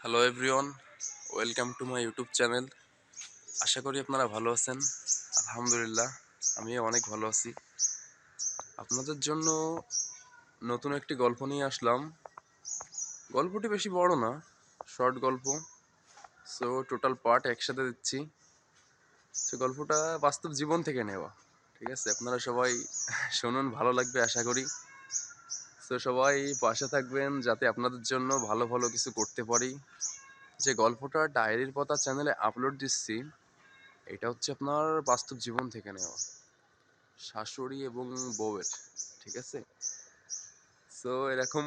Hello everyone, welcome to my YouTube channel. আশা করি আপনারা ভালো আছেন। আলহামদুলিল্লাহ, আমিও অনেক ভালো আছি। আপনাদের জন্য নতুন একটি গল্প নিয়ে আসলাম। গল্পটি বেশি বড় না, শর্ট গল্প। সো টোটাল পার্ট একসাথে দিচ্ছি। সে গল্পটা বাস্তব জীবন থেকে নেওয়া। ঠিক আছে, আপনারা সবাই শুনুন, ভালো লাগবে আশা করি। সো সবাই পাশে থাকবেন যাতে আপনাদের জন্য ভালো ভালো কিছু করতে পারি। যে গল্পটা ডায়েরির পাতা চ্যানেলে আপলোড দিচ্ছি, এটা হচ্ছে আপনার বাস্তব জীবন থেকে নেওয়া, শাশুড়ি এবং বউয়ের। ঠিক আছে, সো এরকম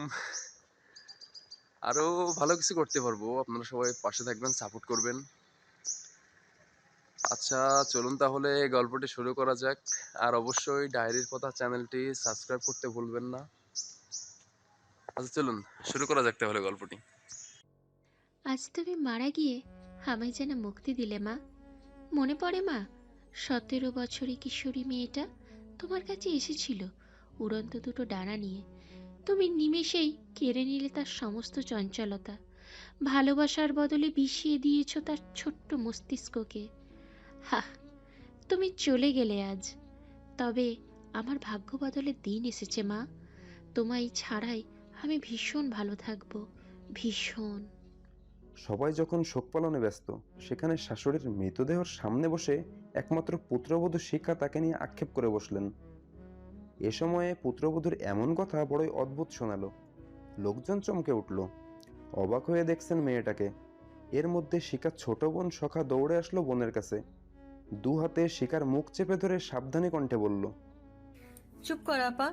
আরো ভালো কিছু করতে পারবো, আপনারা সবাই পাশে থাকবেন, সাপোর্ট করবেন। আচ্ছা, চলুন তাহলে গল্পটি শুরু করা যাক। আর অবশ্যই ডায়েরির কথা চ্যানেলটি সাবস্ক্রাইব করতে ভুলবেন না। আচ্ছা চলুন শুরু করা যাক তাহলে গল্পটি। আজ তুমি মারা গিয়ে আমায় যেন মুক্তি দিলে মা। মনে পড়ে মা, 17 বছরের কিশোরী মেয়েটা তোমার কাছে এসেছিল উড়ন্ত দুটো ডানা নিয়ে। তুমি নিমেষেই কেড়ে নিলে তার সমস্ত চঞ্চলতা, ভালোবাসার বদলে বিষিয়ে দিয়েছ তার ছোট্ট মস্তিষ্ককে। হা, তুমি চলে গেলে আজ, তবে আমার ভাগ্য বদলের দিন এসেছে মা। তোমায় ছাড়াই আমি ভীষণ ভালো থাকবো, ভীষণ। সবাই যখন শোক পালনে ব্যস্ত, সেখানে শাশুড়ির মৃতদেহর সামনে বসে একমাত্র পুত্রবধূ শিখা তাকে নিয়ে আক্ষেপ করে বসলেন। এ সময়ে পুত্রবধূর এমন কথা বড়ই অদ্ভুত শোনালো। লোকজন চমকে উঠল, অবাক হয়ে দেখছেন মেয়েটাকে। এর মধ্যে শিখার ছোট বোন সখা দৌড়ে আসলো বোনের কাছে, দু হাতে শিখার মুখ চেপে ধরে সাবধানী কণ্ঠে বলল, চুপ কর আপা,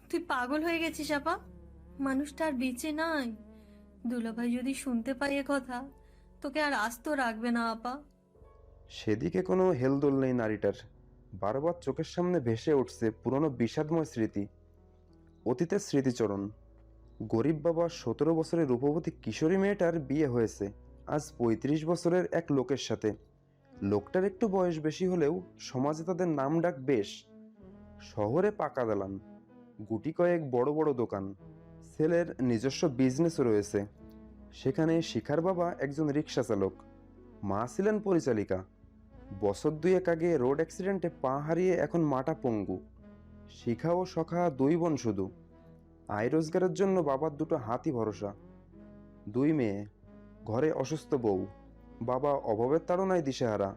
তুই পাগল হয়ে গেছিস আপা। মানুষটা আর বেঁচে নাই। দুলাভাই যদি শুনতে পাই এ কথা, তোকে আর আস্ত রাখবে না আপা। সেদিকে কোনো হেলদোল নেই নারীটার। বারবার চোখের সামনে ভেসে উঠছে পুরনো বিষাদময় স্মৃতি, অতীতের স্মৃতিচরণ। গরিব বাবা 17 বছরের রূপবতী কিশোরী মেয়েটার বিয়ে হয়েছে আজ 35 বছরের এক লোকের সাথে। লোকটার একটু বয়স বেশি হলেও সমাজে তাদের নাম ডাক বেশ। শহরে পাকা দালান, গুটি কয়েক বড় বড় দোকান, ছেলের নিজস্ব বিজনেসও রয়েছে। সেখানে শিখার বাবা একজন রিক্সা চালক, মা ছিলেন পরিচালিকা। বছর দুয়েক আগে রোড অ্যাক্সিডেন্টে পা হারিয়ে এখন মাটা পঙ্গু। শিখা ও সখা দুই বোন শুধু। আয় রোজগারের জন্য বাবার দুটো হাতই ভরসা। দুই মেয়ে, ঘরে অসুস্থ বউ, বাবা অভাবের তাড়নায় দিশেহারা।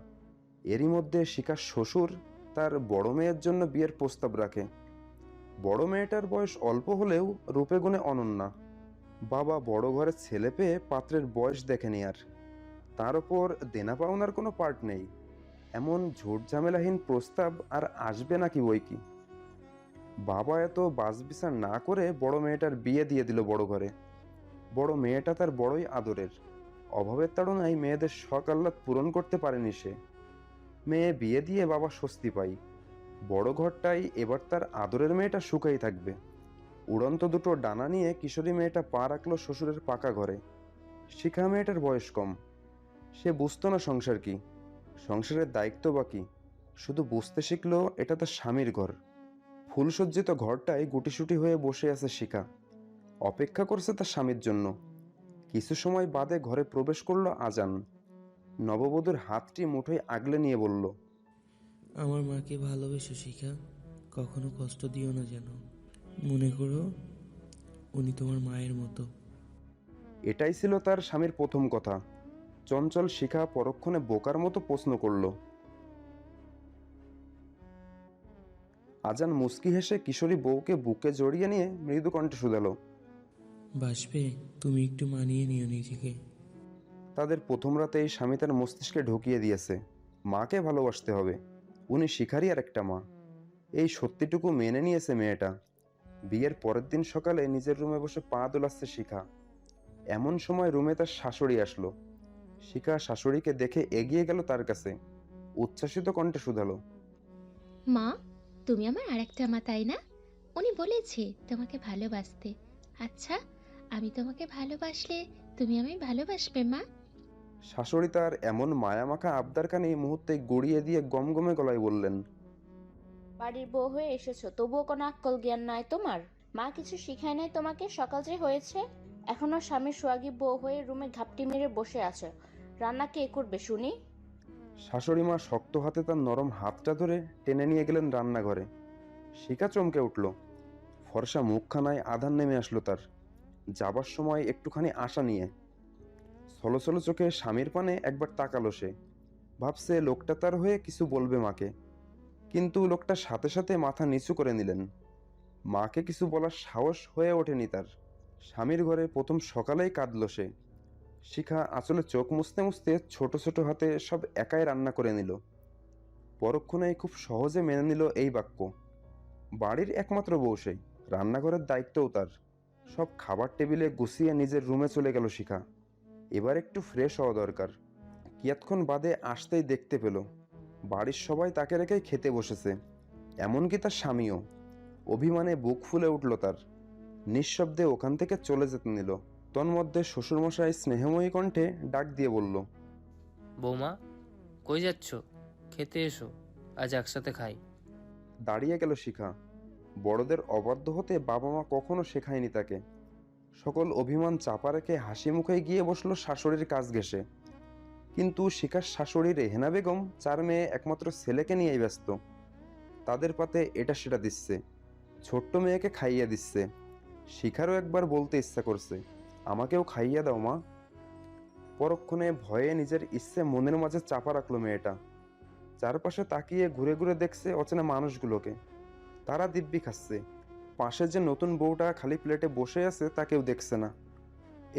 এরই মধ্যে শিখার শ্বশুর তার বড় মেয়ের জন্য বিয়ের প্রস্তাব রাখে। বড় মেয়েটার বয়স অল্প হলেও রূপে গুণে অনন্যা। বাবা বড় ঘরের ছেলে পেয়ে পাত্রের বয়স দেখেনি আর। তার ওপর দেনা পাওনার কোনো পার্ট নেই। এমন ঝুট ঝামেলাহীন প্রস্তাব আর আসবে নাকি বই কি। বাবা এত বাছবিচার না করে বড় মেয়েটার বিয়ে দিয়ে দিল বড় ঘরে। বড় মেয়েটা তার বড়ই আদরের। অভাবের তাড়নায় মেয়েদের শখ আহ্লাদ পূরণ করতে পারেনি সে। মেয়ে বিয়ে দিয়ে বাবা স্বস্তি পাই। বড় ঘরটাই এবার তার আদরের মেয়েটা সুখেই থাকবে। উড়ন্ত দুটো ডানা নিয়ে কিশোরী মেয়েটা পা রাখলো শ্বশুরের পাকা ঘরে। শিখা মেয়েটার বয়স কম, সে বুঝতো না সংসার কি, সংসারের দায়িত্ব বা কি। শুধু বুঝতে শিখলো এটা তার স্বামীর ঘর। ফুলসজ্জিত ঘরটায় গুটিসুটি হয়ে বসে আছে শিখা, অপেক্ষা করছে তার স্বামীর জন্য। কিছু সময় বাদে ঘরে প্রবেশ করলো আজান। নববধূর হাতটি মুঠোয় আগলে নিয়ে বলল, আমার মাকে ভালোবেসো শিখা, কখনো কষ্ট দিও না যেন। মনে করো উনি তোমার মায়ের মতো। এটাই ছিল তার স্বামীর প্রথম কথা। চঞ্চল শিখা পরক্ষণে বোকার মতো প্রশ্ন করল। আজান মুচকি হেসে কিশোরী বউকে বুকে জড়িয়ে নিয়ে মৃদু কণ্ঠে শুধালো, বাসবে, তুমি একটু মানিয়ে নিও নিজেকে। তাদের প্রথম রাতেই স্বামী তার মস্তিষ্কে ঢুকিয়ে দিয়েছে মাকে ভালোবাসতে হবে। উনি শিখারই আর একটা মা। এই সত্যিটুকু মেনে নিয়েছে মেয়েটা। বিয়ের পরের দিন সকালে নিজের রুমে বসে পা দোলাচ্ছে শিখা। এমন সময় রুমে তার শাশুড়ি আসলো। শিখা শাশুড়িকে দেখে এগিয়ে গেল তার কাছে, উচ্ছ্বাসিত কণ্ঠে শুধালো, মা, তুমি আমার আরেকটা মা তাই না? উনি বলেছে তোমাকে ভালোবাসতে। আচ্ছা, আমি তোমাকে ভালোবাসলে তুমি আমায় ভালোবাসবে মা? শাশুড়ি তার এমন মায়ামাখা আবদার কানে এই মুহূর্তে গড়িয়ে দিয়ে গমগমে গলায় বললেন, বাড়ির বউ হয়ে এসেছো, তবুও কোনো আক্কল জ্ঞান নাই তোমার? মা কিছু শিখায় নাই তোমাকে সকাল যে হয়েছে? এখনো স্বামীর সোহাগী বউ হয়ে রুমে ঘাপটি মেরে বসে আছে। রান্না কে করবে শুনি? শাশুড়ি মা শক্ত হাতে তার নরম হাতটা ধরে টেনে নিয়ে গেলেন রান্নাঘরে। শিখা চমকে উঠল। ফর্সা মুখখানায় আধার নেমে আসলো তার। যাবার সময় একটুখানি আশা নিয়ে ছলছল চোখে স্বামীর পানে একবার তাকালো সে। ভাবছে লোকটা তার হয়ে কিছু বলবে মাকে, কিন্তু লোকটা সাথে সাথে মাথা নিচু করে নিলেন। মাকে কিছু বলার সাহস হয়ে ওঠেনি তার। স্বামীর ঘরে প্রথম সকালেই কাঁদল সে। শিখা আঁচলে চোখ মুছতে মুছতে ছোট ছোট হাতে সব একাই রান্না করে নিল। পরক্ষণেই খুব সহজে মেনে নিল এই বাক্য। বাড়ির একমাত্র বউ সে, রান্নাঘরের দায়িত্বও তার। সব খাবার টেবিলে গুছিয়ে নিজের রুমে চলে গেল শিখা। এবার একটু ফ্রেশ হওয়া দরকার। কিয়ৎক্ষণ বাদে আসতেই দেখতে পেল বাড়ির সবাই তাকে রেখেই খেতে বসেছে, এমনকি তার স্বামীও। অভিমানে বুক ফুলে উঠল তার। নিঃশব্দে ওখান থেকে চলে যেতে নিল। তন্মধ্যে শ্বশুরমশাই স্নেহময়ী কণ্ঠে ডাক দিয়ে বলল, বৌমা, কই যাচ্ছ? খেতে এসো, আজ একসাথে খাই। দাঁড়িয়ে গেল শিখা। বড়দের অবাধ্য হতে বাবা মা কখনো শেখায়নি তাকে। সকল অভিমান চাপা রেখে হাসি মুখে গিয়ে বসলো শাশুড়ির কাজ ঘেঁষে। কিন্তু শিখার শাশুড়ি রেহেনা বেগম 4 মেয়ে একমাত্র ছেলেকে নিয়েই ব্যস্ত। তাদের পাতে এটা সেটা দিচ্ছে, ছোট্ট মেয়েকে খাইয়ে দিচ্ছে। শিখারও একবার বলতে ইচ্ছা করছে, আমাকেও খাইয়ে দাও মা। পরক্ষণে ভয়ে নিজের ইচ্ছে মনের মাঝে চাপা রাখলো মেয়েটা। চারপাশে তাকিয়ে ঘুরে ঘুরে দেখছে অচেনা মানুষগুলোকে। তারা দিব্যি খাচ্ছে। পাশে যে নতুন বউটা খালি প্লেটে বসে আছে তাকেও দেখছে না।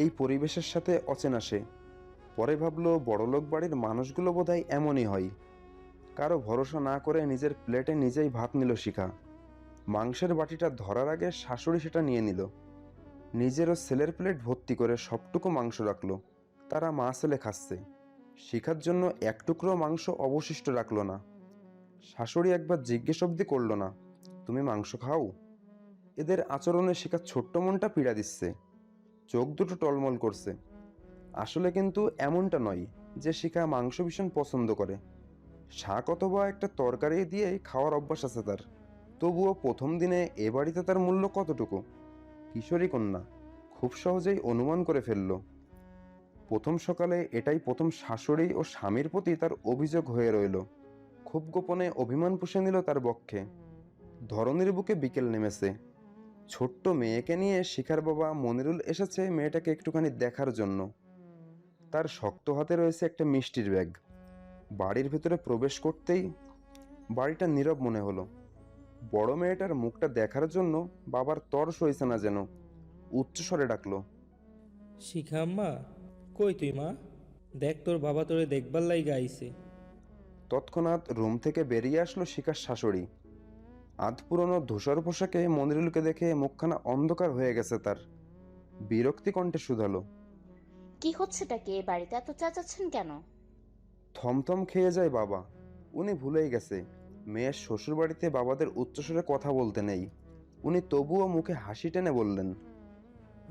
এই পরিবেশের সাথে অচেনা সে। পরে ভাবলো বড়লোক বাড়ির মানুষগুলো বোধহয় এমনই হয়। কারো ভরসা না করে নিজের প্লেটে নিজেই ভাত নিল শিখা। মাংসের বাটিটা ধরার আগে শাশুড়ি সেটা নিয়ে নিল। নিজেরও ছেলের প্লেট ভর্তি করে সবটুকু মাংস রাখলো। তারা মা ছেলে খাচ্ছে। শিখার জন্য এক টুকরো মাংস অবশিষ্ট রাখলো না। শাশুড়ি একবার জিজ্ঞেস অব্দি করলো না, তুমি মাংস খাও? এদের আচরণে শিখার ছোট্ট মনটা পীড়া দিচ্ছে। চোখ দুটো টলমল করছে। আসলে কিন্তু এমনটা নয় যে শিখা মাংস ভীষণ পছন্দ করে। শাক অথবা একটা তরকারি দিয়েই খাওয়ার অভ্যাস আছে তার। তবুও প্রথম দিনে এ বাড়িতে তার মূল্য কতটুকু কিশোরী কন্যা খুব সহজেই অনুমান করে ফেলল। প্রথম সকালে এটাই প্রথম শাশুড়ি ও স্বামীর প্রতি তার অভিযোগ হয়ে রইল। খুব গোপনে অভিমান পুষে নিল তার বক্ষে। ধরনীর বুকে বিকেল নেমেছে। ছোট্ট মেয়েকে নিয়ে শিখার বাবা মনিরুল এসেছে মেয়েটাকে একটুখানি দেখার জন্য। তার শক্ত হাতে রয়েছে একটা মিষ্টির ব্যাগ। বাড়ির ভেতরে প্রবেশ করতেই বাড়িটা নীরব মনে হলো। বড় মেয়েটার মুখটা দেখার জন্য বাবার তর সইছে না যেন। উচ্চস্বরে ডাকলো, শিখা আম্মা, কই তুই মা? দেখ তোর বাবা তোরে দেখবার লাইগা আইছে। তৎক্ষণাৎ রুম থেকে বেরিয়ে আসলো শিখার শাশুড়ি। আধ পুরনো ধূসর পোশাকে মনিরুলকে দেখে মুখখানা অন্ধকার হয়ে গেছে তার। বিরক্তি কণ্ঠে শুধালো, কি হচ্ছেটা কি? এই বাড়িতে এত চেঁচাচ্ছেন কেন? থমথম খেয়ে যায় বাবা। উনি ভুলেই গেছে মেয়ের শ্বশুর বাড়িতে বাবাদের উচ্চস্বরে কথা বলতে নেই। উনি তবুও মুখে হাসি টেনে বললেন,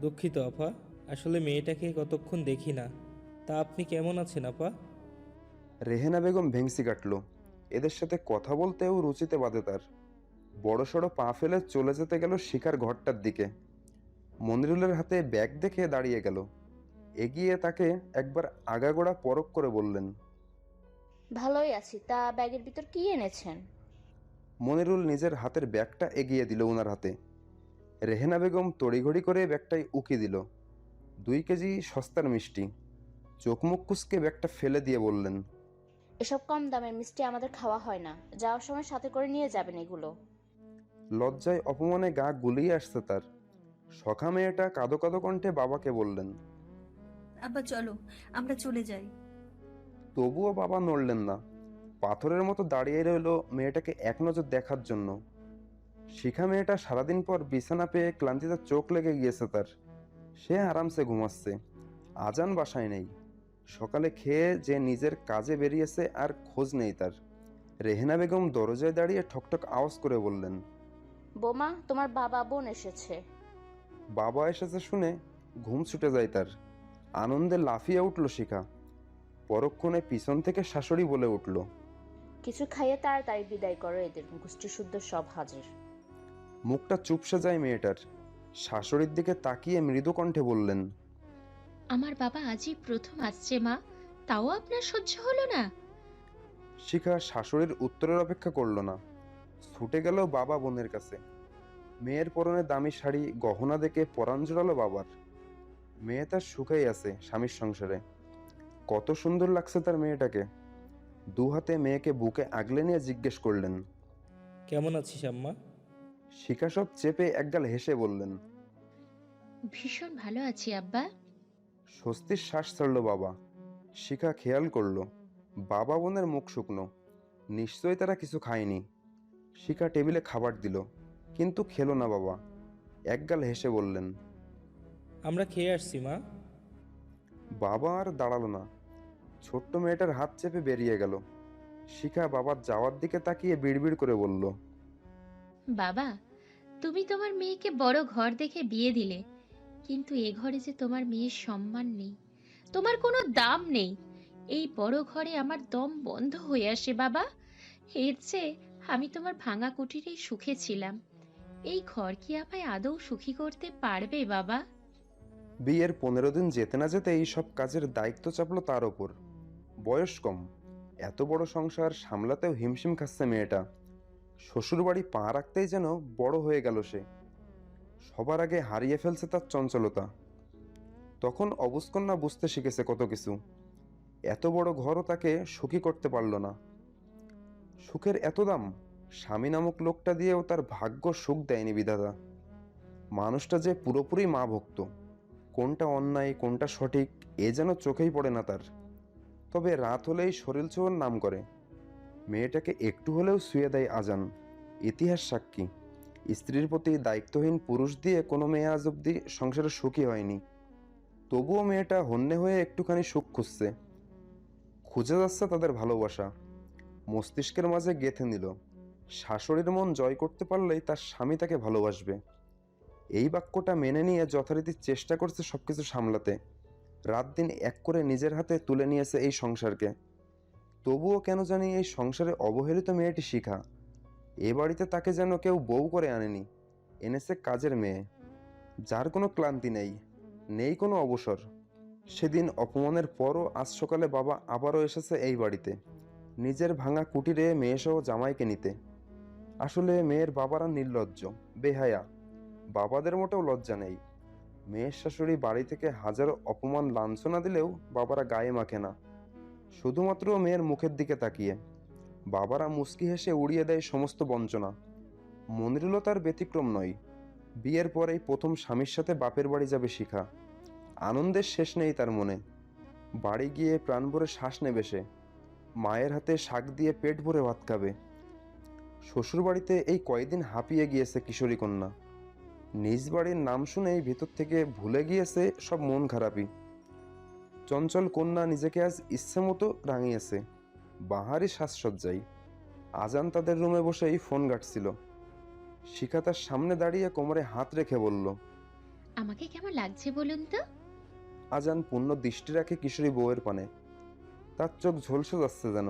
দুঃখিত আপা, আসলে মেয়েটাকে কতক্ষণ দেখি না। তা আপনি কেমন আছেন আপা? রেহেনা বেগম ভেংসি কাটল। এদের সাথে কথা বলতেও রুচিতে বাধে তার। বড়সড় পা ফেলে চলে যেতে গেল শিখার ঘরটার দিকে। মনিরুলের হাতে ব্যাগ দেখে দাঁড়িয়ে গেল। এগিয়ে তাকে একবার আগাগোড়া পরখ করে বললেন, ভালোই আছি, তা ব্যাগের ভিতর কি এনেছেন? মনিরুল নিজের হাতের ব্যাগটা এগিয়ে দিল ওনার হাতে। রেহেনা বেগম তড়িঘড়ি করে ব্যাগটাই উকি দিল। 2 কেজি সস্তার মিষ্টি। চোখ মুখ কুঁচকে ব্যাগটা ফেলে দিয়ে বললেন, এসব কম দামের মিষ্টি আমাদের খাওয়া হয় না। যাওয়ার সময় সাথে করে নিয়ে যাবেন এগুলো। লজ্জায় অপমানে গা গুলিয়ে আসছে তার। সখা মেয়েটা কাঁদো কাঁদো কণ্ঠে বাবাকে বললেন। আব্বা চলো, আমরা চলে যাই। তবুও বাবা নড়লেন না। পাথরের মতো দাঁড়িয়ে রইল মেয়েটাকে এক নজর দেখার জন্য। শিখা মেয়েটা সারাদিন পর বিছানা পেয়ে ক্লান্তিতে চোখ লেগে গিয়েছে তার। সে আরামসে ঘুমাচ্ছে। আজান বাসায় নেই। সকালে খেয়ে যে নিজের কাজে বেরিয়েছে আর খোঁজ নেই তার। রেহেনা বেগম দরজায় দাঁড়িয়ে ঠকঠক আওয়াজ করে বললেন, বোমা, তোমার বাবা বোন এসেছে। বাবা এসেছে শুনে ঘুম ছুটে যায় তার। আনন্দে লাফিয়ে উঠল শিখা। পরক্ষণে পিছন থেকে শাশুড়ি বলে উঠল, কিছু খাইয়ে তাড়াতাড়ি বিদায় করো, এদের গোষ্ঠী শুদ্ধ সব হাজির। মুখটা চুপসে যায় মেয়েটার। শাশুড়ির দিকে তাকিয়ে মৃদু কণ্ঠে বললেন, আমার বাবা আজই প্রথম আসছে মা, তাও আপনার সহ্য হলো না? শিখা শাশুড়ির উত্তরের অপেক্ষা করল না, ছুটে গেল বাবা বোনের কাছে। মেয়ের পরনে দামি শাড়ি গহনা দেখে পরাণ জোড়ালো বাবার। মেয়ে তার সুখেই আছে স্বামীর সংসারে। কত সুন্দর লাগছে তার মেয়েটাকে। দু হাতে মেয়েকে বুকে আগলে নিয়ে জিজ্ঞেস করলেন। কেমন আছিস আম্মা? শিখা সব চেপে একগাল হেসে বললেন। ভীষণ ভালো আছি আব্বা। স্বস্তির শ্বাস ছাড়ল বাবা। শিখা খেয়াল করলো বাবা বোনের মুখ শুকনো, নিশ্চয়ই তারা কিছু খায়নি। শিখা টেবিলে খাবার দিল, কিন্তু খেলো না বাবা। একগাল হেসে বললেন। আমরা খেয়ে আসছি মা। বাবা আর দাঁড়ালো না, ছোট্ট মেয়েটার হাত চেপে বেরিয়ে গেল। শিখা বাবার যাওয়ার দিকে তাকিয়ে বিড়বিড় করে বলল, বাবা, তুমি তোমার মেয়েকে বড় ঘর দেখে বিয়ে দিলে, কিন্তু এ ঘরে যে তোমার মেয়ের সম্মান নেই, তোমার কোনো দাম নেই। এই বড় ঘরে আমার দম বন্ধ হয়ে আসে বাবা। এর চেয়ে আমি তোমার ভাঙা কুটিরেই সুখে ছিলাম। এই ঘর কি আমায় আদৌ সুখী করতে পারবে বাবা? বিয়ের 15 দিন যেতে না যেতে এই সব কাজের দায়িত্ব চাপলো তার ওপর। বয়স কম, এত বড় সংসার সামলাতেও হিমশিম খাচ্ছে মেয়েটা। শ্বশুরবাড়ি পা রাখতেই যেন বড় হয়ে গেল সে। সবার আগে হারিয়ে ফেলছে তার চঞ্চলতা। তখন অবুঝকন্যা বুঝতে শিখেছে কত কিছু। এত বড় ঘরও তাকে সুখী করতে পারল না। সুখের এত দাম, স্বামী নামক লোকটা দিয়েও তার ভাগ্য সুখ দেয়নি বিধাতা। মানুষটা যে পুরোপুরি মা ভক্ত, কোনটা অন্যায় কোনটা সঠিক এ যেন চোখেই পড়ে না তার। তবে রাত হলেই শরীর ছোঁয়ার নাম করে। মেয়েটাকে একটু হলেও শুয়ে দেয় আজান। ইতিহাস সাক্ষী, স্ত্রীর প্রতি দায়িত্বহীন পুরুষ দিয়ে কোনো মেয়ে আজ অব্দি সংসারে সুখী হয়নি। তবুও মেয়েটা হন্যে হয়ে একটুখানি সুখ খুঁজছে, খুঁজে যাচ্ছে তাদের ভালোবাসা। মস্তিষ্কের মাঝে গেঁথে নিল, শাশুড়ির মন জয় করতে পারলেই তার স্বামী তাকে ভালোবাসবে। এই বাক্যটা মেনে নিয়ে যথারীতি চেষ্টা করছে সবকিছু সামলাতে। রাত দিন এক করে নিজের হাতে তুলে নিয়েছে এই সংসারকে। তবুও কেন জানি এই সংসারে অবহেলিত মেয়েটি শিখা। এ বাড়িতে তাকে যেন কেউ বউ করে আনেনি, এনেছে কাজের মেয়ে, যার কোনো ক্লান্তি নেই, নেই কোনো অবসর। সেদিন অপমানের পরও আজ সকালে বাবা আবারও এসেছে এই বাড়িতে, নিজের ভাঙা কুটিরে মেয়েসহ জামাইকে নিতে। আসলে মেয়ের বাবারা নির্লজ্জ, বেহায়া। বাবাদের মোটেও লজ্জা নেই। মেয়ের শাশুড়ি বাড়ি থেকে হাজারো অপমান লাঞ্ছনা দিলেও বাবারা গায়ে মাখে না, শুধুমাত্র মেয়ের মুখের দিকে তাকিয়ে। বাবারা মুচকি হেসে উড়িয়ে দেয় সমস্ত বঞ্চনা। মনিরুলও তার ব্যতিক্রম নয়। বিয়ের পরেই প্রথম স্বামীর সাথে বাপের বাড়ি যাবে শিখা। আনন্দের শেষ নেই তার মনে। বাড়ি গিয়ে প্রাণ ভরে শ্বাস নেবে সে, মায়ের হাতে শাক দিয়ে পেট ভরে ভাত খাবে। শ্বশুরবাড়িতে এই কয়েকদিন হাঁপিয়ে গিয়েছে কিশোরী কন্যা। নিজ বাড়ির নাম শুনেই ভিতর থেকে ভুলে গিয়েছে সব মন খারাপি। চঞ্চল কন্যা নিজেকে আজ ইচ্ছে মতো রাঙিয়েছে বাহারি সাজসজ্জায়। আজান তাদের রুমে বসেই ফোন ঘাঁটছিল। শিখা তার সামনে দাঁড়িয়ে কোমরে হাত রেখে বলল, আমাকে কেমন লাগছে বলুন তো? আজান পূর্ণ দৃষ্টি রাখে কিশোরী বউয়ের পানে। তার চোখ ঝলসে যাচ্ছে যেন।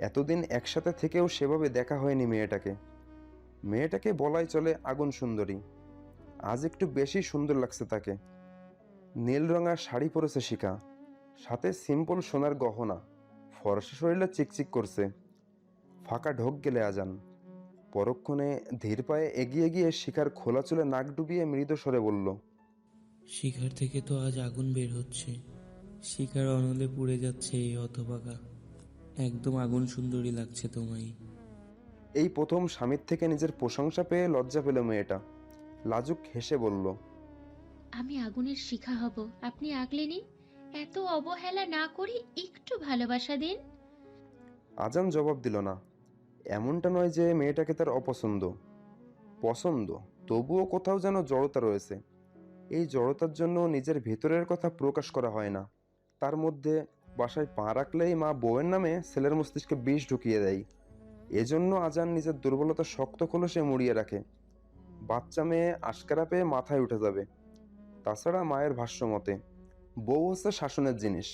এতদিন একসাথে থেকেও সেভাবে দেখা হয়নি মেয়েটাকে। মেয়েটাকে বলাই চলে আগুন সুন্দরী। আজ একটু বেশি সুন্দর লাগছে তাকে। নীল রঙা শাড়ি পরেছে শিখা, সাথে সিম্পল সোনার গহনা। ফর্সা শরীরে চিকচিক করছে। ফাঁকা ঢোক গেলে আজান। পরক্ষণে ধীর পায়ে এগিয়ে গিয়ে শিখার খোলা চুলে নাক ডুবিয়ে মৃদু স্বরে বলল, শিখার থেকে তো আজ আগুন বের হচ্ছে। শিখার অনলে পুড়ে যাচ্ছে এই হতভাগা। একদম আগুন সুন্দরী লাগছে তোমায়। এই প্রথম স্বামীর থেকে নিজের প্রশংসা পেয়ে লজ্জা পেল মেয়েটা। লাজুক হেসে বলল, আমি আগুনের শিখা হব, আপনি আগলে নিন। এত অবহেলা না করে একটু ভালোবাসা দিন। আজান জবাব দিল না। এমনটা নয় যে মেয়েটাকে তার অপছন্দ, পছন্দ। তবুও কোথাও যেন জড়তা রয়েছে। এই জড়তার জন্য নিজের ভেতরের কথা প্রকাশ করা হয় না। তার মধ্যে বাসায় পা রাখলেই মা বউয়ের নামে ছেলের মস্তিষ্কে বিষ ঢুকিয়ে দেয়। এজন্য আজান নিজের দুর্বলতা শক্ত কলসে মুড়িয়ে রাখে। বাচ্চা মেয়ে আশকারা পেয়ে মাথায় উঠে যাবে। তাছাড়া মায়ের ভাষ্য মতে বউ হচ্ছে শাসনের জিনিস,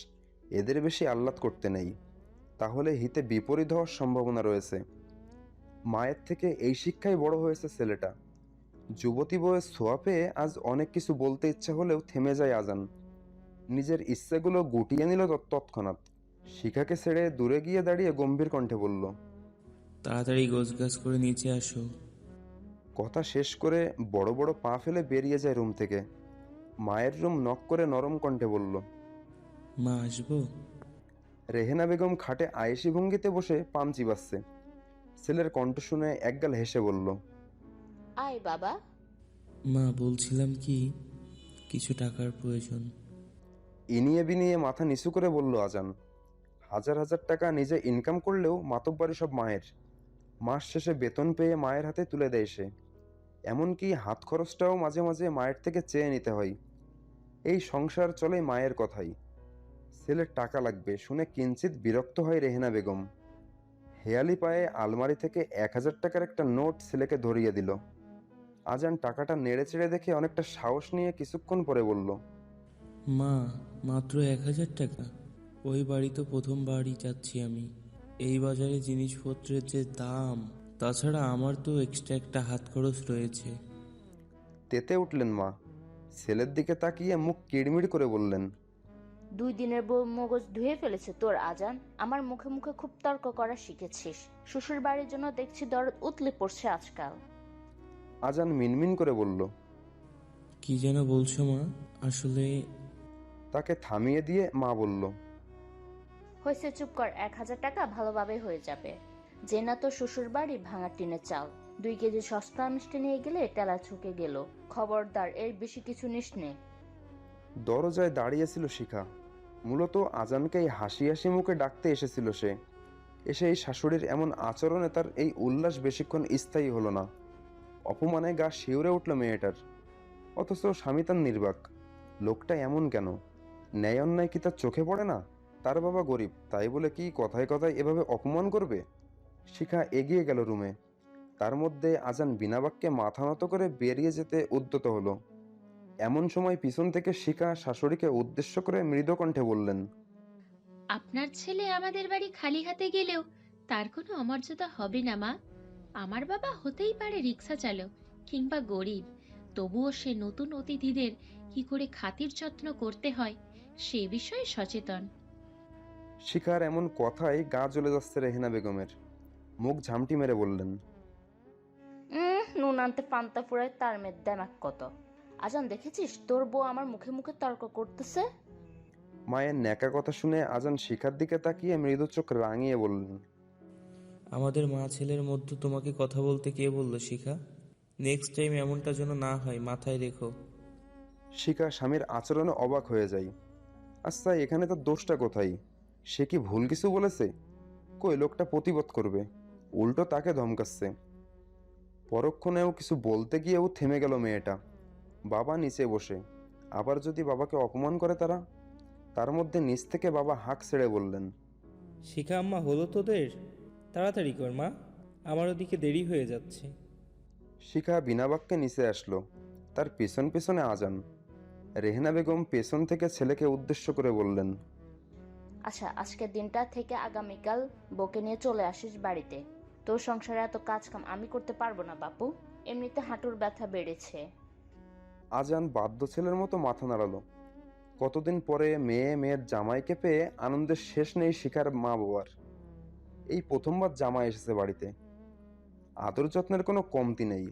এদের বেশি আহ্লাদ করতে নেই, তাহলে হিতে বিপরীত হওয়ার সম্ভাবনা রয়েছে। মায়ের থেকে এই শিক্ষায় বড় হয়েছে ছেলেটা। যুবতী বউয়ের ছোঁয়া পেয়ে আজ অনেক কিছু বলতে ইচ্ছা হলেও থেমে যায় আজান। নিজের ইচ্ছেগুলো গুটিয়ে নিল তৎক্ষণাৎ। শিখাকে ছেড়ে দূরে গিয়ে দাঁড়িয়ে গম্ভীর কণ্ঠে বলল, তাড়াতাড়ি গোছগাছ করে নিচে আসো। কথা শেষ করে বড় বড় পা ফেলে বেরিয়ে যায় রুম থেকে। মায়ের রুম নক করে নরম কণ্ঠে বলল, মা আসবো? রেহেনা বেগম খাটে আয়েশি ভঙ্গিতে বসে পান চিবাচ্ছে। ছেলের কণ্ঠ শুনে একগাল হেসে বলল, আয় বাবা। মা বলছিলাম কি, কিছু টাকার প্রয়োজন। ইনিয়ে বিনিয়ে মাথা নিচু করে বলল আজান। হাজার হাজার টাকা নিজে ইনকাম করলেও মাতব্বরি সব মায়ের। মাস শেষে বেতন পেয়ে মায়ের হাতে তুলে দেয় সে। এমনকি হাত খরচটাও মাঝে মাঝে মায়ের থেকে চেয়ে নিতে হয়। এই সংসার চলে মায়ের কথাই। ছেলের টাকা লাগবে শুনে কিঞ্চিত বিরক্ত হয় রেহেনা বেগম। হেয়ালি পায়ে আলমারি থেকে 1,000 টাকার একটা নোট ছেলেকে ধরিয়ে দিল। আজান টাকাটা নেড়ে চেড়ে দেখে অনেকটা সাহস নিয়ে কিছুক্ষণ পরে বলল, মা, মাত্র 1,000 টাকা? ওই বাড়ি তো প্রথমবারই যাচ্ছি আমি। এই বাজারে জিনিসপত্রের যে দাম, তাছাড়া আমার তো এক্সট্রা একটা হাত খরচ রয়েছে। তেতে উঠলেন মা। ছেলের দিকে তাকিয়ে মুখ কিড়মিড় করে বললেন, 2 দিনের বউ মগজ ধুয়ে ফেলেছে তোর আজান। আমার মুখে মুখে খুব তর্ক করা শিখেছিস। শ্বশুর বাড়ির জন্য দেখছি দরদ উতলে পড়ছে আজকাল। আজান মিনমিন করে বলল। কি যেন বলছো মা? আসলে তাকে থামিয়ে দিয়ে মা বলল, হয়েছে, চুপ কর। 1,000 টাকা ভালোভাবে হয়ে যাবে। যে না তোর শ্বশুর বাড়ি ভাঙা টিনের চাল। 2 কেজি সস্তা মিষ্টি নিয়ে গেলে টেলা ছুকে গেল। খবরদার, এর বেশি কিছু নিস নে। দরজায় দাঁড়িয়েছিল শিখা। মূলত আজানকে এই হাসি হাসি মুখে ডাকতে এসেছিল সে। এসে এই শাশুড়ির এমন আচরণে তার এই উল্লাস বেশিক্ষণ স্থায়ী হলো না। অপমানে গা শিউরে উঠল মেয়েটার। অথচ স্বামী তার নির্বাক। লোকটা এমন কেন? ন্যায় অন্যায় কি তার চোখে পড়ে না? তার বাবা গরিব, তাই বলে কি কথায় কথায় এভাবে অপমান করবে? শিখা এগিয়ে গেল রুমে। তার মধ্যে আজান বিনা বাক্যে মাথা নত করে বেরিয়ে যেতে উদ্যত হলো। এমন সময় পিছন থেকে শিখা শাশুড়িকে উদ্দেশ্য করে মৃদু কণ্ঠে বললেন, আপনার ছেলে আমাদের বাড়ি খালি হাতে গেলেও তার কোনো অমর্যাদা হবে না মা। আমার বাবা হতেই পারে রিক্সা চালক কিংবা গরিব, তবুও সে নতুন অতিথিদের কি করে খাতির যত্ন করতে হয় সে বিষয়ে সচেতন। শিখার এমন কথায় গা জ্বলে যাচ্ছে রেহেনা বেগমের। মুখ ঝামটি মেরে বললেন, নুন আনতে পান্তা ফুরায় তার মেয়ের দেমাক কত। আজান, দেখেছিস তোর বউ আমার মুখে মুখে তর্ক করতেছে। মায়ের ন্যাকা কথা শুনে আজান শিখার দিকে তাকিয়ে মৃদু চোখ রাঙিয়ে বললেন, আমাদের মা ছেলের মধ্যে তোমাকে কথা বলতে কে বললো শিখা? নেক্সট টাইম এমনটা যেন না হয়, মাথায় রেখো। শিখা স্বামীর আচরণে অবাক হয়ে যায়। আচ্ছা, এখানে তার দোষটা কোথায়? সে কি ভুল কিছু বলেছে? কই, লোকটা প্রতিবাদ করবে, উল্টো তাকে ধমকাচ্ছে। পরক্ষণেও কিছু বলতে গিয়েও থেমে গেল মেয়েটা। বাবা নিচে বসে। আবার যদি বাবাকে অপমান করে তারা? তার মধ্যে নিচ থেকে বাবা হাঁক ছেড়ে বললেন, শিখা আম্মা, হলো তোদের? তাড়াতাড়ি কর মা, আমার ওদিকে দেরি হয়ে যাচ্ছে। শিখা বিনা বাক্যে নিচে আসলো। তার পেছন পেছনে আজান। রেহেনা বেগম পেছন থেকে ছেলেকে উদ্দেশ্য করে বললেন, আচ্ছা, আজকের দিনটা থেকে আগামীকাল বউকে নিয়ে চলে আসিস বাড়িতে। তোর সংসারে এত কাজ কাম আমি করতে পারবো না বাপু। এমনিতে হাঁটুর ব্যথা বেড়েছে। আজান বাধ্য ছেলের মতো মাথা নাড়ালো। কতদিন পরে মেয়ের জামাইকে পেয়ে আনন্দের শেষ নেই শিখার মা বাবার। এই প্রথমবার জামাই এসেছে বাড়িতে। আদর যত্নের কোনো কমতি নেই।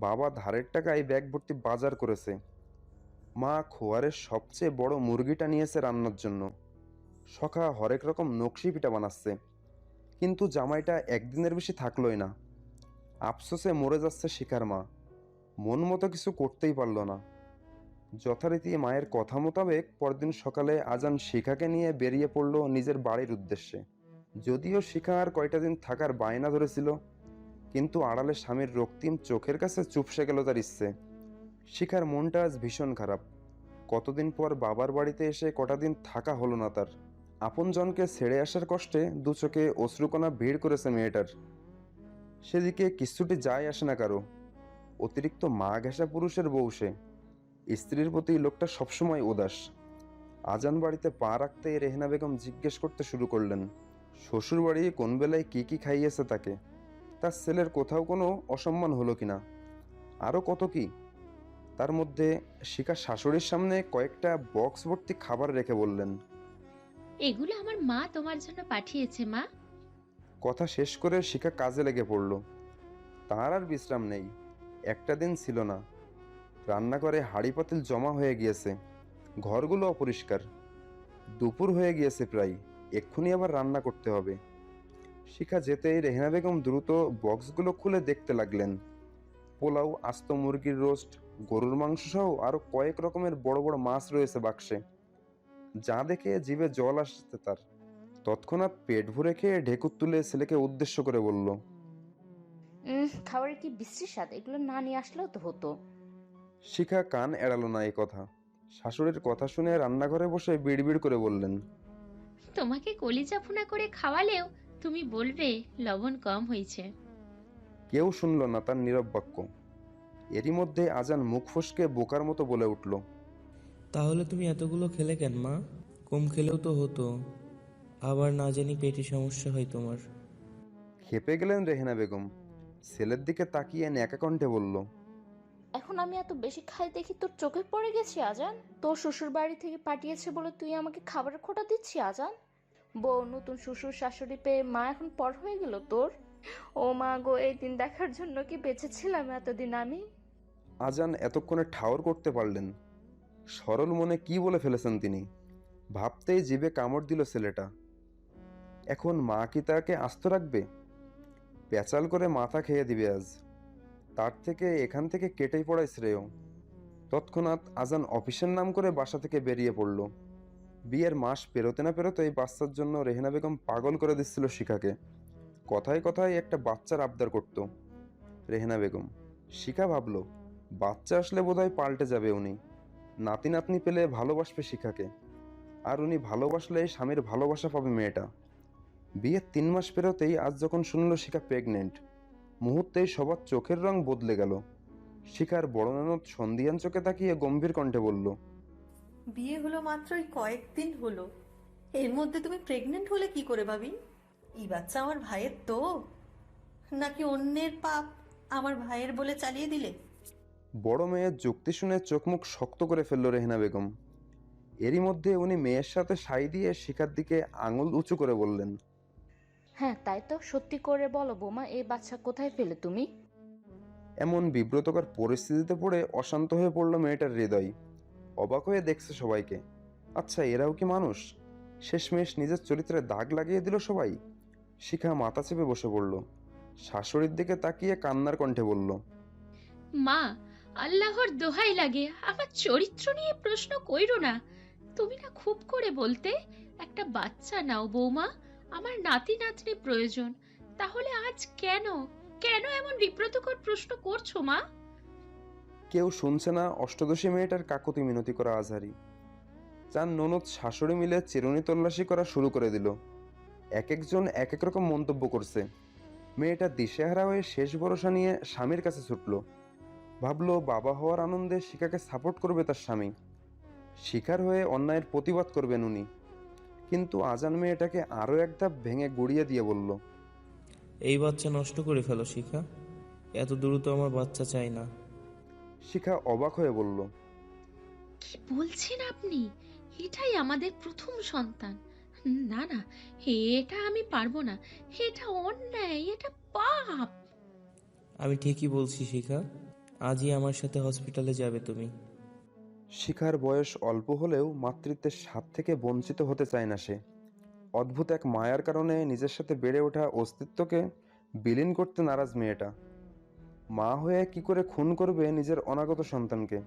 বাবা ধারের টাকায় ব্যাগ ভর্তি বাজার করেছে। মা খোয়ারের সবচেয়ে বড় মুরগিটা নিয়েছে রান্নার জন্য। সখা হরেক রকম নকশি পিঠা বানাচ্ছে। কিন্তু জামাইটা একদিনের বেশি থাকলোই না। আফসোসে মরে যাচ্ছে শিখার মা। মন মতো কিছু করতেই পারল না। যথারীতি মায়ের কথা মোতাবেক পরদিন সকালে আজান শিখাকে নিয়ে বেরিয়ে পড়ল নিজের বাড়ির উদ্দেশ্যে। যদিও শিখা আর কয়টা দিন থাকার বায়না ধরেছিল, কিন্তু আড়ালে স্বামীর রক্তিম চোখের কাছে চুপসে গেল তার ইচ্ছে। শিখার মনটা আজ ভীষণ খারাপ। কতদিন পর বাবার বাড়িতে এসে কটা দিন থাকা হলো না তার। আপনজনকে ছেড়ে আসার কষ্টে দু চোখে অশ্রুকণা ভিড় করেছে মেয়েটার। সেদিকে কিচ্ছুটি যায় আসে না কারো। অতিরিক্ত মা ঘেঁষা পুরুষের বউ সে। স্ত্রীর প্রতি লোকটা সবসময় উদাস। আজান বাড়িতে পা রাখতেই রেহেনা বেগম জিজ্ঞেস করতে শুরু করলেন, শ্বশুর বাড়ি কোন বেলায় কি কি খাইয়েছে তাকে, তার ছেলের কোথাও কোনো অসম্মান হলো কিনা। আরও কত কি। তার মধ্যে শিখা শাশুড়ির সামনে কয়েকটা বক্স ভর্তি খাবার রেখে বললেন। এগুলো আমার মা তোমার জন্য পাঠিয়েছে মা। কথা শেষ করে শিখা কাজে লেগে পড়ল। তার আর বিশ্রাম নেই। একটা দিন ছিল না। রান্নাঘরে হাঁড়ি পাতিল জমা হয়ে গিয়েছে, ঘরগুলো অপরিষ্কার। দুপুর হয়ে গিয়েছে প্রায়, এক্ষুনি আবার রান্না করতে হবে। শিখা যেতেই রেহেনা বেগম দ্রুত বক্সগুলো খুলে দেখতে লাগলেন। পোলাও, আস্ত মুরগির রোস্ট, গরুর মাংস সহ আরো কয়েক রকমের বড় বড় মাছ রয়েছে বাক্সে। যা দেখে জিভে জল আসছে তার। তৎক্ষণাৎ পেট ভরে খেয়ে ঢেকুর তুলে ছেলেকে উদ্দেশ্য করে বলল। খাবারের কি বিশ্রী স্বাদ, এগুলো না নিয়ে আসলেও তো হতো। শিখা কান এড়ালো না এই কথা। শাশুড়ির কথা শুনে রান্নাঘরে বসে বিড়বিড় করে বললেন। তোমাকে কলিজা ভুনা করে খাওয়ালেও তুমি বলবে লবণ কম হয়েছে। কেউ শুনল না তার নীরব বাক্য। এরই মধ্যে আজান মুখ ফসকে বোকার মতো বলে উঠল। তাহলে তুমি এতগুলো খেলে কেন মা? কম খেলেও তো হতো। আবার না জানি পেটে সমস্যা হয় তোমার। খেপে গেলেন রেহেনা বেগম। ছেলের দিকে তাকিয়ে ন্যাকা কণ্ঠে বলল। এখন আমি এত বেশি খাই দেখি তোর চোখে পড়ে গেছি আজান? তোর শ্বশুর বাড়ি থেকে পাঠিয়েছে বলে তুই আমাকে খাবারের খোঁটা দিচ্ছি আজান? বউ, নতুন শ্বশুর শাশুড়ি পেয়ে মা এখন পর হয়ে গেল তোর? ও মা গো, এই দিন দেখার জন্য কি বেঁচে ছিলাম এতদিন আমি? আজান এতক্ষণে ঠাউর করতে পারলেন সরল মনে কি বলে ফেলেছেন তিনি। ভাবতেই জিভে কামড় দিল ছেলেটা। এখন মা কি তাকে আস্ত রাখবে? পেঁচাল করে মাথা খেয়ে দিবে আজ। তার থেকে এখান থেকে কেটেই পড়াই শ্রেয়। তৎক্ষণাৎ আজান অফিসের নাম করে বাসা থেকে বেরিয়ে পড়ল। বিয়ের মাস পেরোতে না পেরোতেই বাচ্চার জন্য রেহেনা বেগম পাগল করে দিচ্ছিল শিখাকে। কথায় কথায় একটা বাচ্চার আবদার করত রেহেনা বেগম। শিখা ভাবল, বাচ্চা আসলে বোধহয় পাল্টে যাবে উনি। নাতি নাতনি পেলে ভালোবাসবে শিখাকে, আর উনি ভালোবাসলে স্বামীর ভালোবাসা পাবে মেয়েটা। বিয়ের 3 মাস পেরোতেই আজ যখন শুনল শিখা প্রেগনেন্ট, মুহূর্তেই সবার চোখের রং বদলে গেল। শিখার বড় ননদ সন্ধিয়ান চোখে তাকিয়ে গম্ভীর কণ্ঠে বলল। বিয়ে হলো মাত্রই কয়েকদিন হলো, এর মধ্যে তুমি প্রেগনেন্ট হলে কি করে ভাবি? এই বাচ্চা আমার ভাইয়ের তো, নাকি অন্যের পাপ আমার ভাইয়ের বলে চালিয়ে দিলে? বড় মেয়ের যুক্তি শুনে চোখ মুখ শক্ত করে ফেলল রেহেনা বেগম। এরই মধ্যে উনি মেয়ের সাথে সাই দিয়ে শিখার দিকে আঙুল উঁচু করে বললেন। হ্যাঁ তাই তো, সত্যি করে বলো বৌমা, এই বাচ্চা কোথায় ফেলে তুমি? এমন বিব্রতকর পরিস্থিতিতে পড়ে অশান্ত হয়ে পড়ল মেয়েটার হৃদয়। অবাক হয়ে দেখছে সবাইকে। আচ্ছা, এরাও কি মানুষ? শেষমেশ নিজের চরিত্রে দাগ লাগিয়ে দিল সবাই। শিখা মাথা চেপে বসে পড়ল। শাশুড়ির দিকে তাকিয়ে কান্নার কণ্ঠে বলল। মা, আল্লাহর দোহাই লাগে আমার চরিত্র নিয়ে প্রশ্ন কইরো না। তুমি না খুব করে বলতে একটা বাচ্চা নাও বৌমা, আমার নাতি নাতনি প্রয়োজন। তাহলে আজ কেন কেন এমন বিব্রতকর প্রশ্ন করছো মা? কেউ শুনছে না অষ্টদশী মেয়েটার কাকুতি মিনতি করা আজহারি। চার ননদ শাশুড়ি মিলে চিরুনি তল্লাশি করা শুরু করে দিল। এক একজন এক এক রকম মন্তব্য করছে। মেয়েটা দিশেহারা হয়ে শেষ ভরসা নিয়ে স্বামীর কাছে ছুটল। ভাবলো বাবা হওয়ার আনন্দে শিখাকে সাপোর্ট করবে তার স্বামী, শিকার হয়ে অন্যায়ের প্রতিবাদ করবেন উনি। কিন্তু আজান মেয়েটাকে আরো এক ধাপ ভেঙে গুড়িয়ে দিয়ে বলল। এই বাচ্চা নষ্ট করে ফেলো শিখা, এত দ্রুত আমার বাচ্চা চাই না। শিখা অবাক হয়ে বলল। কি বলছেন আপনি? এটাই আমাদের প্রথম সন্তান। না না, এটা আমি পারবো না। এটা অন্যায়, এটা পাপ। আমি ঠিকই বলছি শিখা, আজই আমার সাথে হসপিটালে যাবে তুমি। শিখার বয়স অল্প হলেও মাতৃত্বের স্বাদ থেকে বঞ্চিত হতে চায় না সে। অদ্ভুত এক মায়ার কারণে নিজের সাথে বেড়ে ওঠা অস্তিত্বকে বিলীন করতে নারাজ মেয়েটা। মা হয়ে কি করে খুন করবে নিজের অনাগত সন্তানকে?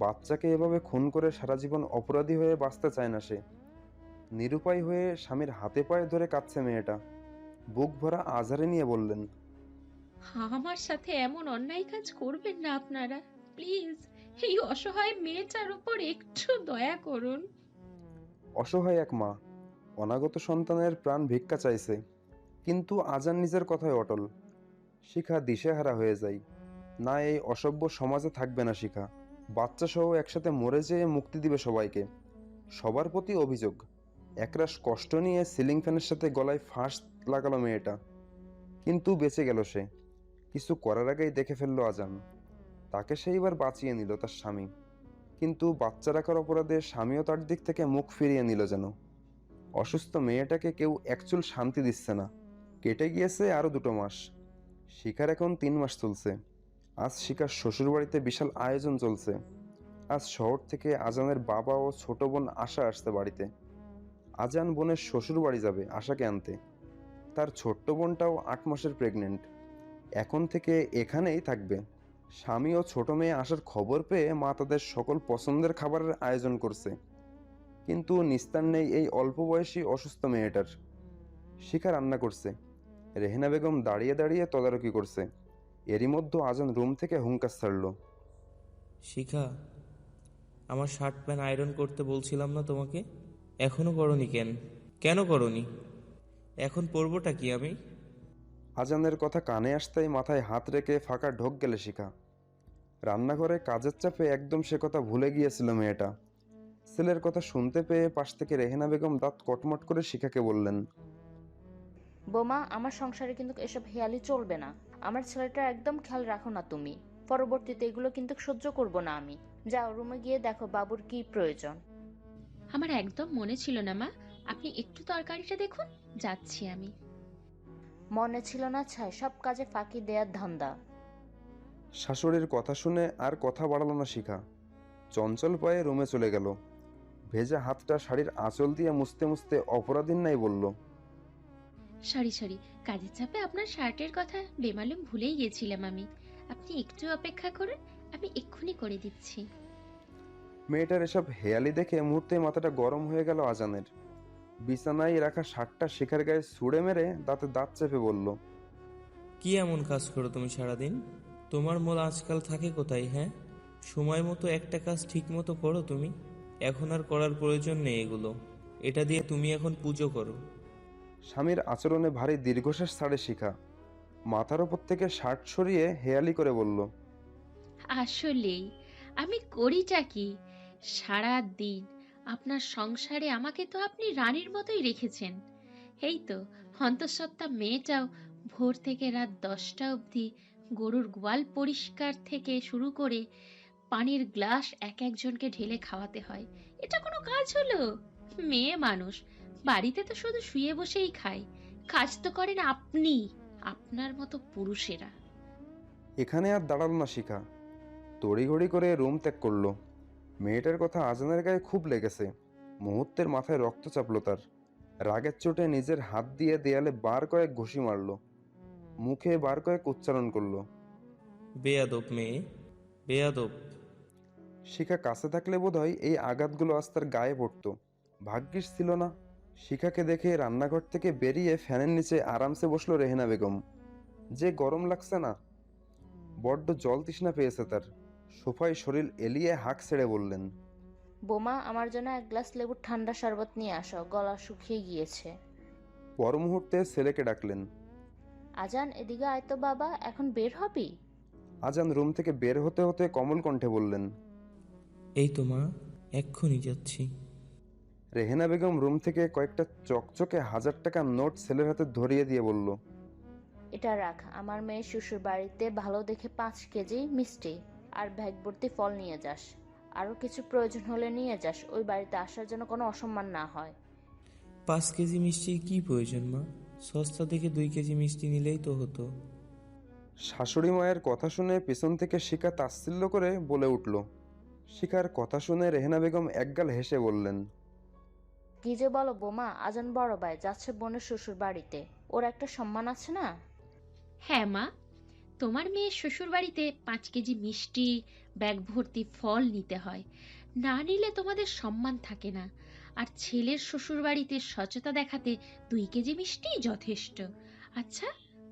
বাচ্চাকে এভাবে খুন করে সারা জীবন অপরাধী হয়ে বাঁচতে চায় না সে। নিরুপায় হয়ে স্বামীর হাতে পায়ে ধরে কাঁদছে মেয়েটা। বুক ভরা আজারে নিয়ে বললেন। আমার সাথে এমন অন্যায় কাজ করবেন না আপনারা, প্লিজ। এই অসহায় মেয়েটার উপর একটু দয়া করুন। অসহায় এক মা অনাগত সন্তানের প্রাণ ভিক্ষা চাইছে, কিন্তু আজান নিজের কথায় অটল। শিখা দিশেহারা হয়ে যায়। না, এই অসভ্য সমাজে থাকবে না শিখা। বাচ্চা সহ একসাথে মরে যেয়ে মুক্তি দিবে সবাইকে। সবার প্রতি অভিযোগ। একরাশ কষ্ট নিয়ে সিলিং ফ্যানের সাথে গলায় ফাঁস লাগালো মেয়েটা, কিন্তু বেঁচে গেল সে। কিছু করার আগেই দেখে ফেললো আজান। তাকে সেইবার বাঁচিয়ে নিল তার স্বামী, কিন্তু বাচ্চা রাখার অপরাধে স্বামীও তার দিক থেকে মুখ ফিরিয়ে নিল যেন। অসুস্থ মেয়েটাকে কেউ একচুল শান্তি দিচ্ছে না। কেটে গিয়েছে আরো 2 মাস। শিখার এখন 3 মাস চলছে। আজ শিখার শ্বশুরবাড়িতে বিশাল আয়োজন চলছে। আজ শহর থেকে আজানের বাবা ও ছোট বোন আশা আসছে বাড়িতে। আজান বোনের শ্বশুর বাড়ি যাবে আশাকে আনতে। তার ছোট্ট বোনটাও 8 মাসের প্রেগনেন্ট। এখন থেকে এখানেই থাকবে। স্বামী ও ছোট মেয়ে আসার খবর পেয়ে মা তাদের সকল পছন্দের খাবারের আয়োজন করছে, কিন্তু নিস্তার নেই এই অল্প বয়সী অসুস্থ মেয়েটার। শিখা রান্না করছে, রেহেনা বেগম দাঁড়িয়ে দাঁড়িয়ে তদারকি করছে। এরই মধ্যে আজান রুম থেকে হুঙ্কার ছাড়ল। শিখা, আমার শার্ট প্যান্ট আয়রন করতে বলছিলাম না তোমাকে? এখনো করনি কেন? কেন করনি? এখন পরবোটা কি আমি? আজানের কথা কানে আসতেই মাথায় হাত রেখে ফাঁকা ঢোক গেলে শিখা। রান্নাঘরে কাজের চাপে একদম সে কথা ভুলে গিয়েছিল মেয়েটা। ছেলের কথা শুনতে পেয়ে পাশ থেকে রেহেনা বেগম দাঁত কটমট করে শিখাকে বললেন, বোমা, আমার সংসারে কিন্তু এসব হেয়ালি চলবে না। আমার ছেলেটার একদম খেয়াল রাখো না তুমি। পরবর্তীতে এগুলো কিন্তু সহ্য করব না আমি। যাও রুমে গিয়ে দেখো বাবুর কি প্রয়োজন। আমার একদম মনে ছিল না মা, আপনি একটু তরকারিটা দেখুন, যাচ্ছি আমি। মনে ছিল না ছাই, সব কাজে ফাঁকি দেয়ার ধান্দা। শাশুড়ির কথা শুনে আর কথা বাড়ালো না শিখা। চঞ্চল পায়ে রুমে চলে গেল। ভেজা হাতটা শাড়ির আঁচল দিয়ে মুছতে মুছতে অপরাধীন নাই বলল, সরি সরি, কাজের চাপে আপনার শার্টের কথা বেমালুম ভুলেই গেছিলাম আমি। আপনি একটু অপেক্ষা করুন, আমি এক্ষুনি করে দিচ্ছি। মেয়েটার এসব হেয়ালি দেখে মুহূর্তে মাথাটা গরম হয়ে গেল আজানের। বিছানায় রাখা শার্টটা শিখার গায়ে ছুঁড়ে মেরে দাঁতে দাঁত চেপে বলল, কি এমন কাজ করো তুমি সারাদিন? তোমার মূল আজকাল থাকে কোথায়? হ্যাঁ, সময় মতো একটা কাজ ঠিক মতো করো তুমি। এখন আর করার প্রয়োজন নেই এগুলো। এটা দিয়ে তুমি এখন পুজো করো। স্বামীর আচরণে ভারী দীর্ঘশ্বাস ছাড়ে শিখা। মাথার ওপর থেকে শার্ট সরিয়ে হেয়ালি করে বলল, আসলেই আমি করিটা কি সারা দিন? আপনার সংসারে আমাকে তো আপনি রানীর মতোই রেখেছেন। এই তো অন্তঃসত্ত্বা মেয়েটাও ভোর থেকে রাত 10টা অবধি গরুর গোয়াল পরিষ্কার থেকে শুরু করে পানির গ্লাস এক একজনকে ঢেলে খাওয়াতে হয়। এটা কোনো কাজ হলো? মেয়ে মানুষ, বাড়িতে তো শুধু শুয়ে বসেই খায়। কাজ তো করেন আপনি, আপনার মতো পুরুষেরা। এখানে আর দাঁড়ালো না শিখা, তড়িঘড়ি করে রুম ত্যাগ করলো। মেয়েটার কথা আজানের গায়ে খুব লেগেছে। মুহূর্তের মাথায় রক্ত চাপলো তার। রাগের চোটে নিজের হাত দিয়ে দেয়ালে বার কয়েক ঘুষি মারলো। মুখে বার কয়েক উচ্চারণ করলো। বেয়াদব মেয়ে, বেয়াদব। শিখা কাছে থাকলে বোধহয় এই আঘাতগুলো আজ তার গায়ে পড়তো। ভাগ্যিস ছিল না। শিখাকে দেখে রান্নাঘর থেকে বেরিয়ে ফ্যানের নিচে আরামসে বসলো রেহেনা বেগম। যে গরম লাগছে না, বড্ড জল তৃষ্ণা পেয়েছে তার। সোফায় শরীর এলিয়ে হাঁক ছেড়ে বললেন, বোমা, আমার জন্য এক গ্লাস লেবুর ঠান্ডা শরবত নিয়ে আসো, গলা শুকিয়ে গিয়েছে। পর মুহূর্তে ছেলেকে ডাকলেন। আজান, এদিকে আয় তো বাবা, এখন বের হবি? আজান রুম থেকে বের হতে হতে কমল কণ্ঠে বললেন, এই তো মা, এক্ষুনি যাচ্ছি। রেহেনা বেগম রুম থেকে কয়েকটা চকচকে 1000 টাকার নোট ছেলের হাতে ধরিয়ে দিয়ে বলল, এটা রাখ, আমার মেয়ের শ্বশুর বাড়িতে ভালো দেখে 5 কেজি মিষ্টি আর ব্যাগ ভর্তি ফল নিয়ে যাস। আরও কিছু প্রয়োজন হলে নিয়ে যাস, ওই বাড়িতে আসার জন্য কোনো অসম্মান না হয়। 5 কেজি মিষ্টির কি প্রয়োজন মা? সস্তা দেখে 2 কেজি মিষ্টি নিলেই তো হতো। শাশুড়ি মায়ের কথা শুনে পেছন থেকে শিখা তাচ্ছিল্য করে বলে উঠল। শিখার কথা শুনে রেহেনা বেগম একগাল হেসে বললেন, কি যে বলো বোমা, আজান বড় ভাই যাচ্ছে বোনের শ্বশুর বাড়িতে, ওর একটা সম্মান আছে না? হ্যাঁ মা, তোমার মেয়ের শ্বশুরবাড়িতে 5 কেজি মিষ্টি, ব্যাগ ভর্তি ফল নিতে হয়। না নিলে তোমাদের সম্মান থাকে না। আর ছেলের শ্বশুরবাড়িতে স্বচ্ছতা দেখাতে 2 কেজি মিষ্টিই যথেষ্ট। আচ্ছা,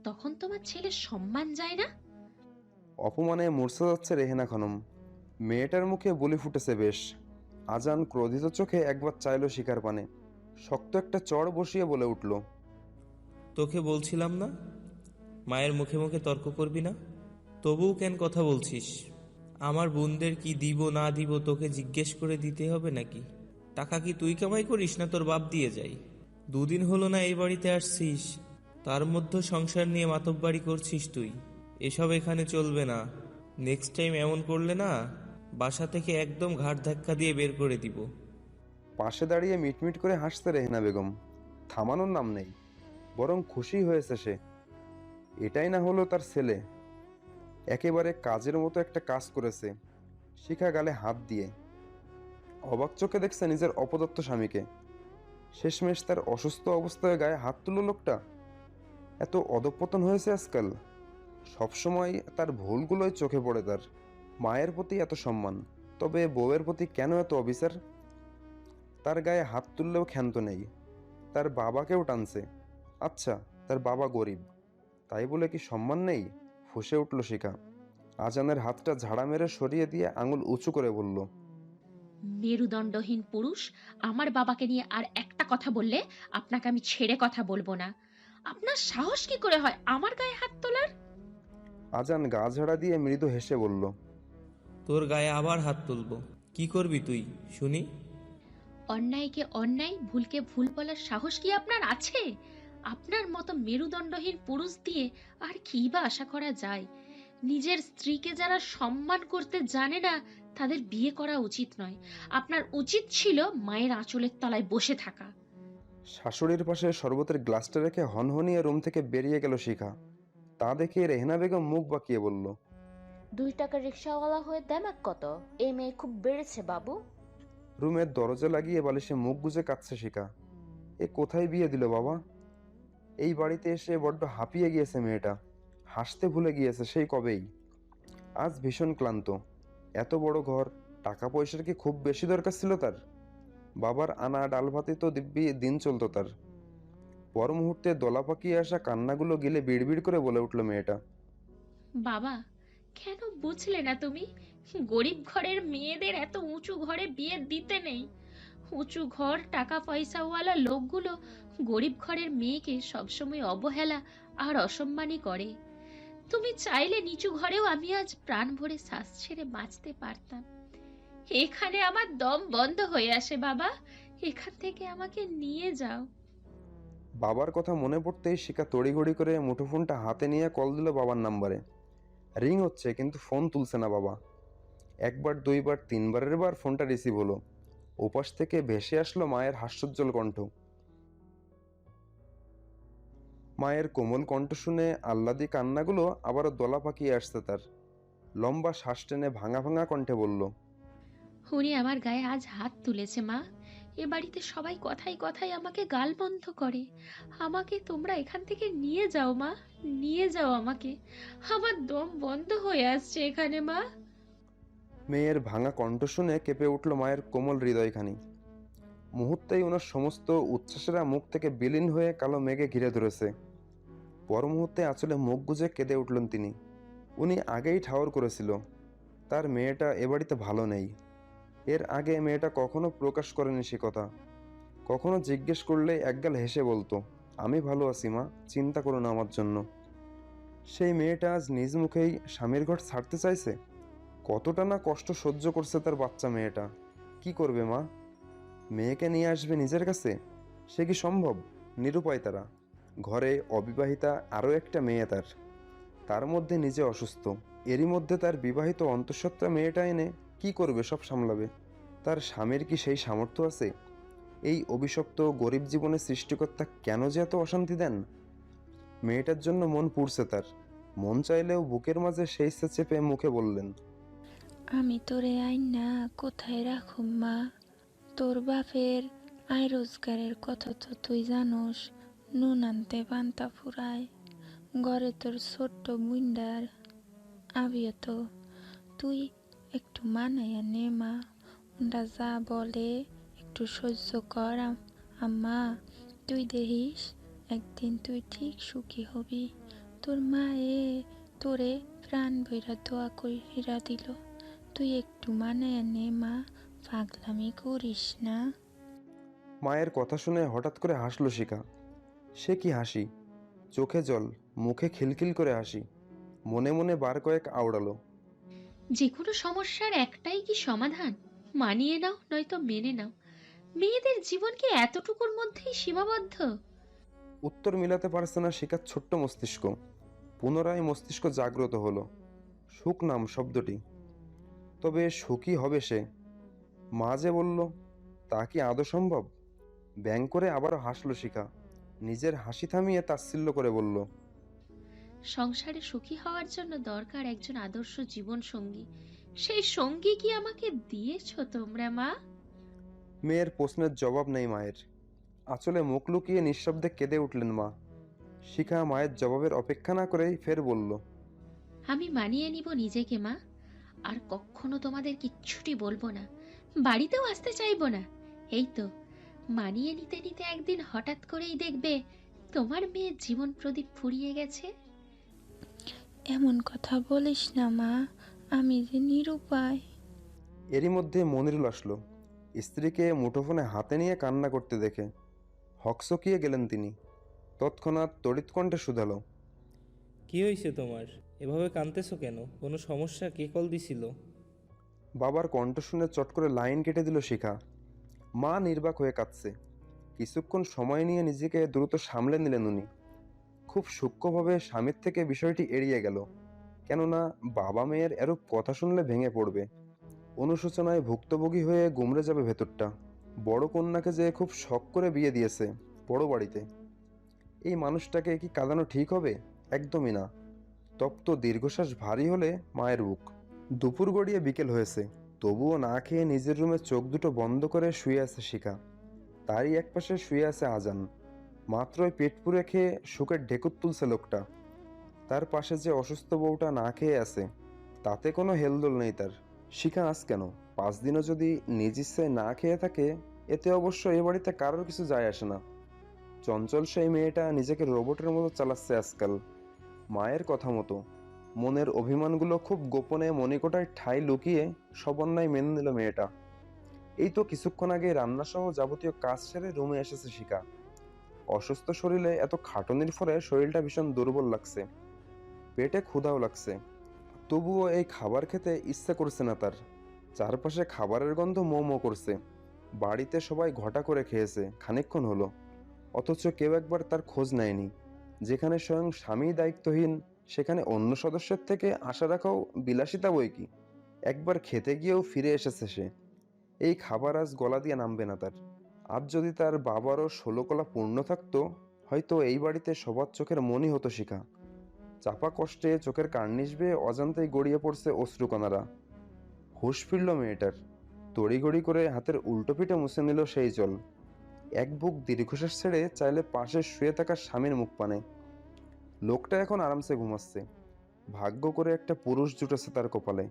তখন তোমার ছেলের সম্মান যায় না? অপমানে মূর্ছা যাচ্ছে রেহেনা খানম। মেয়েটার মুখে বুলি ফুটেছে বেশ। আজান ক্রোধিত চোখে একবার চাইল শিখার পানে। শক্ত একটা চড় বসিয়ে বলে উঠল, তোকে বলছিলাম না মায়ের মুখে মুখে তর্ক করবি না? তবুও কেন কথা বলছিস? আমার বোনদের কি দিব না দিব তোকে জিজ্ঞেস করে দিতে হবে নাকি? টাকা কি তুই কামাই করিস না তোর বাপ দিয়ে যায়? 2 দিন হলো না এই বাড়িতে আসছিস, তার মধ্যে সংসার নিয়ে মাতব্বাড়ি করছিস তুই। এসব এখানে চলবে না। নেক্সট টাইম এমন করলে না, বাসা থেকে একদম ঘাট ধাক্কা দিয়ে বের করে দিব। পাশে দাঁড়িয়ে মিটমিট করে হাসছে রেহেনা বেগম। থামানোর নাম নেই, বরং খুশি হয়েছে সে। এটাই না হলো তার ছেলে। একেবারে কাজের মতো একটা কাজ করেছে। শিখা গালে হাত দিয়ে অবাক চোখে দেখছে নিজের অপদত্ত স্বামীকে। শেষমেশ তার অসুস্থ অবস্থায় গায়ে হাত তুলল লোকটা। এত অধঃপতন হয়েছে আজকাল। সবসময় তার ভুলগুলোই চোখে পড়ে তার। মায়ের প্রতি এত সম্মান, তবে বউয়ের প্রতি কেন এত অবিচার? তার গায়ে হাত তুললেও ক্ষান্ত নেই। তার বাবাকেও টানছে। আচ্ছা, তার বাবা গরিব, তাই বলে কি সম্মান নেই? ফুঁসে উঠল শিখা। আজানের হাতটা ঝাড়া মেরে সরিয়ে দিয়ে আঙুল উঁচু করে বলল, মেরুদণ্ডহীন পুরুষ, আমার বাবাকে নিয়ে আর একটা কথা বললে আপনাকে আমি ছেড়ে কথা বলবো না। আপনার সাহস কি করে হয় আমার গায়ে হাত তোলার? আজান গা ঝাড়া দিয়ে মৃদু হেসে বলল, তোর গায়ে আবার হাত তুলবো। কি করবি তুই শুনি? অন্যায়কে অন্যায়, ভুলকে ভুল বলার সাহস কি আপনার আছে? আপনার মতো মেরুদণ্ডহীন পুরুষ দিয়ে আর কি বা আশা করা যায়? নিজের স্ত্রীকে যারা সম্মান করতে জানে না, তাদের বিয়ে করা উচিত নয়। আপনার উচিত ছিল মায়ের আঁচলের তলায় বসে থাকা। শাশুড়ির পাশে শরবতের গ্লাসটা রেখে হনহনিয়ে রুম থেকে বেরিয়ে গেল শিখা। তা দেখে রেহেনা বেগম মুখ বাঁকিয়ে বলল, 2 টাকা রিক্সাওয়ালা হয়ে দেমাক কত? এই মেয়ে খুব বেড়েছে বাবু। রুমের দরজা লাগিয়ে বালিশে মুখ গুজে কাঁদছে শিখা। এ কোথায় বিয়ে দিল বাবা? এই বাড়িতে এসে বড্ড হাঁপিয়ে গিয়েছে মেয়েটা। হাসতে ভুলে গিয়েছে সেই কবেই। আজ ভীষণ ক্লান্ত। এত বড় ঘর, টাকা পয়সার কি খুব বেশি দরকার ছিল তার? বাবার আনা ডাল ভাতে তো দিব্যি দিন চলতো তার। পর মুহূর্তে দলা পাকিয়ে আসা কান্নাগুলো গিলে বিড়বিড় করে বলে উঠল মেয়েটা, বাবা, কেন বুঝলে না তুমি? গরিব ঘরের মেয়েদের এত উঁচু ঘরে বিয়ে দিতে নেই। উঁচু ঘর, টাকা পয়সাওয়ালা লোকগুলো গরিব ঘরের মেয়েকে সবসময় অবহেলা আর অসম্মানই করে। তুমি চাইলে নিচু ঘরেও আমি আজ প্রাণ ভরে শ্বাস ছেড়ে বাঁচতে পারতাম। এখানে আমার দম বন্ধ হয়ে আসে বাবা। এখান থেকে আমাকে নিয়ে যাও। বাবার কথা মনে পড়তেই শিখা তড়িঘড়ি করে মুঠোফোনটা হাতে নিয়ে কল দিল বাবার নাম্বারে। রিং হচ্ছে কিন্তু ফোন তুলছে না বাবা। একবার, দুইবার, তিনবারের বার ফোনটা রিসিভ হলো। ওপাশ থেকে ভেসে আসলো মায়ের হাস্যোজ্জ্বল কণ্ঠ। মায়ের কোমল কণ্ঠ শুনে আহ্লাদি কান্নাগুলো আবারও দলা পাকিয়ে আসছে তার। লম্বা শ্বাস টেনে ভাঙা ভাঙা কণ্ঠে বলল, উনি আমার গায়ে আজ হাত তুলেছে মা। এ বাড়িতে সবাই কথায় কথায় আমাকে গালমন্দ করে। আমাকে তোমরা এখান থেকে নিয়ে যাও মা, নিয়ে যাও আমাকে। আমার দম বন্ধ হয়ে আসছে এখানে মা। মেয়ের ভাঙা কণ্ঠ শুনে কেঁপে উঠল মায়ের কোমল হৃদয়খানি। মুহূর্তেই ওনার সমস্ত উচ্ছ্বাসেরা মুখ থেকে বিলীন হয়ে কালো মেঘে ঘিরে ধরেছে। পর মুহূর্তে আঁচলে মুখ গুজে কেঁদে উঠলেন তিনি। উনি আগেই ঠাওর করেছিল তার মেয়েটা এ বাড়িতে ভালো নেই। এর আগে মেয়েটা কখনো প্রকাশ করেনি সে কথা। কখনো জিজ্ঞেস করলে একগাল হেসে বলতো, আমি ভালো আছি মা, চিন্তা করো না আমার জন্য। সেই মেয়েটা আজ নিজ মুখেই স্বামীর ঘর ছাড়তে চাইছে। কতটা না কষ্ট সহ্য করছে তার বাচ্চা মেয়েটা। কি করবে মা? মেয়েকে নিয়ে আসবে নিজের কাছে? সে কি সম্ভব? নিরুপায় তারা। ঘরে অবিবাহিতা আরও একটা মেয়ে তার, তার মধ্যে নিজে অসুস্থ। এরই মধ্যে তার বিবাহিত অন্তঃসত্ত্বা মেয়েটা এনে কি করবে, সব সামলাবে? তার স্বামীর কি সেই সামর্থ্য আছে? এই অভিশপ্ত গরিব জীবনের সৃষ্টিকর্তা কেন যে এত অশান্তি দেন? মেয়েটার জন্য মন পুড়ছে তার। মন চাইলেও বুকের মাঝে সেই ইচ্ছা চেপে মুখে বললেন, আমি তোরে আইন না কোথায় রাখুম মা? তোর বাপের আয় রোজগারের কথা তো তুই জানোস। নুন আনতে পান্তা ফুরায়। ঘরে তোর ছোট্ট বুইন্ডার আবিও তো। তুই একটু মানাইয়া নে মা। ওরা যা বলে একটু সহ্য কর আম্মা। তুই দেখিস একদিন তুই ঠিক সুখী হবি। তোর মায়ে তোরে প্রাণ ভৈরা দোয়া কইরা দিল। তুই একটু মানাইয়া নে মা, পাগলামি করিস না। মায়ের কথা শুনে হঠাৎ করে হাসলো শিখা। সে কি হাসি! চোখে জল, মুখে খিলখিল করে হাসি। মনে মনে বার কয়েক আওড়ালো। যে কোনো সমস্যার একটাই কি সমাধান? মানিয়ে নাও নয়তো মেনে নাও। মেয়েদের জীবন কি এতটুকুর মধ্যেই সীমাবদ্ধ? উত্তর মিলাতে পারছে না শিখার ছোট্ট মস্তিষ্ক। পুনরায় মস্তিষ্ক জাগ্রত হলো। সুখ নাম শব্দটি। তবে সুখী হবে সে? মা যে বলল, তা কি আদৌ সম্ভব? ব্যাং করে আবারও হাসল শিখা। নিজের হাসি থামিয়ে তাচ্ছিল্য করে বলল, সংসারে সুখী হওয়ার জন্য দরকার একজন আদর্শ জীবন সঙ্গী। সেই সঙ্গী কি আমাকে দিয়েছো তোমরা মা? মেয়ের প্রশ্নের জবাব নেই মায়ের। আঁচলে মুখ লুকিয়ে নিঃশব্দে কেঁদে উঠলেন মা। শিখা মায়ের জবাবের অপেক্ষা না করেই ফের বলল, আমি মানিয়ে নিব নিজেকে মা। আর কখনো তোমাদের কিচ্ছুটি বলবো না, বাড়িতেও আসতে চাইবো না। এই তো মানিয়ে নিতে নিতে একদিন হঠাৎ করেই দেখবে তোমার মেয়ের জীবন প্রদীপ ফুরিয়ে গেছে। এমন কথা বলিস না মা, আমি যে নিরুপায়। এরই মধ্যে মনিরুল আসলো। স্ত্রীকে মুঠোফোনে হাতে নিয়ে কান্না করতে দেখে হকচকিয়ে গেলেন তিনি। তৎক্ষণাৎ তড়িৎ কণ্ঠে শুধালো, কি হয়েছে তোমার? এভাবে কাঁদতেছো কেন? কোনো সমস্যা? কে কল দিছিল? বাবার কণ্ঠ শুনে চট করে লাইন কেটে দিল শিখা। মা নির্বাক হয়ে কাঁদছে। কিছুক্ষণ সময় নিয়ে নিজেকে দ্রুত সামলে নিলেন উনি। খুব সূক্ষ্মভাবে স্বামীর থেকে বিষয়টি এড়িয়ে গেল, কেননা বাবা মেয়ের এরূপ কথা শুনলে ভেঙে পড়বে। অনুশোচনায় ভুক্তভোগী হয়ে গুমড়ে যাবে ভেতরটা। বড় কন্যাকে যে খুব শখ করে বিয়ে দিয়েছে বড় বাড়িতে, এই মানুষটাকে কি কাঁদানো ঠিক হবে? একদমই না। তপ্ত দীর্ঘশ্বাস ভারী হলে মায়ের বুক। দুপুর গড়িয়ে বিকেল হয়েছে, তবুও না খেয়ে নিজের রুমে চোখ দুটো বন্ধ করে শুয়ে আছে শিখা। তারই একপাশে শুয়ে আছে আজান। মাত্রই পেট পুরে খেয়ে সুখের ঢেকুর তুলছে লোকটা। তার পাশে যে অসুস্থ বউটা না খেয়ে আছে, তাতে কোনো হেলদোল নেই তার। শিখা আজ কেন 5 দিনও যদি নিজ ইচ্ছায় না খেয়ে থাকে, এতে অবশ্য এ বাড়িতে কারোর কিছু যায় আসে না। চঞ্চল সেই মেয়েটা নিজেকে রোবটের মতো চালাচ্ছে আজকাল, মায়ের কথা মতো। মনের অভিমানগুলো খুব গোপনে মণিকোটায় ঠাঁই লুকিয়ে সব অন্যায় মেনে নিল মেয়েটা। এই তো কিছুক্ষণ আগে রান্নাসহ যাবতীয় কাজ সেরে রুমে এসেছে শিখা। অসুস্থ শরীরে এত খাটুনির ফলে শরীরটা ভীষণ দুর্বল লাগছে, পেটে ক্ষুধাও লাগছে। তবুও এই খাবার খেতে ইচ্ছে করছে না তার। চারপাশে খাবারের গন্ধ মো মো করছে। বাড়িতে সবাই ঘটা করে খেয়েছে খানিকক্ষণ হলো, অথচ কেউ একবার তার খোঁজ নেয়নি। যেখানে স্বয়ং স্বামী দায়িত্বহীন, সেখানে অন্য সদস্যের থেকে আশা রাখাও বিলাসিতা বই কি। একবার খেতে গিয়েও ফিরে এসেছে সে। এই খাবার আজ গলা দিয়ে নামবে না তার। আজ যদি তার বাবারও 16 কলা পূর্ণ থাকতো, হয়তো এই বাড়িতে সবার চোখের মনি হতো শিখা। চাপা কষ্টে চোখের কার্নিশ বেয়ে অজান্তেই গড়িয়ে পড়ছে অশ্রুকণারা। হুঁশ ফিরল মেয়েটার। তড়িঘড়ি করে হাতের উল্টো পিঠে মুছে নিল সেই জল। এক বুক দীর্ঘশ্বাস ছেড়ে চাইলে পাশে শুয়ে থাকা স্বামীর মুখ পানে। লোকটা এখন আরামসে ঘুমাচ্ছে। ভাগ্য করে একটা পুরুষ জুটেছে তার কপালে।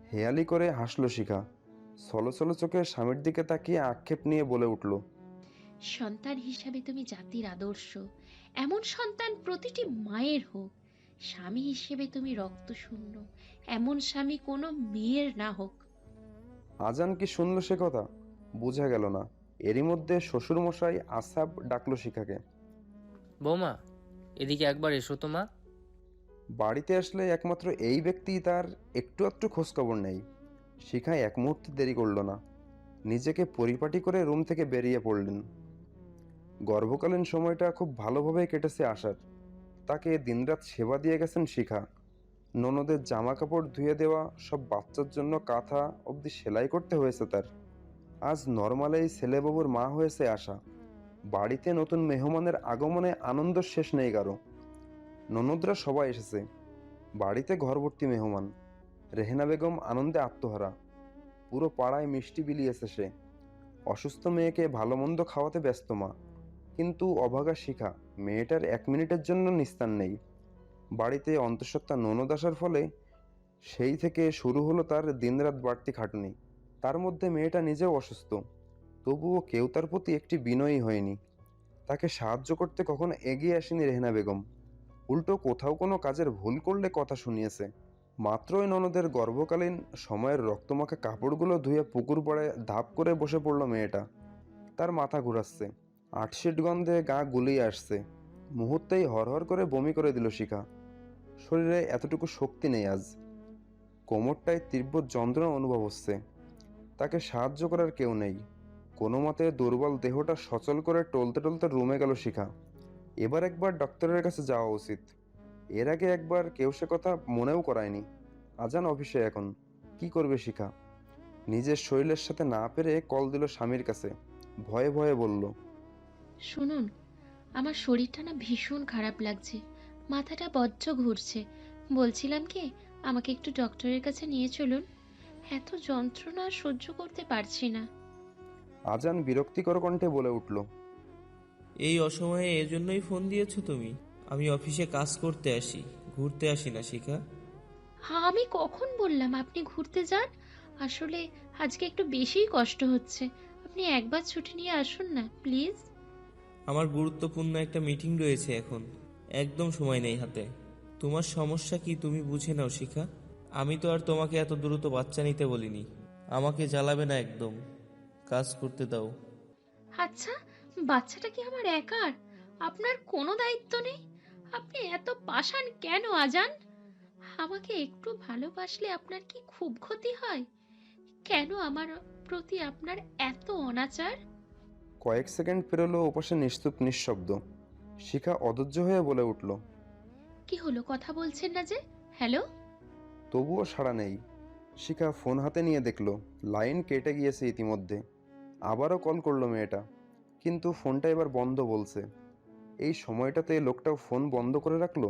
হেয়ালি করে হাসলো শিখা। ছলছল চোখে স্বামীর দিকে তাকিয়ে আক্ষেপ নিয়ে বলে উঠল, সন্তান হিসাবে তুমি জাতির আদর্শ। এমন সন্তান প্রতিটি মায়ের হোক। স্বামী হিসেবে তুমি রক্তশূন্য। এমন স্বামী কোনো মেয়ের না হোক। আজান কি শুনলো সে কথা? বোঝা গেল না। এরই মধ্যে শ্বশুর মশাই আসাব ডাকলো শিখাকে। বৌমা, এদিকে একবার এসো তো মা। বাড়িতে আসলে একমাত্র এই ব্যক্তি তার একটু আধটু খোঁজখবর নেই। শিখা এক মুহূর্তে দেরি করল না। নিজেকে পরিপাটি করে রুম থেকে বেরিয়ে পড়লেন। গর্ভকালীন সময়টা খুব ভালোভাবেই কেটেছে আশার। তাকে দিনরাত সেবা দিয়ে গেছেন শিখা। ননদের জামা কাপড় ধুয়ে দেওয়া, সব বাচ্চার জন্য কাঁথা অবধি সেলাই করতে হয়েছে তার। আজ নর্মালেই ছেলেবাবুর মা হয়েছে আশা। বাড়িতে নতুন মেহমানের আগমনে আনন্দ শেষ নেই কারো। ননদরা সবাই এসেছে। বাড়িতে ঘরভর্তি মেহমান। রেহেনা বেগম আনন্দে আত্মহারা। পুরো পাড়ায় মিষ্টি বিলিয়েছে সে। অসুস্থ মেয়েকে ভালো মন্দ খাওয়াতে ব্যস্ত মা। কিন্তু অভাগা শিখা মেয়েটার 1 মিনিটের জন্য নিস্তার নেই। বাড়িতে অন্তঃসত্ত্বা ননদ আসার ফলে সেই থেকে শুরু হলো তার দিনরাত বাড়তি খাটুনি। তার মধ্যে মেয়েটা নিজেও অসুস্থ। তবুও কেউ তার প্রতি একটি বিনয়ী হয়নি। তাকে সাহায্য করতে কখনো এগিয়ে আসেনি রেহেনা বেগম। উল্টো কোথাও কোনো কাজের ভুল করলে কথা শুনিয়েছে। মাত্রই ননদের গর্ভকালীন সময়ের রক্তমাখা কাপড়গুলো ধুয়ে পুকুর পাড়ে ধাপ করে বসে পড়ল মেয়েটা। তার মাথা ঘুরাচ্ছে, আটশিট গন্ধে গা গুলিয়ে আসছে। মুহূর্তেই হরহর করে বমি করে দিল শিখা। শরীরে এতটুকু শক্তি নেই আজ। কোমরটায় তীব্র যন্ত্রণা অনুভব হচ্ছে। তাকে সাহায্য করার কেউ নেই। কোনো মতে দুর্বল দেহটা সচল করে টলতে টলতে রুমে গেল শিখা। এবার একবার ডক্টরের কাছে যাওয়া উচিত। এর আগে একবার কেউ সে কথা মনেও করায়নি। আজান অফিসে এখন, কি করবে শিখা? নিজের শরীরের সাথে না পেরে কল দিল স্বামীর কাছে, ভয়ে ভয়ে বলল, শুনুন, আমার শরীরটা না ভীষণ খারাপ লাগছে, মাথাটা বজ্র ঘুরছে। বলছিলাম কি, আমাকে একটু ডক্টরের কাছে নিয়ে চলুন, এত যন্ত্রণা আর সহ্য করতে পারছি না। আজান বিরক্তিকর কণ্ঠে বলে উঠল, এই অসময়ে এজন্যই ফোন দিয়েছো তুমি? আমি অফিসে কাজ করতে আসি, ঘুরতে আসি না শিখা। হ্যাঁ, আমি কখন বললাম আপনি ঘুরতে যান? আসলে আজকে একটু বেশিই কষ্ট হচ্ছে, আপনি একবার ছুটি নিয়ে আসুন না প্লিজ। আমার গুরুত্বপূর্ণ একটা মিটিং রয়েছে এখন, একদম সময় নেই হাতে। তোমার সমস্যা কি তুমি বুঝে নাও শিখা। আমি তো আর তোমাকে এত দ্রুত বাচ্চা নিতে বলিনি। আমাকে জ্বালাবে না একদম, কাজ করতে দাও। আচ্ছা, বাচ্চাটা কি আমার একার? আপনার কোনো দায়িত্ব নেই? আপনি এত পাষাণ কেন আজান? আমাকে একটু ভালোবাসলে আপনার কি খুব ক্ষতি হয়? কেন আমার প্রতি আপনার এত অনাচার? কয়েক সেকেন্ড পেরোলো ওপাশে নিস্তুপ নিঃশব্দ। শিখা অধৈর্য হয়ে বলে উঠল, কি হলো, কথা বলছেন না যে? হ্যালো? তবুও সাড়া নেই। শিখা ফোন হাতে নিয়ে দেখলো লাইন কেটে গিয়েছে ইতিমধ্যে। আবারও কল করলো মেয়েটা, কিন্তু ফোনটা এবার বন্ধ বলছে। এই সময়টাতে লোকটাও ফোন বন্ধ করে রাখলো।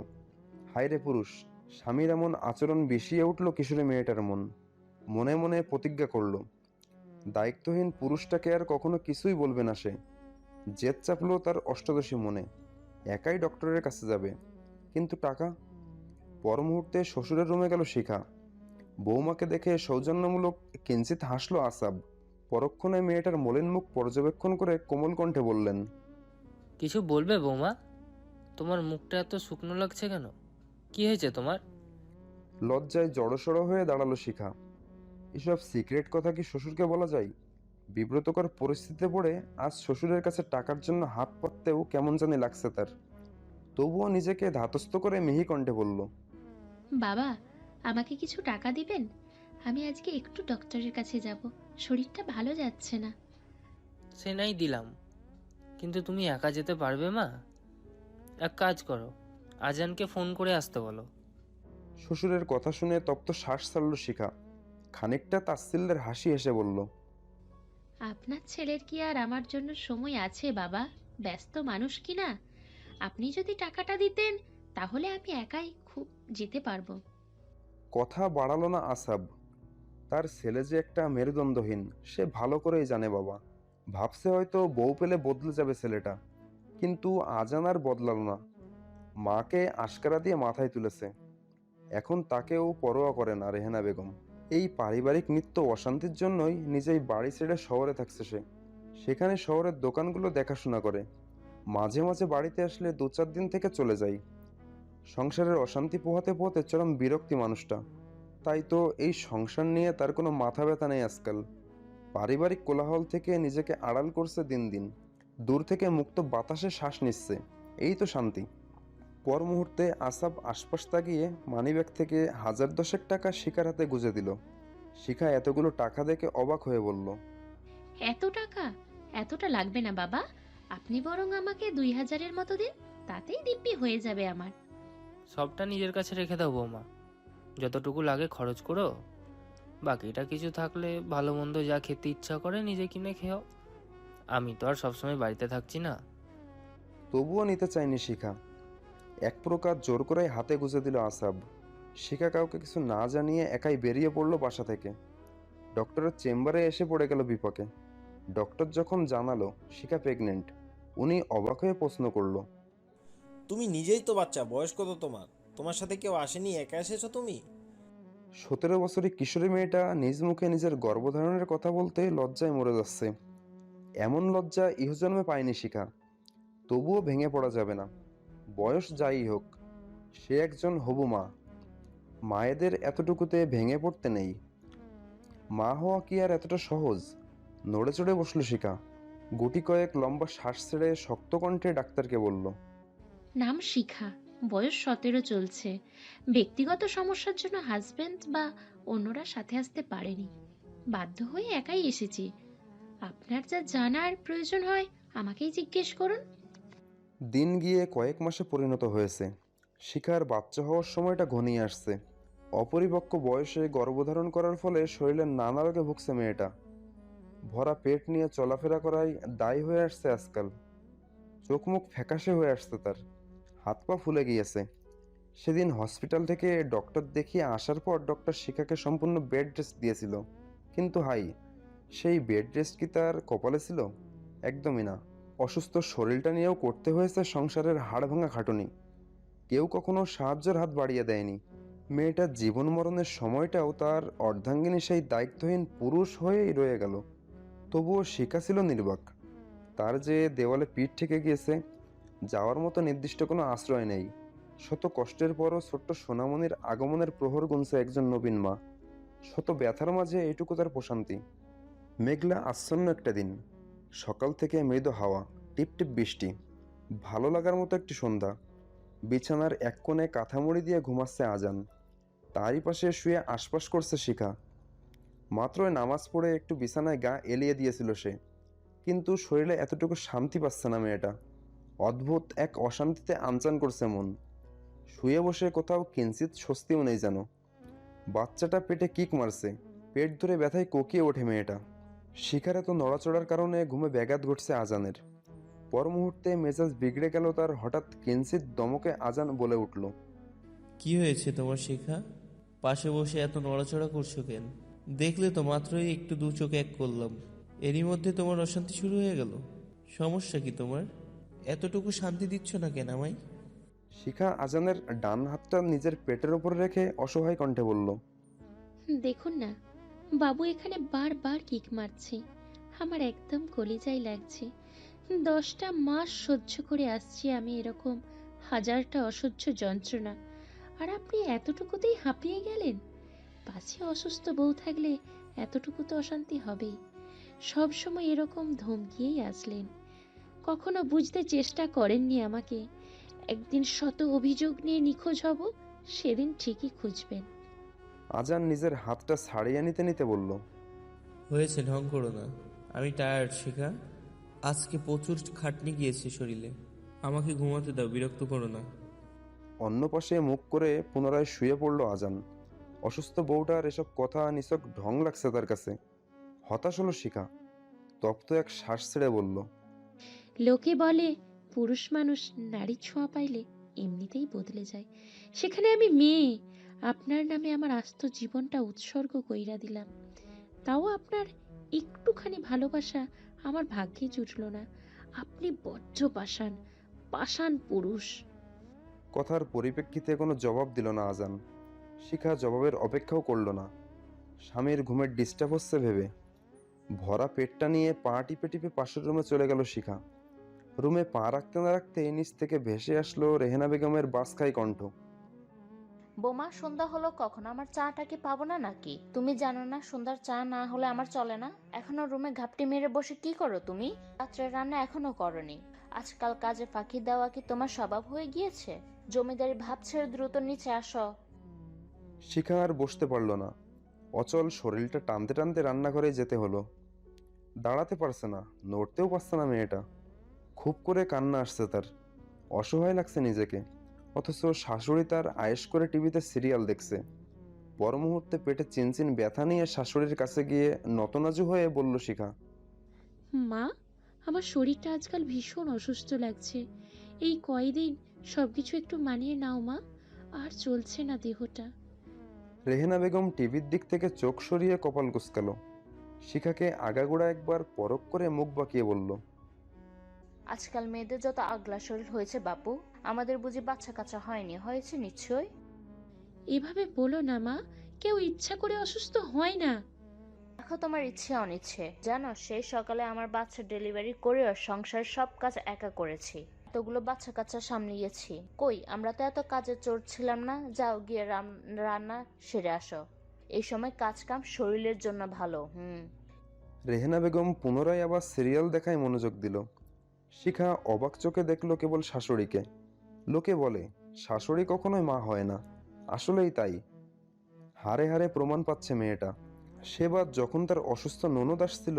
হায় রে পুরুষ, স্বামীর এমন আচরণ বিষিয়ে উঠল কিশোরী মেয়েটার মন। মনে মনে প্রতিজ্ঞা করলো, দায়িত্বহীন পুরুষটাকে আর কখনো কিছুই বলবে না সে। জেদ চাপলো তার অষ্টাদশী মনে, একাই ডক্টরের কাছে যাবে। কিন্তু টাকা? পর মুহূর্তে শ্বশুরের রুমে গেল শিখা। বৌমাকে দেখে সৌজন্যমূলক কিঞ্চিত হাসলো আসাব। পরক্ষণে মেয়েটার মলিন মুখ পর্যবেক্ষণ করে কোমল কণ্ঠে বললেন, কিছু বলবে বৌমা? তোমার মুখটা এত শুকনো লাগছে কেন? কি হয়েছে তোমার? লজ্জায় জড়সড় হয়ে দাঁড়ালো শিখা। এসব সিক্রেট কথা কি শ্বশুরকে বলা যায়? বিব্রতকর পরিস্থিতিতে পড়ে আজ শ্বশুরের কাছে টাকার জন্য হাত পাততেও কেমন জানি লাগছে তার। তবুও নিজেকে ধাতস্থ করে মিহি কণ্ঠে বলল, বাবা, আমাকে কিছু টাকা দিবেন? আমি আজকে একটু ডক্টরের কাছে যাব, শরীরটা ভালো যাচ্ছে না। সে নাই দিলাম, কিন্তু তুমি একা যেতে পারবে মা? এক কাজ করো, আজানকে ফোন করে আসতে বলো। শ্বশুরের কথা শুনে তপ্ত শ্বাস ছাড়ল শিখা। খানিকটা তাচ্ছিল্যের হাসি এসে বলল, আপনার ছেলের কি আর আমার জন্য সময় আছে বাবা? ব্যস্ত মানুষ কি না? আপনি যদি টাকাটা দিতেন তাহলে আমি একাই খুব যেতে পারবো। কথা বাড়ালো না আসাব। তার ছেলে যে একটা মেরুদণ্ডহীন সে ভালো করেই জানে বাবা। ভাবছে হয়তো বউ পেলে বদলে যাবে ছেলেটা, কিন্তু আজান আর বদলালো না। মাকে আশকারা দিয়ে মাথায় তুলেছে। এখন তাকেও পরোয়া করে না রেহেনা বেগম। এই পারিবারিক নিত্য অশান্তির জন্যই নিজেই বাড়ি ছেড়ে শহরে থাকছে সে। সেখানে শহরের দোকানগুলো দেখাশোনা করে, মাঝে মাঝে বাড়িতে আসলে 2-4 দিন থেকে চলে যায়। সংসারের অশান্তি পোহাতে পোহাতে চরম বিরক্তি মানুষটা। তাই তো এই সংসার নিয়ে তার কোনো মাথা ব্যথা নেই আজকাল। পারিবারিক কোলাহল থেকে নিজেকে আড়াল করছে দিন দিন। দূর থেকে মুক্ত বাতাসে শ্বাস নিচ্ছে, এই তো শান্তি। পর মুহূর্তে আসাব আশপাশ তাকিয়ে মানিব্যাগ থেকে 1010 টাকা শিখার হাতে গুজে দিল। শিখা এতগুলো টাকা দেখে অবাক হয়ে বলল, এত টাকা? এতটা লাগবে না বাবা, আপনি বরং আমাকে 2000-এর মতো দিন, তাতেই দিব্যি হয়ে যাবে আমার। সবটা নিজের কাছে রেখে দাও বৌমা, যতটুকু লাগে খরচ করো, বাকিটা কিছু থাকলে ভালো মন্দ যা খেতে ইচ্ছা করে নিজে কিনে খেও। আমি তো আর সবসময় বাড়িতে থাকছি না। তবুও নিতে চায়নি শিখা। এক প্রকার জোর করে হাতে গুজে দিল আসাব। শিখা কাউকে কিছু না জানিয়ে একাই বেরিয়ে পড়লো বাসা থেকে। ডক্টরের চেম্বারে এসে পড়ে গেল বিপাকে। ডক্টর যখন জানালো শিখা প্রেগনেন্ট, উনি অবাক হয়ে প্রশ্ন করলো, তুমি নিজেই তো বাচ্চা, বয়স কত তোমার? তোমার সাথে কেউ আসেনি, একা এসেছো তুমি? 17 বছরের কিশোরী মেয়েটা নিজ মুখে নিজের গর্ভধারণের কথা বলতে লজ্জায় মরে যাচ্ছে। এমন লজ্জা ইহজন্মে পায়নি শিখা। তবুও ভেঙে পড়া যাবে না, বয়স যাই হোক। সে একজন হবু মা। মায়েদের এতটুকুতে ভেঙে পড়তে নেই। মা হওয়া কি আর এতটা সহজ? নড়ে চড়ে বসলো শিখা। গুটি কয়েক লম্বা শ্বাস ছেড়ে শক্ত কণ্ঠে ডাক্তারকে বলল, নাম শিখা, বয়স 17 চলছে। ব্যক্তিগত সমস্যার জন্য হাজবেন্ড বা অন্যরা সাথে আসতে পারেনি, বাধ্য হয়ে একাই এসেছি। আপনার যা জানার প্রয়োজন হয় আমাকেই জিজ্ঞেস করুন। দিন গিয়ে কয়েক মাসে পরিণত হয়েছে। শিখার বাচ্চা হওয়ার সময়টা ঘনিয়ে আসছে। অপরিপক্ক বয়সে গর্ভধারণ করার ফলে শরীরের নানা রোগে ভুগছে মেয়েটা। ভরা পেট নিয়ে চলাফেরা করাই দায় হয়ে আসছে আজকাল। চোখ মুখ ফ্যাকাশে হয়ে আসছে তার, হাত পা ফুলে গিয়েছে। সেদিন হসপিটাল থেকে ডক্টর দেখিয়ে আসার পর ডক্টর শিখাকে সম্পূর্ণ বেড রেস্ট দিয়েছিল, কিন্তু হাই, সেই বেড রেস্ট কি তার কপালে ছিল? একদমই না। অসুস্থ শরীরটা নিয়েও করতে হয়েছে সংসারের হাড় ভাঙা খাটুনি। কেউ কখনো সাহায্যের হাত বাড়িয়ে দেয়নি। মেয়েটার জীবন মরণের সময়টাও তার অর্ধাঙ্গিনী সেই দায়িত্বহীন পুরুষ হয়েই রয়ে গেল। তবুও শিখা ছিল নির্বাক। তার যে দেওয়ালে পিঠ ঠেকে গিয়েছে, যাওয়ার মতো নির্দিষ্ট কোনো আশ্রয় নেই। শত কষ্টের পরও ছোট্ট সোনামণির আগমনের প্রহর গুনছে একজন নবীন মা। শত ব্যথার মাঝে এইটুকু তার প্রশান্তি। মেঘলা আচ্ছন্ন একটা দিন, সকাল থেকে মৃদু হাওয়া, টিপটিপ বৃষ্টি, ভালো লাগার মতো একটি সন্ধ্যা। বিছানার এক কোণে কাঁথামুড়ি দিয়ে ঘুমাচ্ছে আজান, তারই পাশে শুয়ে আশপাশ করছে শিখা। মাত্রই নামাজ পড়ে একটু বিছানায় গা এলিয়ে দিয়েছিল সে, কিন্তু শরীরে এতটুকু শান্তি পাচ্ছে না মেয়েটা। অদ্ভুত এক অশান্তিতে আনচান করছে মন। শুয়ে বসে কোথাও কিঞ্চিত স্বস্তিও নেই যেন। বাচ্চাটা পেটে কিক মারছে, পেট ধরে ব্যথায় কোকিয়ে ওঠে মেয়েটা। শিখার এত নড়াচড়ার কারণে ঘুমে ব্যাঘাত ঘটছে আজানের। পর মুহূর্তে মেজাজ বিগড়ে গেল তার। হঠাৎ কিঞ্চিত দমকে আজান বলে উঠল, কি হয়েছে তোমার শিখা? পাশে বসে এত নড়াচড়া করছো কেন? দেখলে তো মাত্রই একটু দু চোখ এক করলাম, এরই মধ্যে তোমার অশান্তি শুরু হয়ে গেল। সমস্যা কি তোমার? এতটুকু শান্তি দিচ্ছ না কেন আমায়? শিখা আজানের ডান হাতটা নিজের পেটের ওপর রেখে অসহায় কণ্ঠে বলল, দেখুন না, বাবু এখানে বারবার কিক মারছে। আমার একদম কলিজাই লাগছে। 10টা মাস সহ্য করে আসছি আমি এরকম হাজারটা অসহ্য যন্ত্রণা, আর আপনি এতটুকুতেই হাঁপিয়ে গেলেন? পাছে অসুস্থ বউ থাকলে এতটুকু তো অশান্তি হবেই। সব সময় এরকম ধমকিয়েই আসলেন, কখনো বুঝতে চেষ্টা করেননি আমাকে। একদিন শত অভিযোগ নিয়ে নিখোঁজ হব, সেদিন ঠিকই খুঁজবেন। আজান নিজের হাতটা ছাড়িয়ে নিতে নিতে বলল, হয়েছে, ঢং করো না। আমি টায়ার্ড শিখা, আজকে প্রচুর খাটনি গিয়েছে শরীরে। আমাকে ঘুমাতে দাও, বিরক্ত করো না। অন্য পাশে মুখ করে পুনরায় শুয়ে পড়ল আজান। অসুস্থ বউটার এসব কথা নিছক ঢং লাগছে তার কাছে। হতাশ হলো শিখা, তপ্ত এক শ্বাস ছেড়ে বলল, লোকে বলে পুরুষ মানুষ নারীর ছোঁয়া পাইলে এমনিতেই বদলে যায়। সেখানে আমি মেয়ে, আপনার নামে আমার আস্ত জীবনটা উৎসর্গ কইরা দিলাম। তাও আপনার একটুখানি ভালোবাসা আমার ভাগ্যে জুটল না। আপনি বজ্র পাষাণ, পাষাণ পুরুষ। কথার পরিপ্রেক্ষিতে কোনো জবাব দিল না আজান। শিখা জবাবের অপেক্ষাও করল না। স্বামীর ঘুমের ডিস্টার্ব হচ্ছে ভেবে ভরা পেটটা নিয়ে পা টিপে টিপে পাশের রুমে চলে গেল শিখা। রুমে পা রাখতে না রাখতে নিচ থেকে ভেসে আসলো রেহেনা বেগমের বাসখাই কণ্ঠ। বোমা, সন্ধ্যা হলো কখন? আমার চাটা কি পাবো না নাকি? তুমি জানো না সন্ধ্যার চা না হলে আমার চলে না? এখনো রুমে ঘাপটি মেরে বসে কি করো তুমি? রাত্রের রান্না এখনো করনি? আজকাল কাজে ফাঁকি দেওয়া কি তোমার স্বভাব হয়ে গিয়েছে? জমিদারি ভাব ছেড়ে দ্রুত নিচে আসো। শিখা আর বসতে পারল না। অচল শরীরটা টানতে টানতে রান্নাঘরে যেতে হলো। দাঁড়াতে পারছে না, নড়তেও পারছে না মেয়েটা। খুব করে কান্না আসছে তার। অসহায় লাগছে নিজেকে, অথচ শাশুড়ি তার আয়েশ করে টিভিতে সিরিয়াল দেখছে। পর মুহূর্তে পেটে চিনচিন ব্যথা নিয়ে শাশুড়ির কাছে গিয়ে নতনাজু হয়ে বলল শিখা, মা, আমার শরীরটা আজকাল ভীষণ অসুস্থ লাগছে। এই কয়দিন সবকিছু একটু মানিয়ে নাও মা, আর চলছে না দেহটা। রেহেনা বেগম টিভির দিক থেকে চোখ সরিয়ে কপাল কুঁচকালো। শিখাকে আগাগোড়া একবার পরখ করে মুখ বাঁকিয়ে বলল, আজকাল মেয়েদের যত আগলা শরীর হয়েছে বাপু, আমাদের বুঝি বাচ্চা কাচ্চা হয়নি? হয়েছে নিশ্চয়। এভাবে বলো না মা, কেউ ইচ্ছা করে অসুস্থ হয় না। দেখো, তোমার ইচ্ছে অনিচ্ছে, জানো সেই সকালে আমার বাচ্চা ডেলিভারি করেও সংসারের সব কাজ একা করেছি। এতগুলো বাচ্চা কাচ্চা সামলিয়েছি। কই, আমরা তো এত কাজে চোর ছিলাম না? যাও গিয়ে রান্না সেরে আসো। এই সময় কাজ কাম শরীরের জন্য ভালো। রেহেনা বেগম পুনরায় আবার সিরিয়াল দেখায় মনোযোগ দিল। শিখা অবাক চোখে দেখলো কেবল শাশুড়িকে। লোকে বলে শাশুড়ি কখনোই মা হয় না, আসলেই তাই। হারে হারে প্রমাণ পাচ্ছে মেয়েটা। সেবার যখন তার অসুস্থ ননদ আসছিল,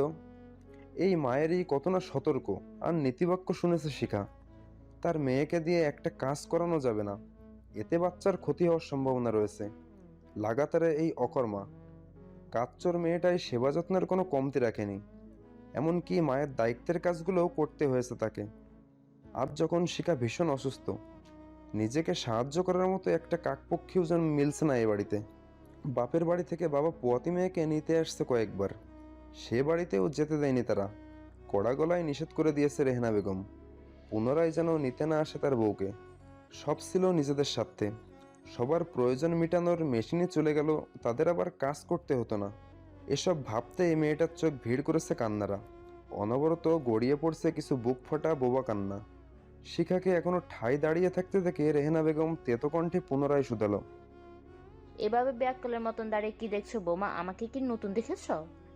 এই মায়েরই কত না সতর্ক আর নীতিবাক্য শুনেছে শিখা। তার মেয়েকে দিয়ে একটা কাজ করানো যাবে না, এতে বাচ্চার ক্ষতি হওয়ার সম্ভাবনা রয়েছে। লাগাতারে এই অকর্মা। কাচ্চর মেয়েটাই সেবা যত্নের কোনো কমতি রাখেনি, এমনকি মায়ের দায়িত্বের কাজগুলোও করতে হয়েছে তাকে। আজ যখন শিখা ভীষণ অসুস্থ, নিজেকে সাহায্য করার মতো একটা কাকপক্ষীও যেন মিলছে না এ বাড়িতে। বাপের বাড়ি থেকে বাবা পোয়াতি মেয়েকে নিতে আসছে কয়েকবার, সে বাড়িতেও যেতে দেয়নি তারা। কড়া গলায় নিষেধ করে দিয়েছে রেহেনা বেগম, পুনরায় যেন নিতে না আসে তার বউকে। সব ছিল নিজেদের স্বার্থে, সবার প্রয়োজন মেটানোর মেশিনে চলে গেল, তাদের আবার কাজ করতে হতো না। এসব ভাবতে এই মেয়েটার চোখ ভিড় করেছে কান্নারা, অনবরত গড়িয়ে পড়ছে কিছু বুক ফাটা বোবা কান্না। শিখাকে এখনো ঠাই দাঁড়িয়ে থাকতে দেখে রেহেনা বেগম তেতো কণ্ঠে পুনরায় শুধালো, এভাবে ব্যাককলের মতন দাঁড়িয়ে কি দেখছো বৌমা? আমাকে কি নতুন দেখেছো,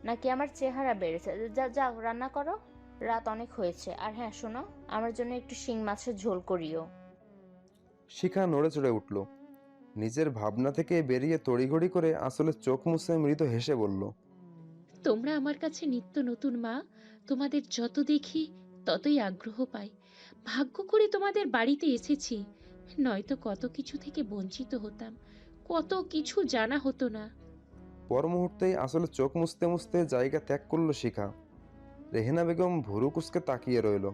নাকি আমার চেহারা বেড়েছে? যাও রান্না করো, রাত অনেক হয়েছে। আর হ্যাঁ শোনো, আমার জন্য একটু শিং মাছের ঝোল করিও। শিখা নড়ে চড়ে উঠল, নিজের ভাবনা থেকে বেরিয়ে তড়িঘড়ি করে আসলে চোখ মুছে মৃদু হেসে বলল, তোমরা আমার কাছে নিত্য নতুন মা। তোমাদের যত দেখি ততই আগ্রহ পাই। ভাগ্য করে তোমাদের বাড়িতে এসেছি, নয়তো কত কিছু থেকে বঞ্চিত হতাম, কত কিছু জানা হতো না। পর মুহূর্তেই আসলে চোখ মুছতে মুছতে জায়গা ত্যাগ করলো শিখা। রেহেনা বেগম ভুরু কুঁচকে তাকিয়ে রইল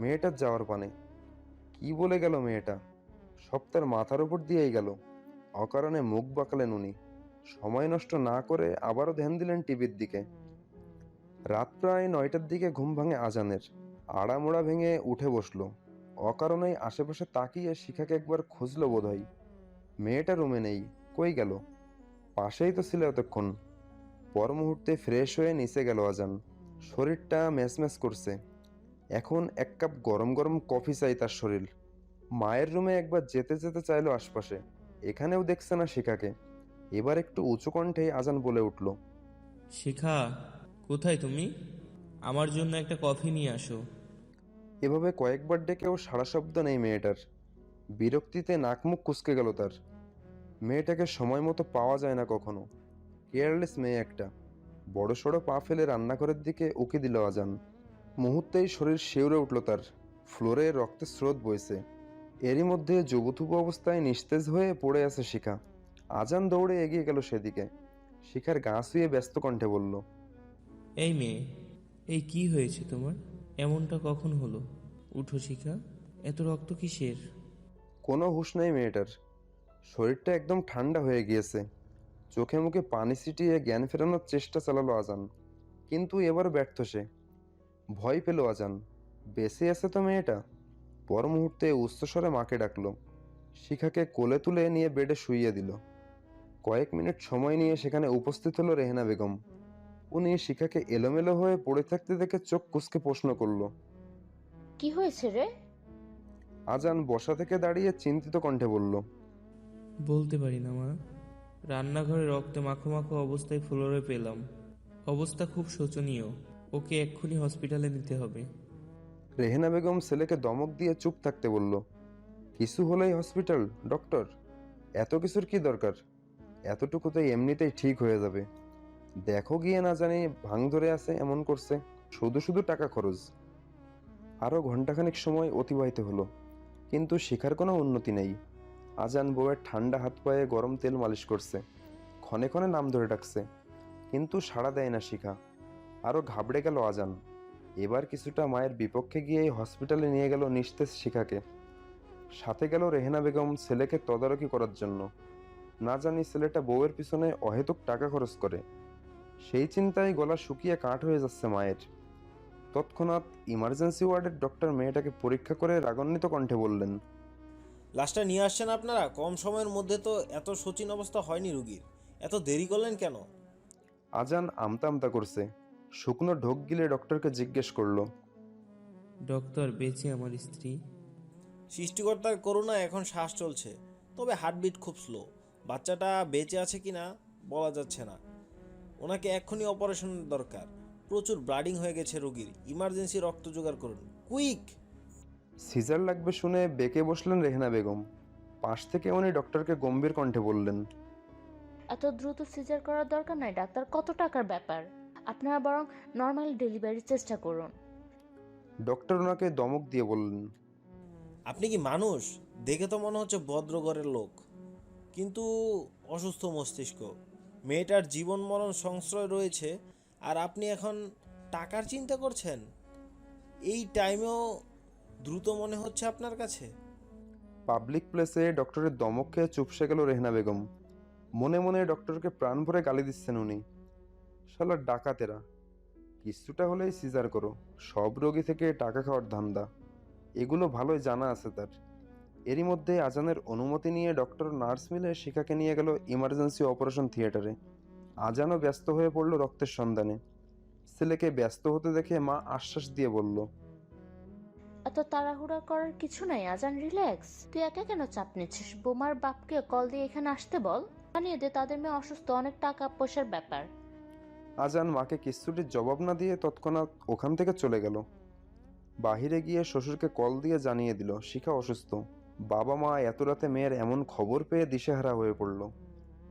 মেয়েটার যাওয়ার পানে। কি বলে গেল মেয়েটা, সব তার মাথার উপর দিয়েই গেল। অকারণে মুখ বাঁকালেন উনি, সময় নষ্ট না করে আবারও ধ্যান দিলেন টিভির দিকে। রাত প্রায় 9টার দিকে ঘুম ভাঙে আজানের। আড়ামোড়া ভেঙে উঠে বসলো, অকারণেই আশেপাশে তাকিয়ে শিখাকে একবার খুঁজলো বোধহয়। মেয়েটা রুমে নেই, কই গেল? পাশেই তো ছিল এতক্ষণ। পর মুহূর্তে ফ্রেশ হয়ে নিচে গেল আজান। শরীরটা ম্যাচম্যাচ করছে, এখন এক কাপ গরম গরম কফি চাই তার শরীর। মায়ের রুমে একবার যেতে যেতে চাইলো আশপাশে, এখানেও দেখছে না শিখাকে। এবার একটু উঁচু কণ্ঠে আজান বলে উঠল, শিখা, কোথায় তুমি? আমার জন্য একটা কফি নিয়ে আসো। এভাবে কয়েকবার ডেকেও সাড়া শব্দ নেই মেয়েটার। বিরক্তিতে নাক মুখ কুঁচকে গেল তার। মেয়েটাকে সময় মতো পাওয়া যায় না কখনো, কেয়ারলেস মেয়ে একটা। বড়সড় পা ফেলে রান্নাঘরের দিকে উকি দিল আজান। মুহূর্তেই শরীর শিউরে উঠল তার, ফ্লোরে রক্তের স্রোত বইছে। এরই মধ্যে জবুথুবু অবস্থায় নিস্তেজ হয়ে পড়ে আছে শিখা। আজান দৌড়ে এগিয়ে গেল সেদিকে, শিখার গা ছুঁয়ে ব্যস্ত কণ্ঠে বলল, এই মেয়ে, এই কি হয়েছে তোমার? এমনটা কখন হলো? উঠো শিখা, এত রক্ত কিসের? কোনো হুঁশ নেই মেয়েটার, শরীরটা একদম ঠান্ডা হয়ে গিয়েছে। চোখে মুখে পানি ছিটিয়ে জ্ঞান ফেরানোর চেষ্টা চালালো আজান, কিন্তু এবার ব্যর্থ সে। ভয় পেল আজান, বেঁচে আছে তো মেয়েটা। পর মুহূর্তে উচ্চস্বরে মাকে ডাকলো, শিখাকে কোলে তুলে নিয়ে বেডে শুইয়ে দিল। কয়েক মিনিট সময় নিয়ে সেখানে উপস্থিত হলো রেহেনা বেগম। উনি শিখাকে এলোমেলো হয়ে পড়ে থাকতে দেখে চোখ কুঁচকে প্রশ্ন করলো। কি হয়েছে রে? আজান বসা থেকে দাঁড়িয়ে চিন্তিত কণ্ঠে বলল, বলতে পারি না মা, রান্নাঘরে রক্তে মাখো মাখো অবস্থায় ফ্লোরে পেলাম। অবস্থা খুব শোচনীয়, ওকে এক্ষুনি হসপিটালে নিতে হবে। রেহেনা বেগম ছেলেকে দমক দিয়ে চুপ থাকতে বলল, কিছু হলেই হসপিটাল ডক্টর? এত কিছুর কি দরকার? এতটুকুতেই এমনিতেই ঠিক হয়ে যাবে। দেখো গিয়ে, না জানি ভাঙ ধরে আছে এমন করছে, শুধু শুধু টাকা খরচ। আরো ঘন্টাখানিক সময় অতিবাহিত হলো, কিন্তু শিখার কোনো উন্নতি নেই। আজান বউয়ের ঠান্ডা হাত পায়ে গরম তেল মালিশ করছে, ক্ষণে ক্ষণে নাম ধরে ডাকছে, কিন্তু সাড়া দেয় না শিখা। আরো ঘাবড়ে গেল আজান। এবার কিছুটা মায়ের বিপক্ষে গিয়ে হসপিটালে নিয়ে গেল নিস্তেজ শিখাকে। সাথে গেল রেহেনা বেগম ছেলেকে তদারকি করার জন্য। না জানি ছেলেটা বউয়ের পিছনে অহেতুক টাকা খরচ করে, সেই চিন্তায় গলা শুকিয়ে কাঠ হয়ে যাচ্ছে মায়ের। তৎক্ষণাৎ ইমার্জেন্সি ওয়ার্ডের ডক্টর মেয়েটাকে পরীক্ষা করে রাগান্বিত কণ্ঠে বললেন, লাশটা নিয়ে আসছেন আপনারা? কম সময়ের মধ্যে তো এত শোচনীয় অবস্থা হয়নি রুগীর, এত দেরি করলেন কেন? আজান আমতা আমতা করছে, শুকনো ঢোক গিলে ডক্টরকে জিজ্ঞেস করলো, ডক্টর, বেঁচে আমার স্ত্রী? সৃষ্টিকর্তার করুণা এখন শ্বাস চলছে, তবে হার্টবিট খুব স্লো। বাচ্চাটা বেঁচে আছে কিনা বলা যাচ্ছে না। ওনাকে এক্ষুনি অপারেশনের দরকার, প্রচুর ব্লাডিং হয়ে গেছে রোগীর। ইমার্জেন্সি রক্ত জোগাড় করুন, কুইক। সিজার লাগবে শুনে বেঁকে বসলেন রেহেনা বেগম। পাশ থেকে উনি ডক্টরকে গম্ভীর কণ্ঠে বললেন, এত দ্রুত সিজার করার দরকার নাই ডাক্তার, কত টাকার ব্যাপার। আপনারা বরং নর্মাল ডেলিভারির চেষ্টা করুন। ডক্টর ওনাকে দমক দিয়ে বললেন, আপনি কি মানুষ? দেখে তো মনে হচ্ছে ভদ্র ঘরের লোক, কিন্তু অসুস্থ মস্তিষ্ক, মেয়েটার জীবন মরণ সংশয় রয়েছে, আর আপনি এখন টাকার চিন্তা করছেন? এই টাইমেও দ্রুত মনে হচ্ছে আপনার কাছে? পাবলিক প্লেসে ডক্টরের দমক খেয়ে চুপসে গেল রেহনা বেগম। মনে মনে ডক্টরকে প্রাণ ভরে গালি দিচ্ছেন উনি। শালা ডাকাতেরা, কিছুটা হলেই সিজার করো, সব রোগী থেকে টাকা খাওয়ার ধান্দা, এগুলো ভালোই জানা আছে তার। এরই মধ্যে আজানের অনুমতি নিয়ে ডক্টর নার্স মিলে শিখাকে নিয়ে গেল ইমার্জেন্সি অপারেশন থিয়েটারে। আজানও ব্যস্ত হয়ে পড়ল রক্তের সন্ধানে। ছেলেকে ব্যস্ত হতে দেখে মা আশ্বাস দিয়ে বলল, এত তাড়াহুড়া করার কিছু নাই আজান, রিল্যাক্স। তুই একা কেন চাপ নিচ্ছিস? বোমার বাপকে কল দিয়ে এখানে আসতে বল, জানিয়ে দে তাদের মেয়ে অসুস্থ, অনেক টাকা পয়সার ব্যাপার। আজান মাকে কিচ্ছুটির জবাব না দিয়ে তৎক্ষণাৎ ওখান থেকে চলে গেল। বাহিরে গিয়ে শ্বশুরকে কল দিয়ে জানিয়ে দিল শিখা অসুস্থ। বাবা মা এত রাতে মেয়ের এমন খবর পেয়ে দিশেহারা হয়ে পড়ল।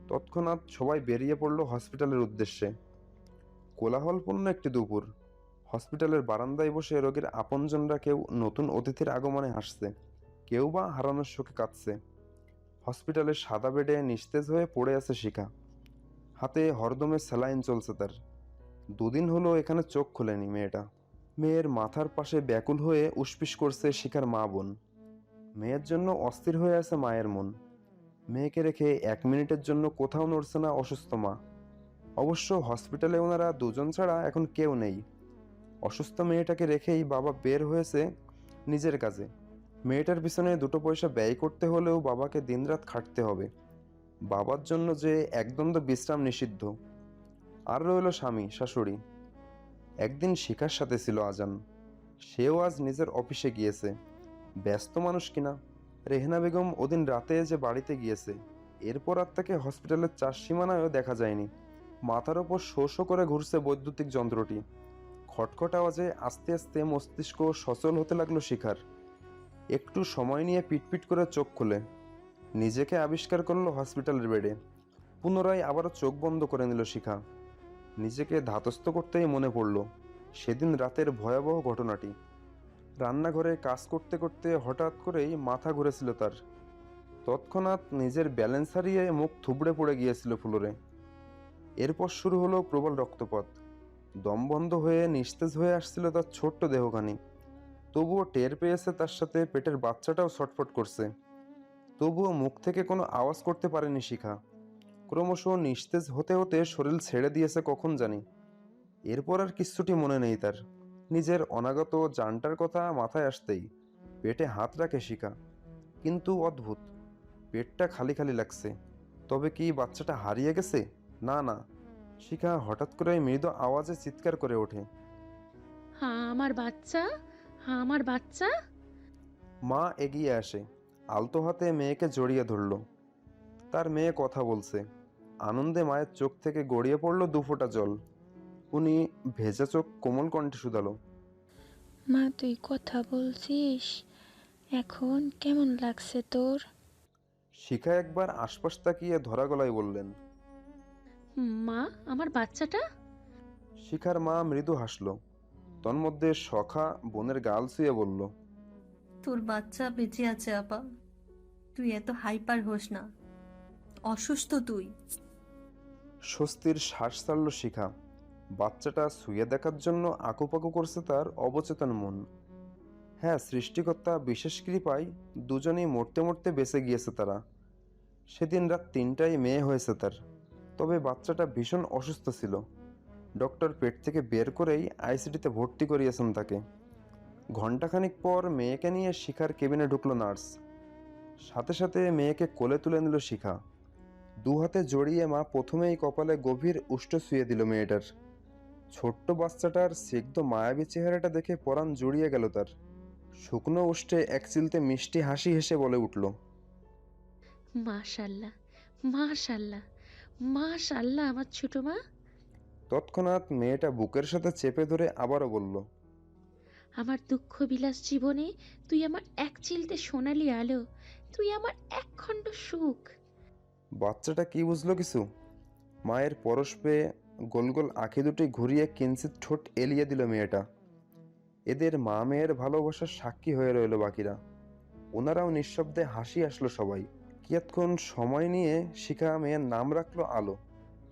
তৎক্ষণাৎ সবাই বেরিয়ে পড়ল হসপিটালের উদ্দেশ্যে। কোলাহলপূর্ণ একটি দুপুর। হসপিটালের বারান্দায় বসে রোগীর আপনজনরা কেউ নতুন অতিথির আগমনে হাসছে, কেউ বা হারানোর শোকে কাঁদছে। হসপিটালের সাদা বেডে নিস্তেজ হয়ে পড়ে আছে শিখা। হাতে হরদমে স্যালাইন চলছে তার। দুদিন হলো এখানে চোখ খোলেনি মেয়েটা। মেয়ের মাথার পাশে ব্যাকুল হয়ে উসপিস করছে শিখার মা বোন। মেয়ের জন্য অস্থির হয়ে আছে মায়ের মন। মেয়েকে রেখে 1 মিনিটের জন্য কোথাও নড়ছে না অসুস্থ মা। অবশ্য হসপিটালে ওনারা দুজন ছাড়া এখন কেউ নেই। অসুস্থ মেয়েটাকে রেখেই বাবা বের হয়েছে নিজের কাজে। মেয়েটার পিছনে 2 পয়সা ব্যয় করতে হলেও বাবাকে দিনরাত খাটতে হবে। বাবার জন্য যে একদণ্ড বিশ্রাম নিষিদ্ধ। আর রইল স্বামী শাশুড়ি। একদিন শিখার সাথে ছিল আজান, সেও আজ নিজের অফিসে গিয়েছে। ব্যস্ত মানুষ কিনা। রেহনা বেগম ওদিন রাতে যে বাড়িতে গিয়েছে, এরপর আর তাকে হসপিটালের 4 সীমানায়ও দেখা যায়নি। মাথার ওপর শো শো করে ঘুরছে বৈদ্যুতিক যন্ত্রটি। খটখট আওয়াজে আস্তে আস্তে মস্তিষ্ক সচল হতে লাগলো শিখার। একটু সময় নিয়ে পিটপিট করে চোখ খুলে নিজেকে আবিষ্কার করলো হসপিটালের বেডে। পুনরায় আবারও চোখ বন্ধ করে নিল শিখা। নিজেকে ধাতস্থ করতেই মনে পড়ল সেদিন রাতের ভয়াবহ ঘটনাটি। রান্নাঘরে কাজ করতে করতে হঠাৎ করেই মাথা ঘুরেছিল তার। তৎক্ষণাৎ নিজের ব্যালেন্স হারিয়ে মুখ থুবড়ে পড়ে গিয়েছিল ফ্লোরে। এরপর শুরু হলো প্রবল রক্তপাত। দম বন্ধ হয়ে নিস্তেজ হয়ে আসছিল তার ছোট্ট দেহখানি। তবুও টের পেয়েছে তার সাথে পেটের বাচ্চাটাও ছটফট করছে। তবুও মুখ থেকে কোনো আওয়াজ করতে পারেনি শিখা। ক্রমশ নিস্তেজ হতে হতে শরীর ছেড়ে দিয়েছে কখন জানি। এরপর আর কিচ্ছুটি মনে নেই তার। নিজের অনাগত জানটার কথা মাথায় আসতেই পেটে হাত রাখে শিখা। কিন্তু অদ্ভুত, পেটটা খালি খালি লাগছে। তবে কি বাচ্চাটা হারিয়ে গেছে? না না। শিখা হঠাৎ করে মৃদু আওয়াজে চিৎকার করে ওঠে, হ্যাঁ আমার বাচ্চা, হ্যাঁ আমার বাচ্চা। মা এগিয়ে আসে, আলতো হাতে মেয়েকে জড়িয়ে ধরল। তার মেয়ে কথা বলছে। আনন্দে মায়ের চোখ থেকে গড়িয়ে পড়ল 2 ফোঁটা জল। উনি ভেজা চোখ কোমল কণ্ঠে শুধালো, মা তুই কথা বলছিস? এখন কেমন লাগছে তোর? শিখা একবার আশপাশ তাকিয়ে ধরা গলায় বললেন, মা আমার বাচ্চাটা। শিখার মা মৃদু হাসল। তন্মধ্যে সখা বোনের গাল ছুঁয়ে বলল, তোর বাচ্চা বেঁচে আছে আপা, তুই এত হাইপার হোস না, অসুস্থ তুই। স্বস্তির শ্বাস ছাড়ল শিখা। বাচ্চাটা ছুঁয়ে দেখার জন্য আকুপাকু করছে তার অবচেতন মন। হ্যাঁ, সৃষ্টিকর্তা বিশেষ কৃপায় দুজনেই মরতে মরতে বেঁচে গিয়েছে তারা। সেদিন রাত 3টায় মেয়ে হয়েছে তার। তবে বাচ্চাটা ভীষণ অসুস্থ ছিল। ডক্টর পেট থেকে বের করেই আইসিডিতে ভর্তি করিয়েছেন তাকে। ঘণ্টাখানিক পর মেয়েকে নিয়ে শিখার কেবিনে ঢুকলো নার্স। সাথে সাথে মেয়েকে কোলে তুলে নিল শিখা। 2 হাতে জড়িয়ে মা প্রথমেই কপালে গভীর উষ্ঠ ছুঁয়ে দিল মেয়েটার। ছোট্ট বাচ্চাটার স্নিগ্ধ মায়াবী চেহারাটা দেখে পরাণ জুড়িয়ে গেল তার। শুকনো উষ্ঠে এক চিলতে মিষ্টি হাসি হেসে বলে উঠল, মাশাল্লাহ, মাশাল্লাহ, মাশাল্লাহ আমার ছোট মা। তৎক্ষণাৎ মেয়েটা বুকের সাথে চেপে ধরে আবারও বলল, আমার দুঃখ বিলাস জীবনে তুই আমার এক চিলতে সোনালি আলো, তুই আমার এক খণ্ড সুখ। বাচ্চাটা কি বুঝলো কিছু? মায়ের পরশ পেয়ে গোল গোল আঁখি দুটি ঘুরিয়ে কিঞ্চিত ঠোঁট এলিয়ে দিল মেয়েটা। এদের মা মেয়ের ভালোবাসার সাক্ষী হয়ে রইল বাকিরা। ওনারাও নিঃশব্দে হাসি আসলো সবাই। কিয়ৎক্ষণ সময় নিয়ে শিখা মেয়ের নাম রাখলো আলো।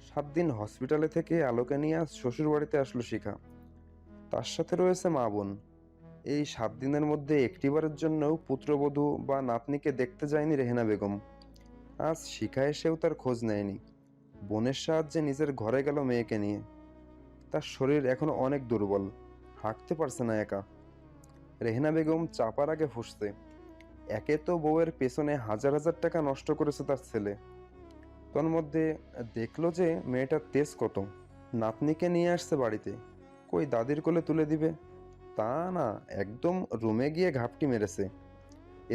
7 দিন হসপিটালে থেকে আলোকে নিয়ে আজ শ্বশুর বাড়িতে আসলো শিখা। তার সাথে রয়েছে মা বোন। এই 7 দিনের মধ্যে একটিবারের জন্যও পুত্রবধূ বা নাতনিকে দেখতে যায়নি রেহেনা বেগম। আজ শিখা এসেও তার খোঁজ নেয়নি। বোনের সাহায্যে নিজের ঘরে গেল মেয়েকে নিয়ে। তার শরীর এখনো অনেক দুর্বল, হাঁটতে পারছে না একা। রেহেনা বেগম চাপার আগে ফুঁসছে, একে তো বউয়ের পেছনে হাজার হাজার টাকা নষ্ট করেছে তার ছেলে, তোর মধ্যে দেখলো যে মেয়েটার তেজ কত। নাতনিকে নিয়ে আসছে বাড়িতে, কই দাদির কোলে তুলে দিবে, তা না, একদম রুমে গিয়ে ঘাপটি মেরেছে।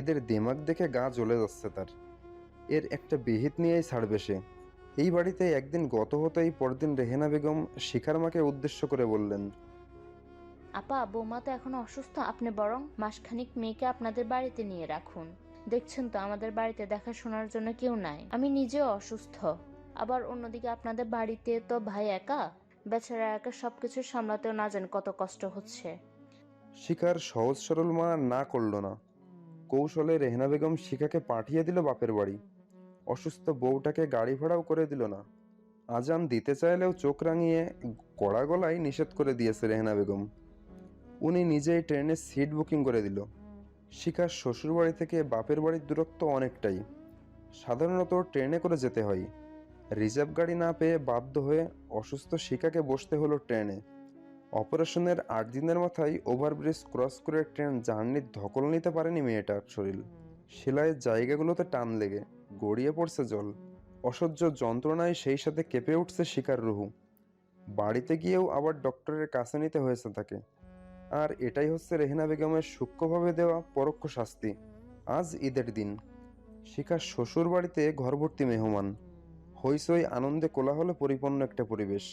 এদের দিমাগ দেখে গা জ্বলে যাচ্ছে তার। এর একটা বিহিত নিয়েই ছাড়বে সে। এই বাড়িতে একদিন গত হতেই পরদিন রেহেনা বেগম শিখার মাকে উদ্দেশ্য করে বললেন, আপা, বৌমা তো এখনো অসুস্থ, আপনি বরং মাসখানিক মেয়েকে আপনাদের বাড়িতে নিয়ে রাখুন। দেখছেন তো আমাদের বাড়িতে দেখাশোনার জন্য কেউ নাই, আমি নিজেও অসুস্থ। আবার অন্যদিকে আপনাদের বাড়িতে তো ভাই একা, বেচারা একা সবকিছু সামলাতেও না জানি কত কষ্ট হচ্ছে। শিখার সহজ সরল মা না করল না। কৌশলে রেহেনা বেগম শিখাকে পাঠিয়ে দিল বাপের বাড়ি। অসুস্থ বউটাকে গাড়ি ভাড়াও করে দিল না। আজান দিতে চাইলেও চোখ রাঙিয়ে কড়া গলায় নিষেধ করে দিয়েছে রেহেনা বেগম। উনি নিজেই ট্রেনের সিট বুকিং করে দিল। শিখার শ্বশুর বাড়ি থেকে বাপের বাড়ির দূরত্ব অনেকটাই। সাধারণত ট্রেনে করে যেতে হয়। রিজার্ভ গাড়ি না পেয়ে বাধ্য হয়ে অসুস্থ শিখাকে বসতে হলো ট্রেনে। অপারেশনের 8 দিনের মাথায় ওভারব্রিজ ক্রস করে ট্রেন জার্নির ধকল নিতে পারেনি মেয়েটার শরীর। সেলাইয়ের জায়গাগুলোতে টান লেগে গড়িয়ে পড়ছে জল। অসহ্য যন্ত্রণায় সেই সাথে কেঁপে উঠছে শিখার রুহু। বাড়িতে গিয়েও আবার ডক্টরের কাছে নিতে হয়েছে তাকে। আর এটাই হচ্ছে রেহেনা বেগমের সূক্ষ্মভাবে দেওয়া পরোক্ষ শাস্তি। আজ ঈদের দিন। শিখার শ্বশুর বাড়িতে ঘরভর্তি মেহমান। হইচই আনন্দে কোলাহলে পরিপূর্ণ একটা পরিবেশ।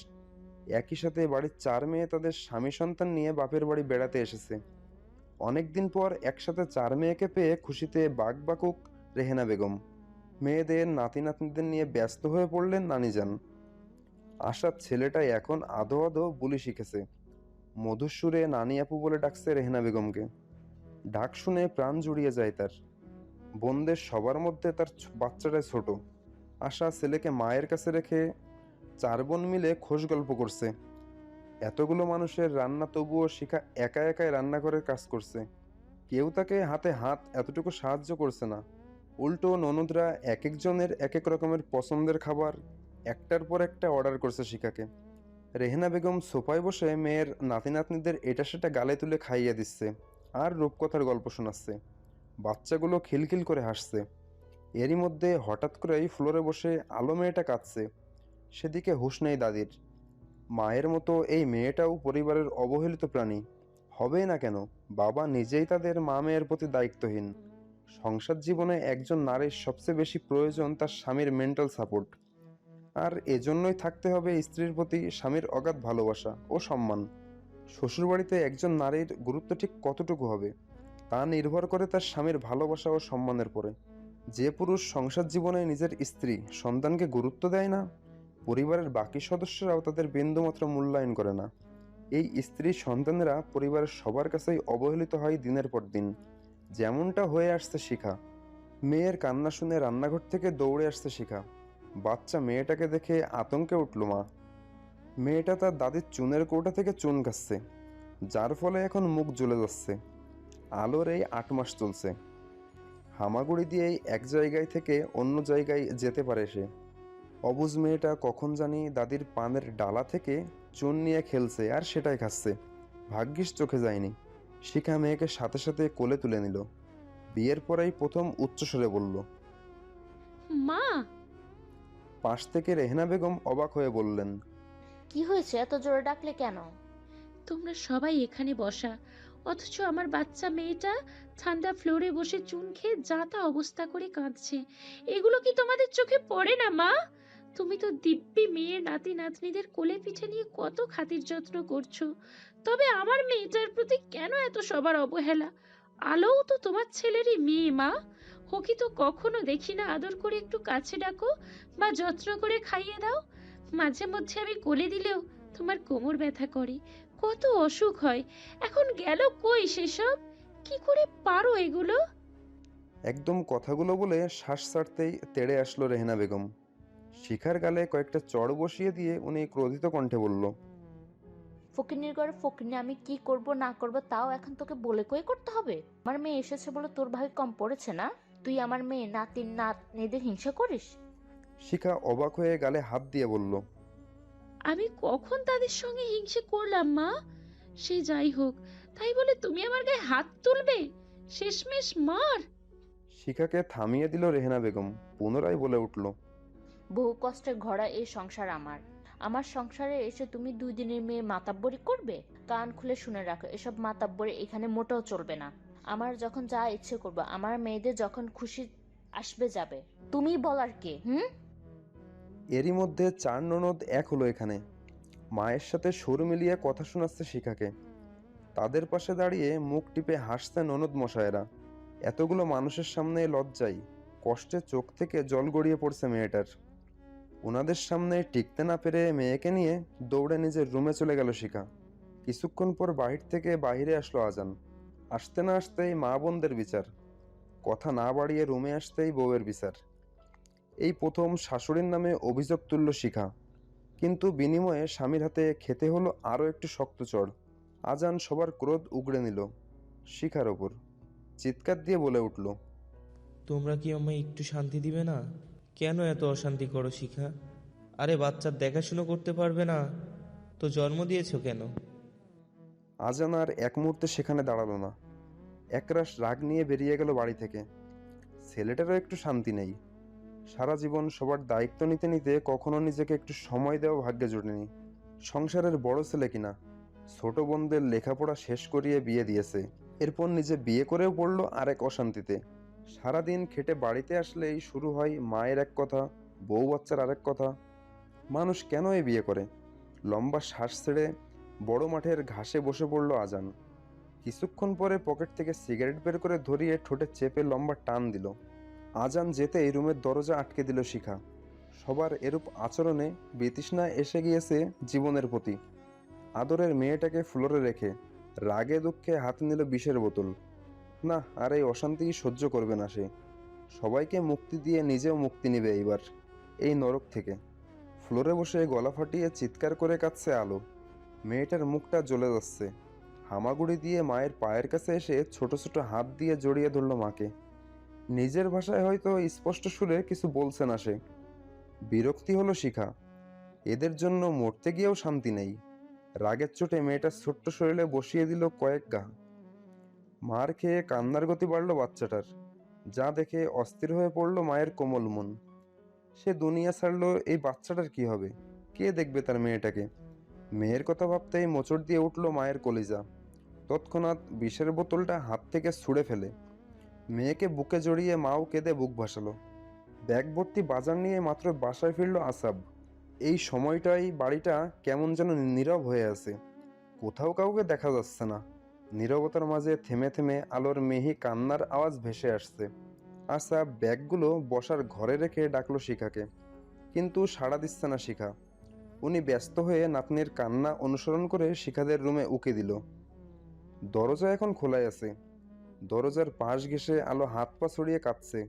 একই সাথে বাড়ির 4 মেয়ে তাদের স্বামী সন্তান নিয়ে বাপের বাড়ি বেড়াতে এসেছে। অনেকদিন পর একসাথে 4 মেয়েকে পেয়ে খুশিতে বাকবাকুক রেহেনা বেগম। মেয়েদের নাতি নাতনিদের নিয়ে ব্যস্ত হয়ে পড়লেন নানিজান। আশার ছেলেটা এখন আদো আদো বুলি শিখেছে। মধুর সুরে নানি আপু বলে ডাকছে রেহেনা বেগমকে। ডাক শুনে প্রাণ জুড়িয়ে যায় তার। বোনদের সবার মধ্যে তার বাচ্চাটাই ছোট। আশা ছেলেকে মায়ের কাছে রেখে 4 বোন মিলে খোশ গল্প করছে। এতগুলো মানুষের রান্না তবুও শিখা একা একাই রান্নাঘরের কাজ করছে। কেউ তাকে হাতে হাত এতটুকু সাহায্য করছে না। উল্টো ননদরা এক একজনের এক এক রকমের পছন্দের খাবার একটার পর একটা অর্ডার করছে শিখাকে। রেহেনা বেগম সোফায় বসে মেয়ের নাতি নাতনিদের এটা সেটা গালে তুলে খাইয়ে দিচ্ছে আর রূপকথার গল্প শোনাচ্ছে। বাচ্চাগুলো খিলখিল করে হাসছে। এরই মধ্যে হঠাৎ করেই ফ্লোরে বসে আলো মেয়েটা কাঁদছে। সেদিকে হুঁশ নেই দাদির। মায়ের মতো এই মেয়েটাও পরিবারের অবহেলিত প্রাণী। হবেই না কেন, বাবা নিজেই তাদের মা মেয়ের প্রতি দায়িত্বহীন। সংসার জীবনে একজন নারীর সবচেয়ে বেশি প্রয়োজন তার স্বামীর মেন্টাল সাপোর্ট। আর এজন্যই থাকতে হবে স্ত্রীর প্রতি স্বামীর অগাধ ভালোবাসা ও সম্মান। শ্বশুরবাড়িতে একজন নারীর গুরুত্ব ঠিক কতটুকু হবে তা নির্ভর করে তার স্বামীর ভালোবাসা ও সম্মানের পরে। যে পুরুষ সংসার জীবনে নিজের স্ত্রী সন্তানকে গুরুত্ব দেয় না, পরিবারের বাকি সদস্যরাও তাদের বিন্দুমাত্র মূল্যায়ন করে না। এই স্ত্রী সন্তানেরা পরিবারের সবার কাছেই অবহেলিত হয় দিনের পর দিন। যেমনটা হয়ে আসছে শিখা। মেয়ের কান্না শুনে রান্নাঘর থেকে দৌড়ে আসছে শিখা। বাচ্চা মেয়েটাকে দেখে আতঙ্কে উঠল মা। মেয়েটা তার দাদির চুনের কৌটা থেকে চুন খাচ্ছে, যার ফলে এখন মুখ জ্বলে যাচ্ছে। আলোর এই 8 মাস চলছে। হামাগুড়ি দিয়েই এক জায়গায় থেকে অন্য জায়গায় যেতে পারে সে। অবুঝ মেয়েটা কখন জানি দাদির পানের ডালা থেকে চুন নিয়ে খেলছে আর সেটাই খাচ্ছে। ভাগ্যিস চোখে যায়নি। শিখা মেয়েকে সাথে সাথে কোলে তুলে নিল। বিয়ের পরেই প্রথম উচ্চস্বরে বলল, মা! পাশ থেকে রেহেনা বেগম অবাক হয়ে বললেন, কি হয়েছে, এত জোরে ডাকলে কেন? তোমরা সবাই এখানে বসা, অথচ আমার বাচ্চা মেয়েটা ঠান্ডা ফ্লোরে বসে চুন খেয়ে যা তা অবস্থা করে কাঁদছে। এগুলো কি তোমাদের চোখে পড়ে না মা? তুমি তো দিব্যি মেয়ের নাতি নাতনিদের কোলে পিঠে নিয়ে কত খাতির যত্ন করছো, তবে আমার মেয়েটার প্রতি কেন এত সবার অবহেলা? আলোও তো তোমার ছেলেরই মেয়ে মা, ওকে তো কখনো দেখি না আদর করে একটু কাছে ডাকো বা যত্ন করে খাইয়ে দাও। মাঝে মধ্যে আমি কোলে দিলেও তোমার কোমর ব্যথা করে, কত অসুখ হয়। এখন গেল কই সেসব? কি করে পারো এগুলো? একদম কথাগুলো বলে শ্বাস ছাড়তেই তেড়ে আসলো রেহেনা বেগম। শিখার গালে কয়েকটা চড় বসিয়ে দিয়ে উনি ক্রোধিত কণ্ঠে বলল, ফকিন্নির ঘরে ফকিন্নি, আমি কি করব না করব তাও এখন তোকে বলে কই করতে হবে? আমার মেয়ে এসেছে বলে তোর ভাই কম পড়েছে না? তুই আমার মেয়ে নাতিন নাতনিদের হিংসা করিস? শিখা অবাক হয়ে গালে হাত দিয়ে বলল, আমি কখন তাদের সঙ্গে হিংসে করলাম মা? সে যাই হোক, তাই বলে তুমি আমার গায়ে হাত তুলবে? শেষমেশ মার। শিখাকে থামিয়ে দিল রেহেনা বেগম। পুনরায় বলে উঠল, বহু কষ্টে গড়া এই সংসার আমার। আমার সংসারে এসে তুমি 2 দিনের মেয়ে মাতাব্বরি করবে? কান খুলে শুনে রাখো, এসব মাতাব্বরি এখানে মোটেও চলবে না। আমার যখন যা ইচ্ছে করবো, আমার মেয়েদের যখন খুশি আসবে যাবে। তুমি বলার কে? এরই মধ্যে 4 ননদ এক হলো এখানে। মায়ের সাথে সুর মিলিয়ে কথা শোনাচ্ছে শিখাকে। তাদের পাশে দাঁড়িয়ে মুখ টিপে হাসছে ননদ মশায়েরা। এতগুলো মানুষের সামনে লজ্জায় কষ্টে চোখ থেকে জল গড়িয়ে পড়ছে মেয়েটার। ওনাদের সামনে টিকতে না পেরে মেয়েকে নিয়ে দৌড়ে নিজের রুমে চলে গেল শিখা। কিছুক্ষণ পর বাহির থেকে বাইরে আসলো আজান। আসতে না আসতেই মা বোনদের বিচার, কথা না বাড়িয়ে রুমে আসতেই বউয়ের বিচার। এই প্রথম শাশুড়ির নামে অভিযোগ তুলল শিখা, কিন্তু বিনিময়ে স্বামীর হাতে খেতে হলো আরও একটু শক্ত চড়। আজান সবার ক্রোধ উগড়ে নিল শিখার ওপর। চিৎকার দিয়ে বলে উঠল, তোমরা কি আমায় একটু শান্তি দিবে না? কেন এত অশান্তি করো শিখা? আরে বাচ্চার দেখাশুনো করতে পারবে না তো জন্ম দিয়েছো কেন? আজান আর এক মুহূর্তে সেখানে দাঁড়ালো না। একরাশ রাগ নিয়ে বেরিয়ে গেল বাড়ি থেকে। ছেলেটারও একটু শান্তি নেই। সারা জীবন সবার দায়িত্ব নিতে নিতে কখনো নিজেকে একটু সময় দেওয়া ভাগ্যে জোটেনি। সংসারের বড় ছেলে কিনা, ছোট বোনদের লেখাপড়া শেষ করিয়ে বিয়ে দিয়েছে, এরপর নিজে বিয়ে করেও পড়লো আরেক অশান্তিতে। সারাদিন খেটে বাড়িতে আসলেই শুরু হয় মায়ের এক কথা, বউ বাচ্চার আরেক কথা। মানুষ কেন এই বিয়ে করে? লম্বা শ্বাস ছেড়ে বড় মাঠের ঘাসে বসে পড়লো আজান। কিছুক্ষণ পরে পকেট থেকে সিগারেট বের করে ধরিয়ে ঠোঁটে চেপে লম্বা টান দিল। আজান যেতেই রুমের দরজা আটকে দিল শিখা। সবার এরূপ আচরণে বিতৃষ্ণা এসে গিয়েছে জীবনের প্রতি। আদরের মেয়েটাকে ফ্লোরে রেখে রাগে দুঃখে হাতে নিল বিষের বোতল। না, আর এই অশান্তি সহ্য করবে না সে। সবাইকে মুক্তি দিয়ে নিজেও মুক্তি নেবে এইবার এই নরক থেকে। ফ্লোরে বসে গলা ফাটিয়ে চিৎকার করে কাঁদছে আলো। মেয়েটার মুখটা জ্বলে যাচ্ছে। হামাগুড়ি দিয়ে মায়ের পায়ের কাছে এসে ছোট ছোট হাত দিয়ে জড়িয়ে ধরল মাকে। নিজের ভাষায় হয়তো স্পষ্ট সুরে কিছু বলছে না সে। বিরক্তি হলো শিখা। এদের জন্য মরতে গিয়েও শান্তি নেই। রাগের চোটে মেয়েটার ছোট্ট শরীরে বসিয়ে দিল কয়েক ঘা। মার খেয়ে কান্নার গতি বাড়ল বাচ্চাটার। যা দেখে অস্থির হয়ে পড়ল মায়ের কোমল মন। সে দুনিয়া ছাড়লো, এই বাচ্চাটার কি হবে? কে দেখবে তার মেয়েটাকে? মেয়ের কথা ভাবতেই মোচড় দিয়ে উঠল মায়ের কলিজা। তৎক্ষণাৎ বিষের বোতলটা হাত থেকে ছুঁড়ে ফেলে মেয়েকে বুকে জড়িয়ে মাও কেঁদে বুক ভাসালো। ব্যাগ ভর্তি বাজার নিয়ে মাত্র বাসায় ফিরল আসাব। এই সময়টাই বাড়িটা কেমন যেন নীরব হয়ে আছে। কোথাও কাউকে দেখা যাচ্ছে না। নীরবতার মাঝে থেমে থেমে আলোর মেহি কান্নার আওয়াজ ভেসে আসছে। আসাব ব্যাগগুলো বসার ঘরে রেখে ডাকলো শিখাকে, কিন্তু সাড়া দিচ্ছে না শিখা। উনি ব্যস্ত হয়ে নাতনির কান্না অনুসরণ করে শিখাদের রুমে উকি দিল। দরজা এখন খোলাই আছে। দরজার পাশ ঘেঁষে আলো হাত পা ছড়িয়ে কাঁদছে।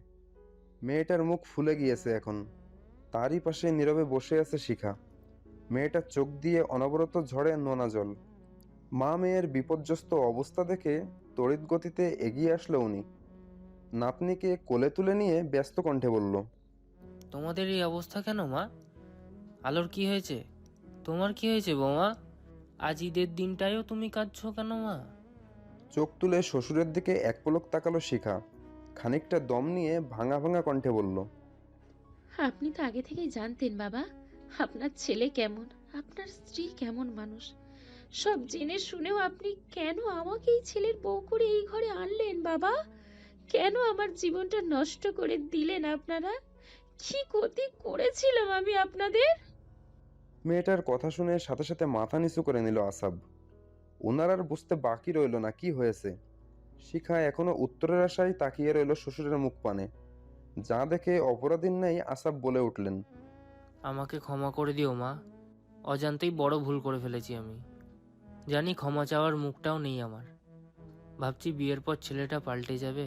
মেয়েটার মুখ ফুলে গিয়েছে এখন। তারই পাশে নীরবে বসে আছে শিখা। মেয়েটার চোখ দিয়ে অনবরত ঝরে নোনা জল। মা মেয়ের বিপর্যস্ত অবস্থা দেখে তড়িৎ গতিতে এগিয়ে আসলো উনি। নাতনিকে কোলে তুলে নিয়ে ব্যস্ত কণ্ঠে বলল, তোমাদের এই অবস্থা কেন মা? আলোর কি হয়েছে? তোমার কি হয়েছে বৌমা? আজ ঈদের দিনটায়ও তুমি কাঁদছো কেন মা? চোখ তুলে শ্বশুরের দিকে এক পলক তাকালো শিখা। খানিকটা দম নিয়ে ভাঙা ভাঙা কণ্ঠে বলল, আপনি তো আগে থেকেই জানতেন বাবা, আপনার ছেলে কেমন, আপনার স্ত্রী কেমন মানুষ। সব জেনে শুনেও আপনি কেন আমাকে এই ছেলের বউ করে এই ঘরে আনলেন বাবা? কেন আমার জীবনটা নষ্ট করে দিলেন আপনারা? কি ক্ষতি করেছিলাম আমি আপনাদের? মেয়েটার কথা শুনে সাথে সাথে মাথা নিচু করে নিল আসাব। ওনার আর বুঝতে বাকি রইল না কি হয়েছে। শিখা এখনো উত্তরের আশায় তাকিয়ে রইল শ্বশুরের মুখ পানে। যা দেখে অপরাধীর ন্যায় আসাব বলে উঠলেন, আমাকে ক্ষমা করে দিও মা। অজান্তেই বড় ভুল করে ফেলেছি আমি। জানি ক্ষমা চাওয়ার মুখটাও নেই আমার। ভাবছি বিয়ের পর ছেলেটা পাল্টে যাবে,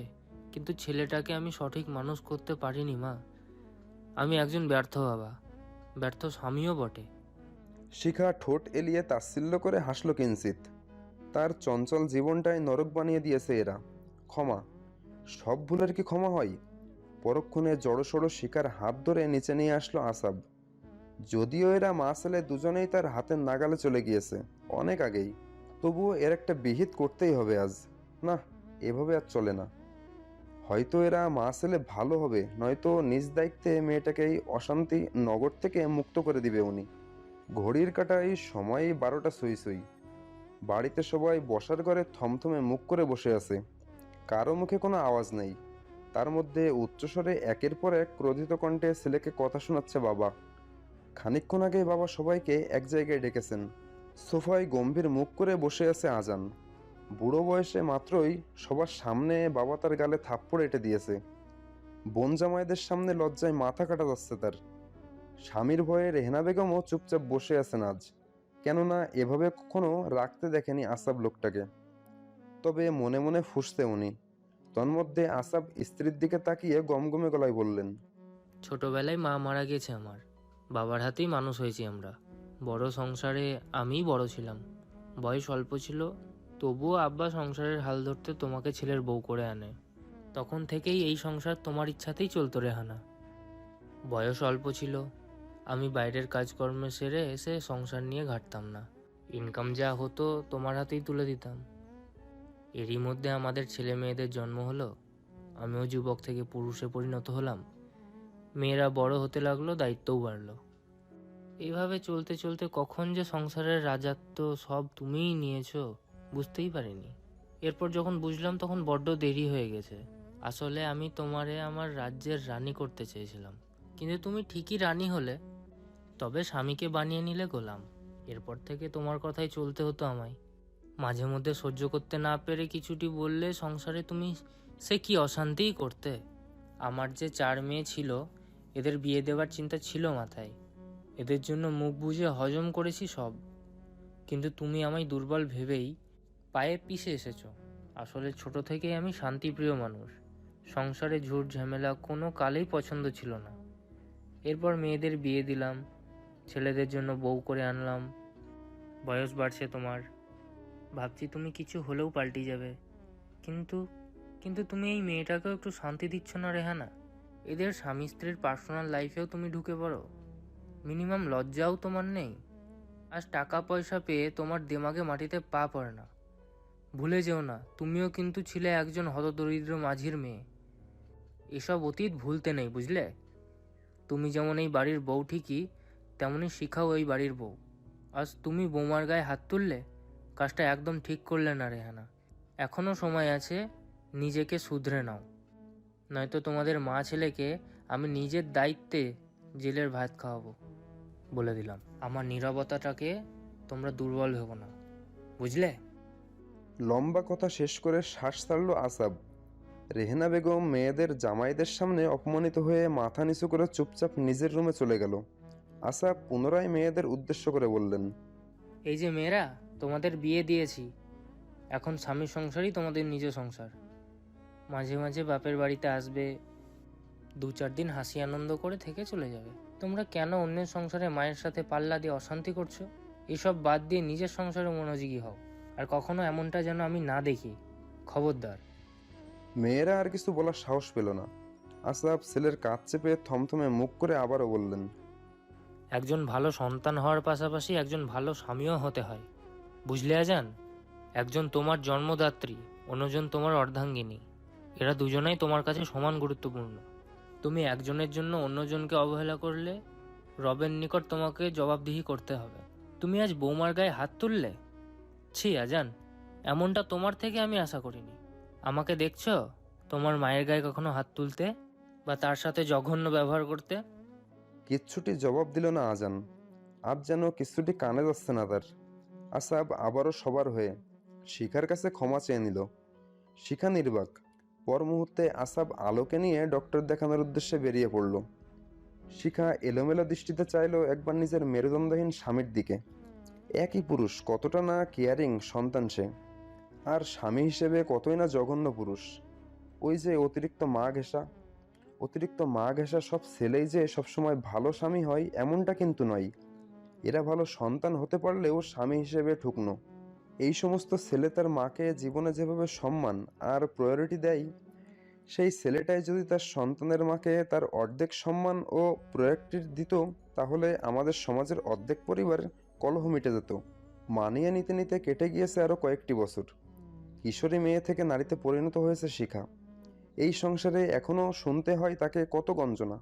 কিন্তু ছেলেটাকে আমি সঠিক মানুষ করতে পারিনি মা। আমি একজন ব্যর্থ বাবা, ব্যর্থ স্বামীও বটে। শিখা ঠোঁট এলিয়ে তাচ্ছিল্য করে হাসল কিঞ্চিত। তার চঞ্চল জীবনটাই নরক বানিয়ে দিয়েছে এরা। ক্ষমা, সব ভুলের কি ক্ষমা হয়? পরক্ষণে জড়সড় শিখার হাত ধরে নিচে নিয়ে আসলো আসাব। যদিও এরা মা ছেলে দুজনেই তার হাতের নাগালে চলে গিয়েছে অনেক আগেই, তবুও এর একটা বিহিত করতেই হবে আজ। না, এভাবে আর চলে না। হয়তো এরা মা ছেলে ভালো হবে, নয়তো নিজ দায়িত্বে মেয়েটাকে এই অশান্তি নগর থেকে মুক্ত করে দিবে উনি। ঘড়ির কাঁটায় সময় 12টা সুই সুই। বাড়িতে সবাই বসার ঘরে থমথমে মুখ করে বসে আছে। কারো মুখে কোনো আওয়াজ নেই। তার মধ্যে উচ্চস্বরে একের পর এক ক্রোধিত কণ্ঠে ছেলেকে কথা শোনাচ্ছে বাবা। খানিকক্ষণ আগে বাবা সবাইকে এক জায়গায় ডেকেছেন। সোফায় গম্ভীর মুখ করে বসে আছে আজান। বুড়ো বয়সে মাত্রই সবার সামনে বাবা তার গালে থাপ্পড় এঁটে দিয়েছে। বোন জামাইদের সামনে লজ্জায় মাথা কাটা যাচ্ছে তার। স্বামীর ভয়ে রেহেনা বেগমও চুপচাপ বসে আছেন আজ, কেননা এভাবে কখনো রাখতে দেখেনি আসাব লোকটাকে। তবে মনে মনে ফুঁসতে উনি। তন্মধ্যে আসাব স্ত্রীর দিকে তাকিয়ে গমগমে গলায় বললেন, ছোটবেলায় মা মারা গেছে আমার, বাবার হাতেই মানুষ হয়েছি আমরা। বড় সংসারে আমিই বড় ছিলাম, বয়স অল্প ছিল, তবুও আব্বা সংসারের হাল ধরতে তোমাকে ছেলের বউ করে আনে। তখন থেকেই এই সংসার তোমার ইচ্ছাতেই চলতো রেহানা। বয়স অল্প ছিল, আমি বাইরের কাজকর্ম সেরে এসে সংসার নিয়ে ঘাটতাম না, ইনকাম যা হতো তোমার হাতেই তুলে দিতাম। এরই মধ্যে আমাদের ছেলে মেয়েদের জন্ম হলো, আমিও যুবক থেকে পুরুষে পরিণত হলাম। মেয়েরা বড় হতে লাগলো, দায়িত্বও বাড়লো। এইভাবে চলতে চলতে কখন যে সংসারের রাজত্ব সব তুমিই নিয়েছো বুঝতেই পারিনি। এরপর যখন বুঝলাম তখন বড্ড দেরি হয়ে গেছে। আসলে আমি তোমারে আমার রাজ্যের রানী করতে চেয়েছিলাম, কিন্তু তুমি ঠিকই রানী হলে, তবে স্বামীকে বানিয়ে নিলে গোলাম। এরপর থেকে তোমার কথাই চলতে হতো আমায়। মাঝে মধ্যে সহ্য করতে না পেরে কিছুটি বললে সংসারে তুমি সে কি অশান্তিই করতে। আমার যে 4 মেয়ে ছিল, এদের বিয়ে দেওয়ার চিন্তা ছিল মাথায়, এদের জন্য মুখ বুজে হজম করেছি সব। কিন্তু তুমি আমায় দুর্বল ভেবেই পায়ে পিষে এসেছো। আসলে ছোট থেকেই আমি শান্তিপ্রিয় মানুষ, সংসারে ঝুট ঝামেলা কোনো কালেই পছন্দ ছিল না। এরপর মেয়েদের বিয়ে দিলাম, ছেলেদের জন্য বউ করে আনলাম। বয়স বাড়ছে তোমার, ভাবছি তুমি কিছু হলেও পাল্টে যাবে, কিন্তু কিন্তু তুমি এই মেয়েটাকেও একটু শান্তি দিচ্ছ না রেহানা। এদের স্বামী স্ত্রীর পার্সোনাল লাইফেও তুমি ঢুকে পড়ো, মিনিমাম লজ্জাও তোমার নেই। আজ টাকা পয়সা পেয়ে তোমার দিমাগে মাটিতে পা পড়ে না। ভুলে যেও না, তুমিও কিন্তু ছিলে একজন হতদরিদ্র মাঝির মেয়ে। এসব অতীত ভুলতে নেই, বুঝলে? তুমি যেমন এই বাড়ির বউ ঠিকই, তেমনই শিখাও এই বাড়ির বউ। আজ তুমি বৌমার গায়ে হাত তুললে, কাজটা একদম ঠিক করলে না রেহানা। এখনও সময় আছে, নিজেকে শুধরে নাও, নয়তো তোমাদের মা ছেলেকে আমি নিজের দায়িত্বে জেলের ভাত খাওয়াবো। বলে দিলাম, আমার নীরবতাটাকে তোমরা দুর্বল ভেবো না, বুঝলে? লম্বা কথা শেষ করে শ্বাস ছাড়ল আসাব। রেহেনা বেগম মেয়েদের জামাইদের সামনে অপমানিত হয়ে মাথা নিচু করে চুপচাপ নিজের রুমে চলে গেল। আসাব পুনরায় মেয়েদের উদ্দেশ্য করে বললেন, এই যে মেয়েরা, তোমাদের বিয়ে দিয়েছি, এখন স্বামীর সংসারই তোমাদের নিজ সংসার। মাঝে মাঝে বাপের বাড়িতে আসবে, 2-4 দিন হাসি আনন্দ করে থেকে চলে যাবে। তোমরা কেন অন্যের সংসারে মায়ের সাথে পাল্লা দিয়ে অশান্তি করছো? এসব বাদ দিয়ে নিজের সংসারে মনোযোগী হও, আর কখনো এমনটা যেন আমি না দেখি, খবরদার। মেয়েরা আর কিছু বলার সাহস পেল না। আসাব ছেলের কাজ চেপে থমথমে মুখ করে আবারও বললেন, একজন ভালো সন্তান হওয়ার পাশাপাশি একজন ভালো স্বামীও হতে হয়, বুঝলে আজান? একজন তোমার জন্মদাত্রী, অন্যজন তোমার অর্ধাঙ্গিনী। এরা দুজনেই তোমার কাছে সমান গুরুত্বপূর্ণ। তুমি একজনের জন্য অন্যজনকে অবহেলা করলে রবের নিকট তোমাকে জবাবদিহি করতে হবে। তুমি আজ বৌমার গায়ে হাত তুললে? ছি আজান, এমনটা তোমার থেকে আমি আশা করিনি। আমাকে দেখছো তোমার মায়ের গায়ে কখনো হাত তুলতে বা তার সাথে জঘন্য ব্যবহার করতে? কিচ্ছুটি জবাব দিল না আজান। আজ যেন কিচ্ছুটি কানে যাচ্ছে না তার। আসাব আবারও সবার হয়ে শিখার কাছে ক্ষমা চেয়ে নিল। শিখা নির্বাক। পর মুহূর্তে আসাব আলোকে নিয়ে ডক্টর দেখানোর উদ্দেশ্যে বেরিয়ে পড়ল। শিখা এলোমেলো দৃষ্টিতে চাইল একবার নিজের মেরুদণ্ডহীন স্বামীর দিকে। একই পুরুষ, কতটা না কেয়ারিং সন্তান সে, আর স্বামী হিসেবে কতই না জঘন্য পুরুষ। ওই যে অতিরিক্ত মা ঘেঁষা সব ছেলেই যে সবসময় ভালো স্বামী হয় এমনটা কিন্তু নয়। এরা ভালো সন্তান হতে পারলেও স্বামী হিসেবে ঠুকনো। এই সমস্ত ছেলে তার মাকে জীবনে যেভাবে সম্মান আর প্রায়োরিটি দেয়, সেই ছেলেটাই যদি তার সন্তানের মাকে তার অর্ধেক সম্মান ও প্রায়োরিটি দিত, তাহলে আমাদের সমাজের অর্ধেক পরিবার কলহ মিটে যেত। মানিয়ে নিতে নিতে কেটে গিয়েছে আরো কয়েকটি বছর। কিশোরী মেয়ে থেকে নারীতে পরিণত হয়েছে শিখা। এই সংসারে এখনো শুনতে হয় তাকে কত গঞ্জনা।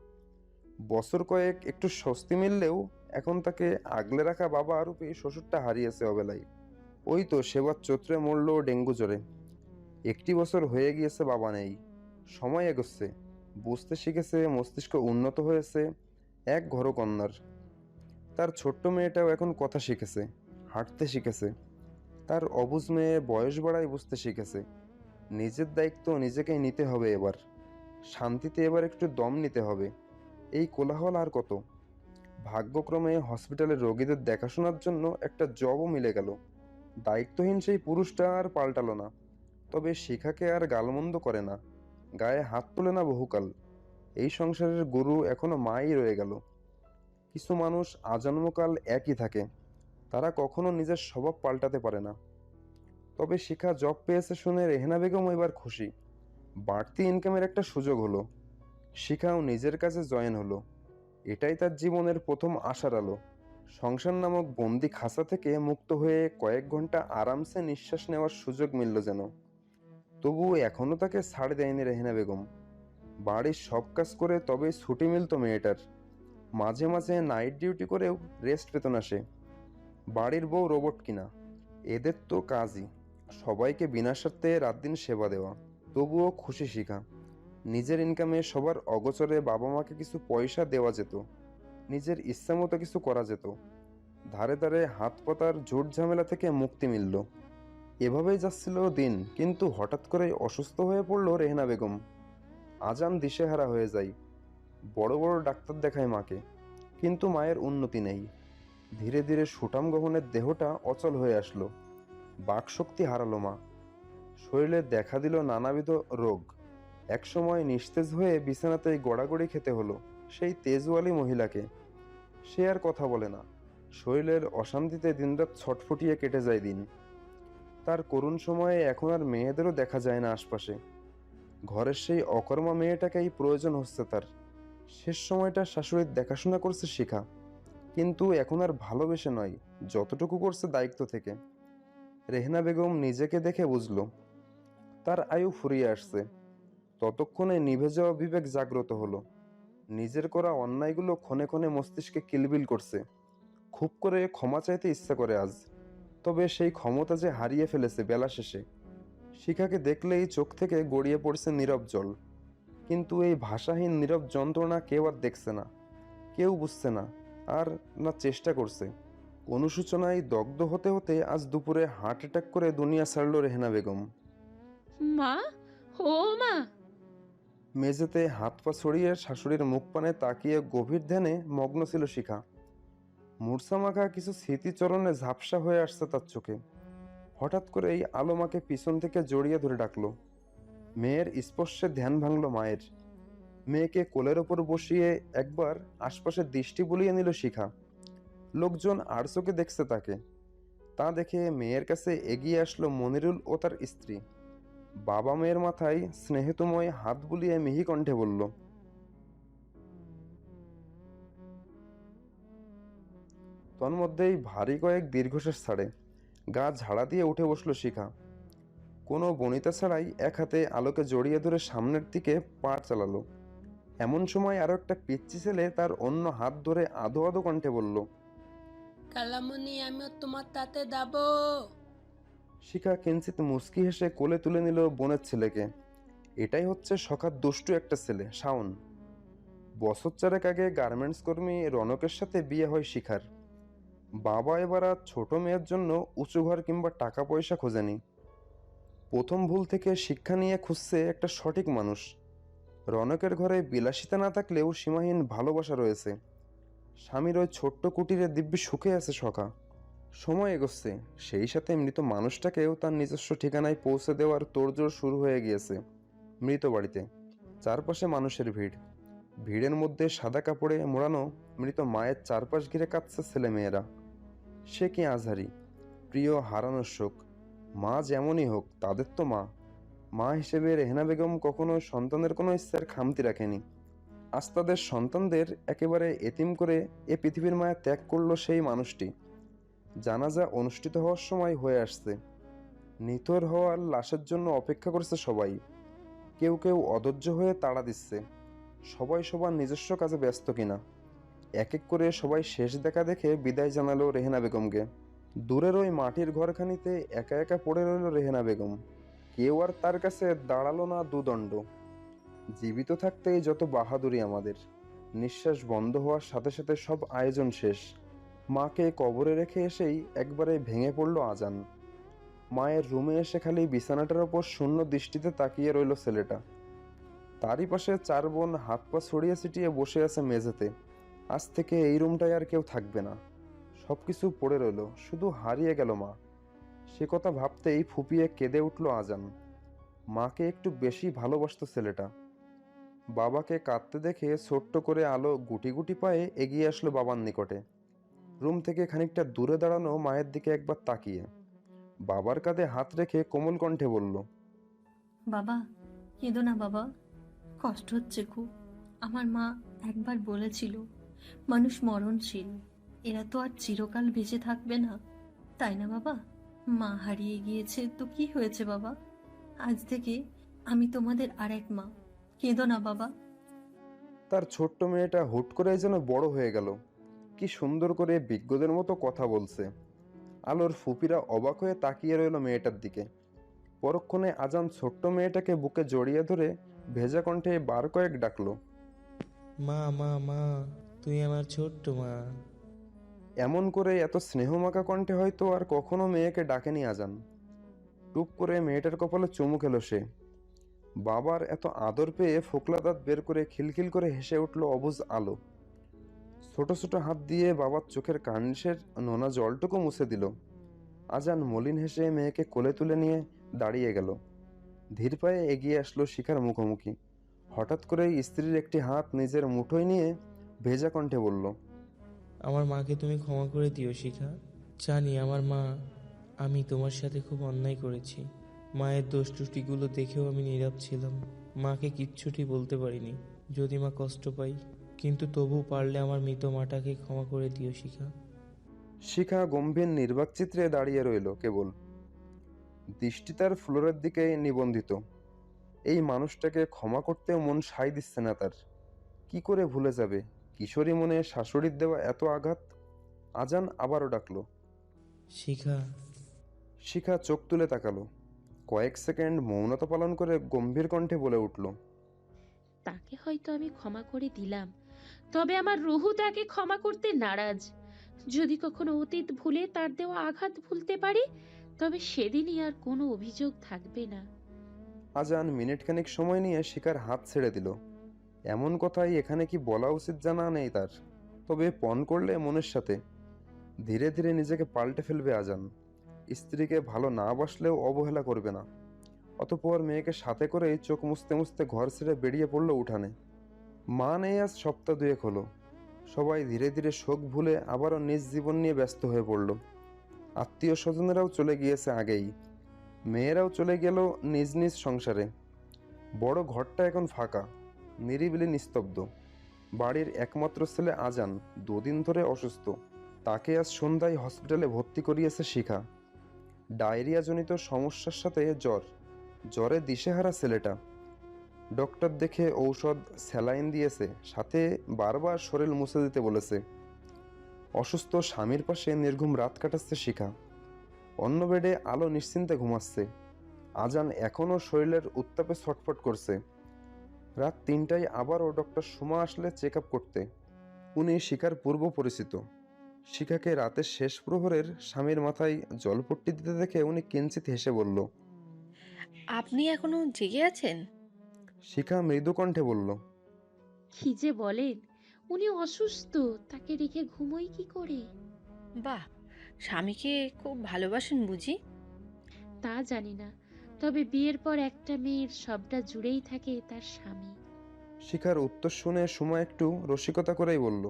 বছর কয়েক একটু স্বস্তি মিললেও এখন তাকে আগলে রাখা বাবা রূপে শ্বশুরটা হারিয়েছে অবেলায়। ওই তো সেবার চৈত্রে মরল ডেঙ্গু জ্বরে। একটি বছর হয়ে গিয়েছে বাবা নেই। সময় এগোচ্ছে, বুঝতে শিখেছে, মস্তিষ্ক উন্নত হয়েছে এক ঘরকন্যার। তার ছোট্ট মেয়েটাও এখন কথা শিখেছে, হাঁটতে শিখেছে। তার অবুঝ মেয়ে বয়স বাড়ায় বুঝতে শিখেছে নিজের দায়িত্ব নিজেকেই নিতে হবে এবার। শান্তিতে এবার একটু দম নিতে হবে। এই কোলাহল আর কত? ভাগ্যক্রমে হসপিটালে রোগীদের দেখাশোনার জন্য একটা জবও মিলে গেল। দায়িত্বহীন সেই পুরুষটা আর পাল্টালো না। তবে শিখাকে আর গালমন্দ করে না, গায়ে হাত তোলে না বহুকাল। এই সংসারের গুরু এখনো মাই রয়ে গেল। কিছু মানুষ আজন্মকাল একই থাকে, তারা কখনো নিজের স্বভাব পাল্টাতে পারে না। তবে শিখা জব পেয়েছে শুনে রেহেনা বেগম এবার খুশি। বাড়তি ইনকামের একটা সুযোগ হলো। শিখাও নিজের কাছে জয়েন হলো। এটাই তার জীবনের প্রথম আশার আলো। সংসার নামক বন্দি খাঁচা থেকে মুক্ত হয়ে কয়েক ঘন্টা আরামসে নিঃশ্বাস নেওয়ার সুযোগ মিলল যেন। তবুও এখনো তাকে ছাড় দেয়নি রেহেনা বেগম। বাড়ির সব কাজ করে তবে ছুটি মিলত মেয়েটার। মাঝে মাঝে নাইট ডিউটি করেও রেস্ট পেত না সে। বাড়ির বউ রোবট কিনা, এদের তো কাজই সবাইকে বিনা স্বার্থে রাত দিন সেবা দেওয়া। তবুও খুশি শিখা। নিজের ইনকামে সবার অগোচরে বাবা মাকে কিছু পয়সা দেওয়া যেত, নিজের ইচ্ছা মতো কিছু করা যেত। ধারে ধারে হাত পাতার ঝুট ঝামেলা থেকে মুক্তি মিলল। এভাবেই যাচ্ছিল দিন, কিন্তু হঠাৎ করে অসুস্থ হয়ে পড়ল রেহেনা বেগম। আজান দিশেহারা হয়ে যায়। বড় বড় ডাক্তার দেখায় মাকে, কিন্তু মায়ের উন্নতি নেই। ধীরে ধীরে সুঠাম গহনের দেহটা অচল হয়ে আসলো। বাকশক্তি হারালো মা। শরীরে দেখা দিল নানাবিধ রোগ। একসময় নিস্তেজ হয়ে বিছানাতেই গড়াগড়ি খেতে হলো সেই তেজওয়ালি মহিলাকে। সে আর কথা বলে না। শরীরের অশান্তিতে দিনরাত ছটফটিয়ে কেটে যায় দিন। তার করুণ সময়ে এখন আর মেয়েদেরও দেখা যায় না আশপাশে। ঘরের সেই অকর্মা মেয়েটাকেই প্রয়োজন হচ্ছে তার। শেষ সময়টা শাশুড়ির দেখাশোনা করছে শিখা, কিন্তু এখন আর ভালোবেসে নয়, যতটুকু করছে দায়িত্ব থেকে। রেহেনা বেগম নিজেকে দেখে বুঝল তার আয়ু ফুরিয়ে আসছে। ততক্ষণে নিভে যাওয়া বিবেক জাগ্রত হলো। নিজের করা অন্যায়গুলো ক্ষণে ক্ষণে মস্তিষ্কে কিলবিল করছে। খুব করে ক্ষমা চাইতে ইচ্ছা করে আজ। তবে সেই ক্ষমতা যে হারিয়ে ফেলেছে বেলা শেষে। শিখাকে দেখলেই চোখ থেকে গড়িয়ে পড়ছে নীরব জল। কিন্তু এই ভাষাহীন নীরব যন্ত্রণা কেউ আর দেখছে না, কেউ বুঝছে না, আর না চেষ্টা করছে। অনুশোচনায় দগ্ধ হতে হতে আজ দুপুরে হার্ট অ্যাটাক করে দুনিয়া ছাড়ল রেহেনা বেগম। মা, ও মা! মেঝেতে হাত পা ছড়িয়ে শাশুড়ির মুখ পানে তাকিয়ে গভীর ধ্যানে মগ্ন ছিল শিখা। মূর্ছা মাখা কিছু স্মৃতিচরণে ঝাপসা হয়ে আসছে তার চোখে। হঠাৎ করে এই আলো মাকে পিছন থেকে জড়িয়ে ধরে ডাকলো। মেয়ের স্পর্শে ধ্যান ভাঙল মায়ের। মেয়েকে কোলের ওপর বসিয়ে একবার আশপাশের দৃষ্টি বুলিয়ে নিল শিখা। লোকজন আর চোখে দেখছে তাকে। তা দেখে মেয়ের কাছে এগিয়ে আসলো মনিরুল ও তার স্ত্রী। বাবা মেয়ের মাথায় স্নেহতময় হাত বুলিয়ে মিহি কণ্ঠে বলল, তন্মধ্যেই ভারী কয়েক দীর্ঘশ্বাস ছাড়ে গা ঝাড়া দিয়ে উঠে বসলো শিখা। কোনো বনিতা ছাড়াই এক হাতে আলোকে জড়িয়ে ধরে সামনের দিকে পা চালালো। এমন সময় আরো একটা পিচ্চি ছেলে তার অন্য হাত ধরে আধো আধো কণ্ঠে বলল, কালামণি, আমিও তোমার তাতে যাব। শিখা কিঞ্চিত মুচকি হেসে কোলে তুলে নিল বোনের ছেলেকে। এটাই হচ্ছে সখাত দুষ্টু একটা ছেলে, শাওন। বছর চারেক আগে গার্মেন্টস কর্মী রনকের সাথে বিয়ে হয় শিখার। বাবা এবার আর ছোট মেয়ের জন্য উঁচু ঘর কিংবা টাকা পয়সা খোঁজেনি। প্রথম ভুল থেকে শিক্ষা নিয়ে খুঁজছে একটা সঠিক মানুষ। রনকের ঘরে বিলাসিতা না থাকলেও সীমাহীন ভালোবাসা রয়েছে। স্বামীর ওই ছোট্ট কুটিরে দিব্যি সুখে আছে সখা। সময় এগোচ্ছে, সেই সাথে মৃত মানুষটাকেও তার নিজস্ব ঠিকানায় পৌঁছে দেওয়ার তোড়জোড় শুরু হয়ে গিয়েছে। মৃত বাড়িতে। চারপাশে মানুষের ভিড়। ভিড়ের মধ্যে সাদা কাপড়ে মোড়ানো মৃত মায়ের চারপাশ ঘিরে কাঁদছে ছেলেমেয়েরা। সে কি আজহারি, প্রিয় হারানোর শোক। মা যেমনই হোক, তাদের তো মা। মা হিসেবে রেহেনা বেগম কখনো সন্তানের কোনো ইচ্ছার খামতি রাখেনি। আজ তাদের সন্তানদের একেবারে এতিম করে এ পৃথিবীর মায়া ত্যাগ করলো সেই মানুষটি। জানাজা অনুষ্ঠিত হওয়ার সময় হয়ে আসছে। নিথর হওয়ার লাশের জন্য অপেক্ষা করছে সবাই। কেউ কেউ অধৈর্য হয়ে তাড়া দিচ্ছে। সবাই সবার নিজস্ব কাজে ব্যস্ত কিনা। এক এক করে সবাই শেষ দেখা দেখে বিদায় জানালো রেহেনা বেগমকে। দূরের ওই মাটির ঘরখানিতে একা একা পড়ে রইল রেহেনা বেগম। কেউ আর তার কাছে দাঁড়ালো না দুদণ্ড। জীবিত থাকতেই যত বাহাদুরি আমাদের। নিঃশ্বাস বন্ধ হওয়ার সাথে সাথে সব আয়োজন শেষ। মাকে কবরে রেখে এসেই একবারে ভেঙে পড়ল আজান। মায়ের রুমে এসে খালি বিছানাটার ওপর শূন্য দৃষ্টিতে তাকিয়ে রইল ছেলেটা। তারই পাশে চার বোন হাত পা ছড়িয়ে ছিটিয়ে বসে আছে মেঝেতে। আজ থেকে এই রুমটায় আর কেউ থাকবে না। সবকিছু পড়ে রইল, শুধু হারিয়ে গেল মা। সে কথা ভাবতেই ফুপিয়ে কেঁদে উঠল আজান। মাকে একটু বেশি ভালোবাসতো ছেলেটা। বাবাকে কাঁদতে দেখে ছোট্ট করে আলো গুটি গুটি পায়ে এগিয়ে আসলো বাবার নিকটে। রুম থেকে খানিকটা দূরে দাঁড়ানো মায়ের দিকে একবার তাকিয়ে বাবার কাঁধে হাত রেখে কোমল কণ্ঠে বলল, বাবা, কেঁদো না বাবা, কষ্ট হচ্ছে খুব। আমার মা একবার বলেছিল মানুষ মরণশীল, এরা তো আর চিরকাল বেঁচে থাকবে না, তাই না বাবা? মা হারিয়ে গিয়েছে তো কি হয়েছে বাবা, আজ থেকে আমি তোমাদের আরেক মা। কেঁদো না বাবা। তার ছোট্ট মেয়েটা হুট করে যেন বড় হয়ে গেল। কি সুন্দর করে বিজ্ঞদের মতো কথা বলছে। আলোর ফুপিরা অবাক হয়ে তাকিয়ে রইল মেয়েটার দিকে। পরক্ষণে আজান ছোট্ট মেয়েটাকে বুকে জড়িয়ে ধরে ভেজা কণ্ঠে বার কয়েক ডাকলো, মা মা মা, তুই আমার ছোট্ট মা। এমন করে এত স্নেহমাখা কণ্ঠে হয়তো আর কখনো মেয়েকে ডাকেনি আজান। টুপ করে মেয়েটার কপালে চুমু খেলো সে। বাবার এত আদর পেয়ে ফোকলা দাঁত বের করে খিলখিল করে হেসে উঠল অবুঝ আলো। ছোট ছোট হাত দিয়ে বাবার চোখের কার্নিশের নোনা জলটুকু মুছে দিল। আজান মলিন হেসে মেয়েকে কোলে তুলে নিয়ে দাঁড়িয়ে গেল। ধীর পায়ে এগিয়ে আসলো শিখার মুখোমুখি। হঠাৎ করেই স্ত্রীর একটি হাত নিজের মুঠোয় নিয়ে ভেজা কণ্ঠে বলল, আমার মাকে তুমি ক্ষমা করে দিও শিখা। জানি আমার মা, আমি তোমার সাথে খুব অন্যায় করেছি। মায়ের দোষ ত্রুটিগুলো দেখেও আমি নীরব ছিলাম। মাকে কিচ্ছুটি বলতে পারিনি, যদি মা কষ্ট পাই। কিন্তু তবু পারলে আমার মৃত মাটাকে ক্ষমা করে দিও শিখা। শিখা গম্ভীর নির্বাক চিত্রে দাঁড়িয়ে রইল কেবল। দৃষ্টি তার ফ্লোরের দিকে নিবন্ধিত। এই মানুষটাকে ক্ষমা করতেও মন সায় দিচ্ছে না তার। কি করে ভুলে যাবে কিশোরী মনে শাশুড়ির দেওয়া এত আঘাত। আজান আবারও ডাকলো, শিখা। শিখা চোখ তুলে তাকালো। কয়েক সেকেন্ড মৌনতা পালন করে গম্ভীর কণ্ঠে বলে উঠল, তাকে হয়তো আমি ক্ষমা করে দিলাম, তবে আমার রুহু তাকে ক্ষমা করতে নারাজ। যদি কখনো অতীত ভুলে তার দেওয়া আঘাত ভুলতে পারি, তবে সেদিনই আর কোনো অভিযোগ থাকবে না। আজান মিনিটখানিক সময় নিয়ে শিখার হাত ছেড়ে দিল। এমন কথাই এখানে কি বলা উচিত জানা নেই তার, তবে পণ করলে মনের সাথে। ধীরে ধীরে নিজেকে পাল্টে ফেলবে আজান। স্ত্রীকে ভালো না বাসলেও অবহেলা করবে না। অতঃপর মেয়েকে সাথে করেই চোখ মুছতে মুছতে ঘর ছেড়ে বেরিয়ে পড়ল উঠানে। মা নেই আজ সপ্তাহ দুয়েক হলো। সবাই ধীরে ধীরে শোক ভুলে আবারও নিজ জীবন নিয়ে ব্যস্ত হয়ে পড়ল। আত্মীয় স্বজনেরাও চলে গিয়েছে আগেই। মেয়েরাও চলে গেল নিজ নিজ সংসারে। বড় ঘরটা এখন ফাঁকা, নিরিবিলি নিস্তব্ধ। বাড়ির একমাত্র ছেলে আজান 2 দিন ধরে অসুস্থ। তাকে আজ সন্ধ্যায় হসপিটালে ভর্তি করিয়েছে শিখা। ডায়রিয়াজনিত সমস্যার সাথে জ্বরে দিশেহারা ছেলেটা। ডক্টর দেখে ঔষধ স্যালাইন দিয়েছে, সাথে বারবার শরীর মুছে দিতে বলেছে। অসুস্থ স্বামীর পাশে নির্ঘুম রাত কাটাচ্ছে শিখা। অন্য বেডে আলো নিশ্চিন্তে ঘুমাচ্ছে। আজান এখনও শরীরের উত্তাপে ছটফট করছে। রাত 3টায় আবারও ডক্টর সুমা আসলে চেক আপ করতে। উনি শিখার পূর্ব পরিচিত। শিখাকে রাতের শেষ প্রহরের স্বামীর মাথায় জলপট্টি দিতে দেখে উনি কিঞ্চিত হেসে বলল, আপনি এখনো জেগে আছেন? শিখা মৃদু কণ্ঠে বলল, কি যে বলেন, উনি অসুস্থ, তাকে রেখে ঘুমোই কি করে? বাহ, স্বামীকে খুব ভালোবাসেন বুঝি? তা জানি না, তবে বিয়ের পর একটা মেয়ের সবটা জুড়েই থাকে তার স্বামী। শিখার উত্তর শুনে সুমা একটু রসিকতা করেই বলল,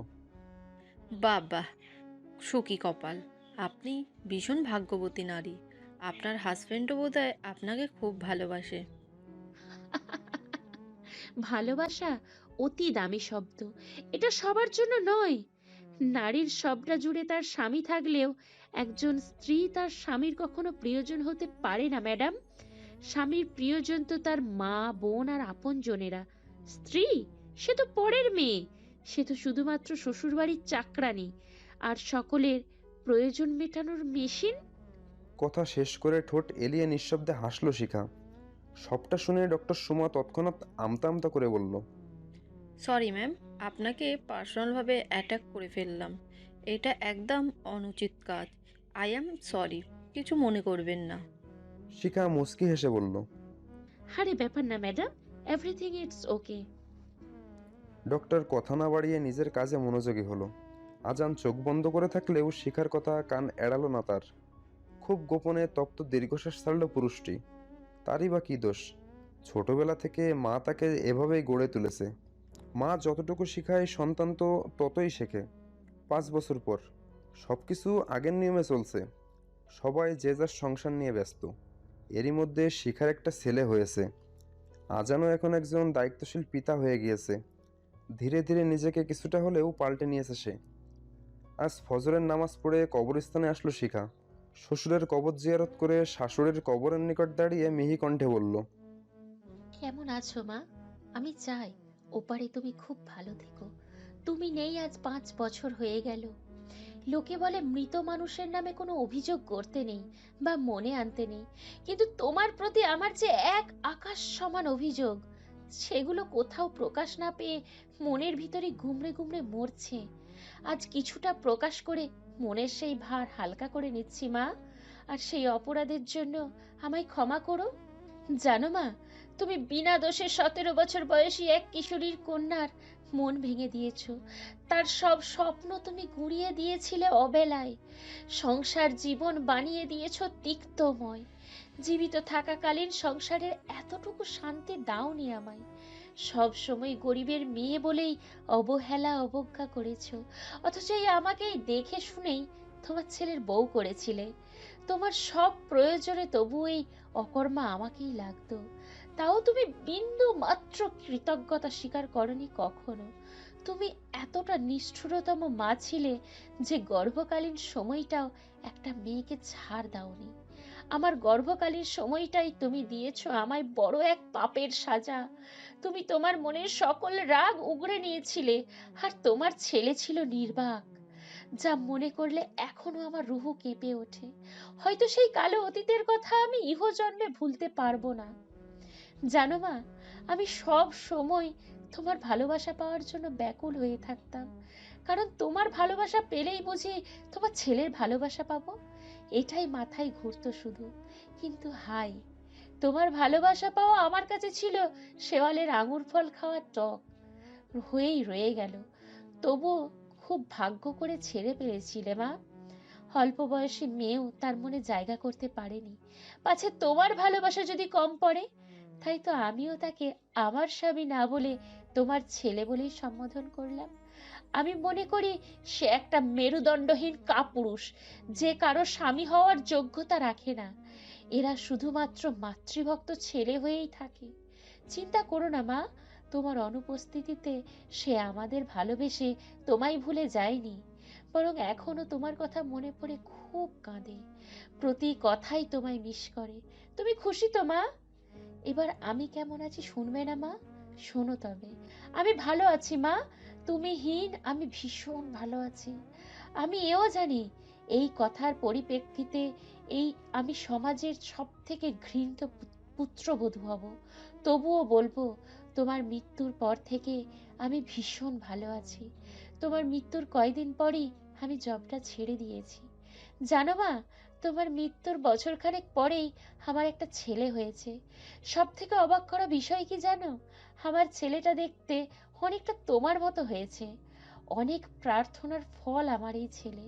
বাবা, সুখী কপাল। আপনি ভীষণ ভাগ্যবতী নারী। আপনার হাজবেন্ডও বোধহয় আপনাকে খুব ভালোবাসে। ভালোবাসা অতি দামি শব্দ, এটা সবার জন্য নয়। নারীর সবটা জুড়ে তার স্বামী থাকলেও একজন স্ত্রী তার স্বামীর কখনো প্রিয়জন হতে পারে না ম্যাডাম। স্বামীর প্রিয়জন তো তার মা, বোন আর আপনজনেরা। স্ত্রী সে তো পরের মেয়ে, সে তো শুধুমাত্র শ্বশুরবাড়ির চাকরানি আর সকলের প্রয়োজন মেটানোর মেশিন। কথা শেষ করে ঠোঁট এলিয়ে নিঃশব্দে হাসল শিখা। সবটা শুনে ডক্টর সুমা তৎক্ষণাৎ আমতা আমতা করে বলল, সরি ম্যাম, আপনাকে পার্সোনালভাবে অ্যাটাক করে ফেললাম। এটা একদম অনুচিত কাজ। আই অ্যাম সরি, কিছু মনে করবেন না। শিখা মুচকি হেসে বলল। আরে ব্যাপার না madam, everything it's okay. Doctor কথা না বাড়িয়ে নিজের কাজে মনোযোগী হলো। আজান চোখ বন্ধ করে থাকলেও শিখার কথা কান এড়ালো না তার। খুব গোপনে তপ্ত দীর্ঘশ্বাস ছাড়ল পুরুষটি। তারই বা কী দোষ? ছোটবেলা থেকে মা তাকে এভাবেই গড়ে তুলেছে। মা যতটুকু শিখায় সন্তান তো ততই শেখে। 5 বছর পর সব কিছু আগের নিয়মে চলছে। সবাই যে যার সংসার নিয়ে ব্যস্ত। এরই মধ্যে শিখার একটা ছেলে হয়েছে। আজানও এখন একজন দায়িত্বশীল পিতা হয়ে গিয়েছে। ধীরে ধীরে নিজেকে কিছুটা হলেও পাল্টে নিয়েছে সে। আজ ফজরের নামাজ পড়ে কবরস্থানে আসলো শিখা। শ্বশুরের কবর জিয়ারত করে শাশুড়ির কবরের নিকট দাঁড়িয়ে মিহি কণ্ঠে বলল, কেমন আছো মা? আমি চাই ওপারে তুমি খুব ভালো থেকো। তুমি নেই আজ 5 বছর হয়ে গেল। লোকে বলে মৃত মানুষের নামে কোনো অভিযোগ করতে নেই বা মনে আনতে নেই, কিন্তু তোমার প্রতি আমার যে এক আকাশ সমান অভিযোগ, সেগুলো কোথাও প্রকাশ না পেয়ে মনের ভিতরে গুমড়ে গুমড়ে মরছে। আজ কিছুটা প্রকাশ করে মনের সেই ভার হালকা করে নিচ্ছি মা, আর সেই অপরাধের জন্য আমায় ক্ষমা করো। জানো মা, তুমি বিনা দোষে 17 বছর বয়সী এক কিশোরীর কন্যার মন ভেঙে দিয়েছো। তার সব স্বপ্ন তুমি গুঁড়িয়ে দিয়েছিলে অবেলায়। সংসার জীবন বানিয়ে দিয়েছো তিক্তময়। জীবিত থাকাকালীন সংসারের এতটুকু শান্তি দাওনি আমায়। সব সময় গরিবের মেয়ে বলেই অবহেলা অবজ্ঞা করেছো, অথচ এই আমাকেই দেখে শুনেই তোমার ছেলের বউ করেছিলে। তোমার সব প্রয়োজনে তবু এই অকর্মা আমাকেই লাগতো, তাও তুমি বিন্দু মাত্র কৃতজ্ঞতা স্বীকার করনি কখনো। তুমি এতটা নিষ্ঠুরতম মা ছিলে যে গর্ভকালীন সময়টাও একটা মেয়েকে ছাড় দাওনি। আমার গর্ভকালীন সময়টাই তুমি দিয়েছো আমায় বড় এক পাপের সাজা। তুমি তোমার মনের সকল রাগ উগরে নিয়েছিলে, আর তোমার ছেলে ছিল নির্বাক, যা মনে করলে এখনো আমার রুহু কেঁপে ওঠে। হয়তো সেই কালো অতীতের কথা আমি ইহজন্মে ভুলতে পারবো না। জানো মা, আমি সব সময় তোমার ভালোবাসা পাওয়ার জন্য ব্যাকুল হয়ে থাকতাম, কারণ তোমার ভালোবাসা পেলেই বুঝি তোমার ছেলের ভালোবাসা পাবো, এটাই মাথায় ঘুরতো শুধু। কিন্তু হাই, তোমার ভালোবাসা পাওয়া আমার কাছে ছিল শেওয়ালের আঙুর ফল খাওয়ার টক হয়েই রয়ে গেল। তবুও খুব ভাগ্য করে ছেড়ে পেয়েছিলে মা। অল্প বয়সী মেয়েও তার মনে জায়গা করতে পারেনি, পাছে তোমার ভালোবাসা যদি কম পড়ে। তাই তো আমিও তাকে আমার স্বামী না বলে তোমার ছেলে বলেই সম্বোধন করলাম। আমি মনে করি সে একটা মেরুদণ্ডহীন কাপুরুষ, যে কারো স্বামী হওয়ার যোগ্যতা রাখে না। এরা শুধুমাত্র মাতৃভক্ত ছেলে হয়েই থাকে। চিন্তা করো না মা, তোমার অনুপস্থিতিতে সে আমাদের ভালোবেসে তোমায় ভুলে যায়নি, বরং এখনো তোমার কথা মনে পড়ে খুব কাঁদে, প্রতি কথাই তোমায় মিস করে। তুমি খুশি তো মা? এবার আমি কেমন আছি শুনবে না মা? শোনো তবে। আমি ভালো আছি মা, তুমি হীন আমি ভীষণ ভালো আছি। আমি এও জানি এই কথার পরিপ্রেক্ষিতে এই আমি সমাজের সব থেকে ঘৃণিত পুত্রবধূ হব, তবুও বলবো তোমার মৃত্যুর পর থেকে আমি ভীষণ ভালো আছি। তোমার মৃত্যুর কয়দিন পরই আমি জবটা ছেড়ে দিয়েছি। জানো মা, তোমার মৃত্যুর বছরখানেক পরেই আমার একটা ছেলে হয়েছে। সব থেকে অবাক করা বিষয় কি জানো? আমার ছেলেটা দেখতে অনেকটা তোমার মতো হয়েছে। অনেক প্রার্থনার ফল আমার এই ছেলে।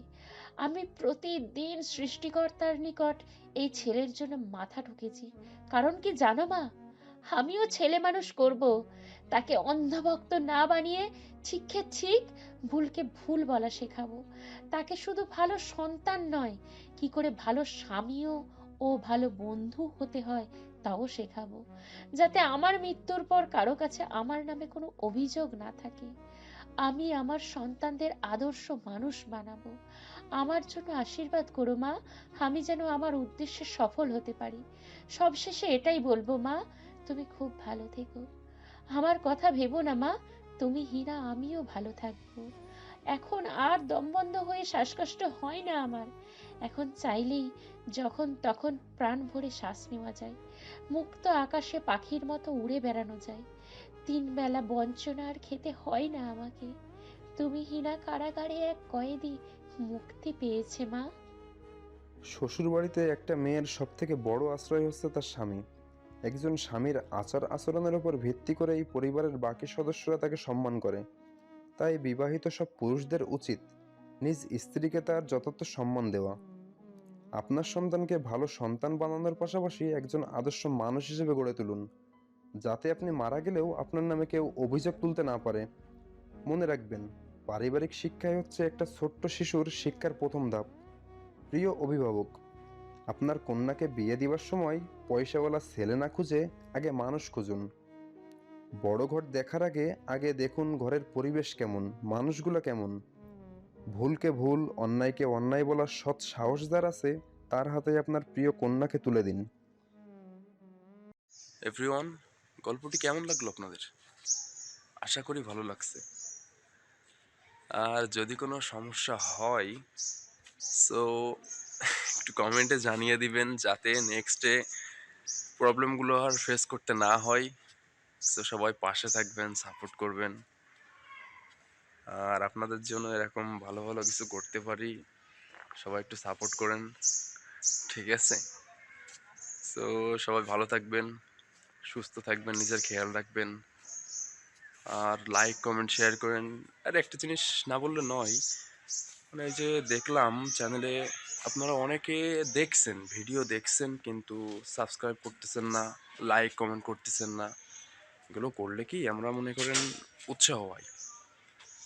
আমি প্রতিদিন সৃষ্টিকর্তার নিকট এই ছেলের জন্য মাথা ঠুকেছি। কারণ কি জানো মা, আমিও ছেলে মানুষ করব, তাকে অন্ধভক্ত না বানিয়ে ঠিককে ঠিক ভুলকে ভুল বলা শেখাবো। তাকে শুধু ভালো সন্তান নয়, কি করে ভালো স্বামীও ও ভালো বন্ধু হতে হয় তাও শেখাবো, যাতে আমার মৃত্যুর পর কারো কাছে আমার নামে কোনো অভিযোগ না থাকে। আমি আমার সন্তানদের আদর্শ মানুষ বানাবো। আমার জন্য আশীর্বাদ করো মা, আমি যেন আমার উদ্দেশ্যে সফল হতে পারি। সবশেষে এটাই বলবো মা, তুমি খুব ভালো থেকো। আমার কথা ভেবো না মা, তুমি হীরা আমিও ভালো থাকবো। এখন আর দম বন্ধ হয়ে শ্বাসকষ্ট হয় না আমার। এখন চাইলেই যখন তখন প্রাণ ভরে শ্বাস নেওয়া যায়। মুক্ত আকাশে পাখির মতো উড়ে বেড়ানো যায়। 3 বেলা বঞ্চনা আর খেতে হয় না আমাকে। তুমি হীনা কারাগারে এক কয়েদি মুক্তি পেয়েছে মা। শ্বশুরবাড়িতে একটা মেয়ের সবথেকে বড় আশ্রয় হচ্ছে তার স্বামী। একজন স্বামীর আচার আচরণের উপর ভিত্তি করে এই পরিবারের বাকি সদস্যরা তাকে সম্মান করে। তাই বিবাহিত সব পুরুষদের উচিত নিজ স্ত্রীকে তার যথার্থ সম্মান দেওয়া। আপনার সন্তানকে ভালো সন্তান বানানোর পাশাপাশি একজন আদর্শ মানুষ হিসেবে গড়ে তুলুন, যাতে আপনি মারা গেলেও আপনার নামে কেউ অভিযোগ তুলতে না পারে। মনে রাখবেন, পারিবারিক শিক্ষাই হচ্ছে একটা ছোট্ট শিশুর শিক্ষার প্রথম ধাপ। প্রিয় অভিভাবক, আপনার কন্যাকে বিয়ে দিবার সময় পয়সাওয়ালা ছেলে না খুঁজে আগে মানুষ খুঁজুন। বড় ঘর দেখার আগে আগে দেখুন ঘরের পরিবেশ কেমন, মানুষগুলো কেমন। ভুলকে ভুল, অন্যায়কে অন্যায় বলার সৎ সাহস যার আছে, তার হাতে আপনার প্রিয় কন্যাকে তুলে দিন। এভরিওয়ান, গল্পটি কেমন লাগলো আপনাদের? আশা করি ভালো লাগছে। আর যদি কোনো সমস্যা হয়, সো একটু কমেন্টে জানিয়ে দিবেন, যাতে নেক্সটে প্রবলেমগুলো আর ফেস করতে না হয়। সো সবাই পাশে থাকবেন, সাপোর্ট করবেন। আর আপনাদের জন্য এরকম ভালো ভালো কিছু করতে পারি, সবাই একটু সাপোর্ট করেন, ঠিক আছে? সো সবাই ভালো থাকবেন, সুস্থ থাকবেন, নিজের খেয়াল রাখবেন। আর লাইক কমেন্ট শেয়ার করেন। আর একটা জিনিস না বললে নয়, মানে এই যে দেখলাম চ্যানেলে আপনারা অনেকে দেখছেন, ভিডিও দেখছেন, কিন্তু সাবস্ক্রাইব করতেছেন না, লাইক কমেন্ট করতেছেন না। এগুলো করলে কি আমরা মনে করেন উৎসাহ পাই,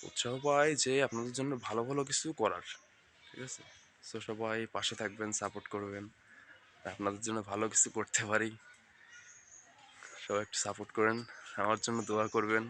উৎসাহ পাই যে আপনাদের জন্য ভালো ভালো কিছু করার, ঠিক আছে? সো সবাই পাশে থাকবেন, সাপোর্ট করবেন, আপনাদের জন্য ভালো কিছু করতে পারি। সবাই একটু সাপোর্ট করেন, আমার জন্য দোয়া করবেন।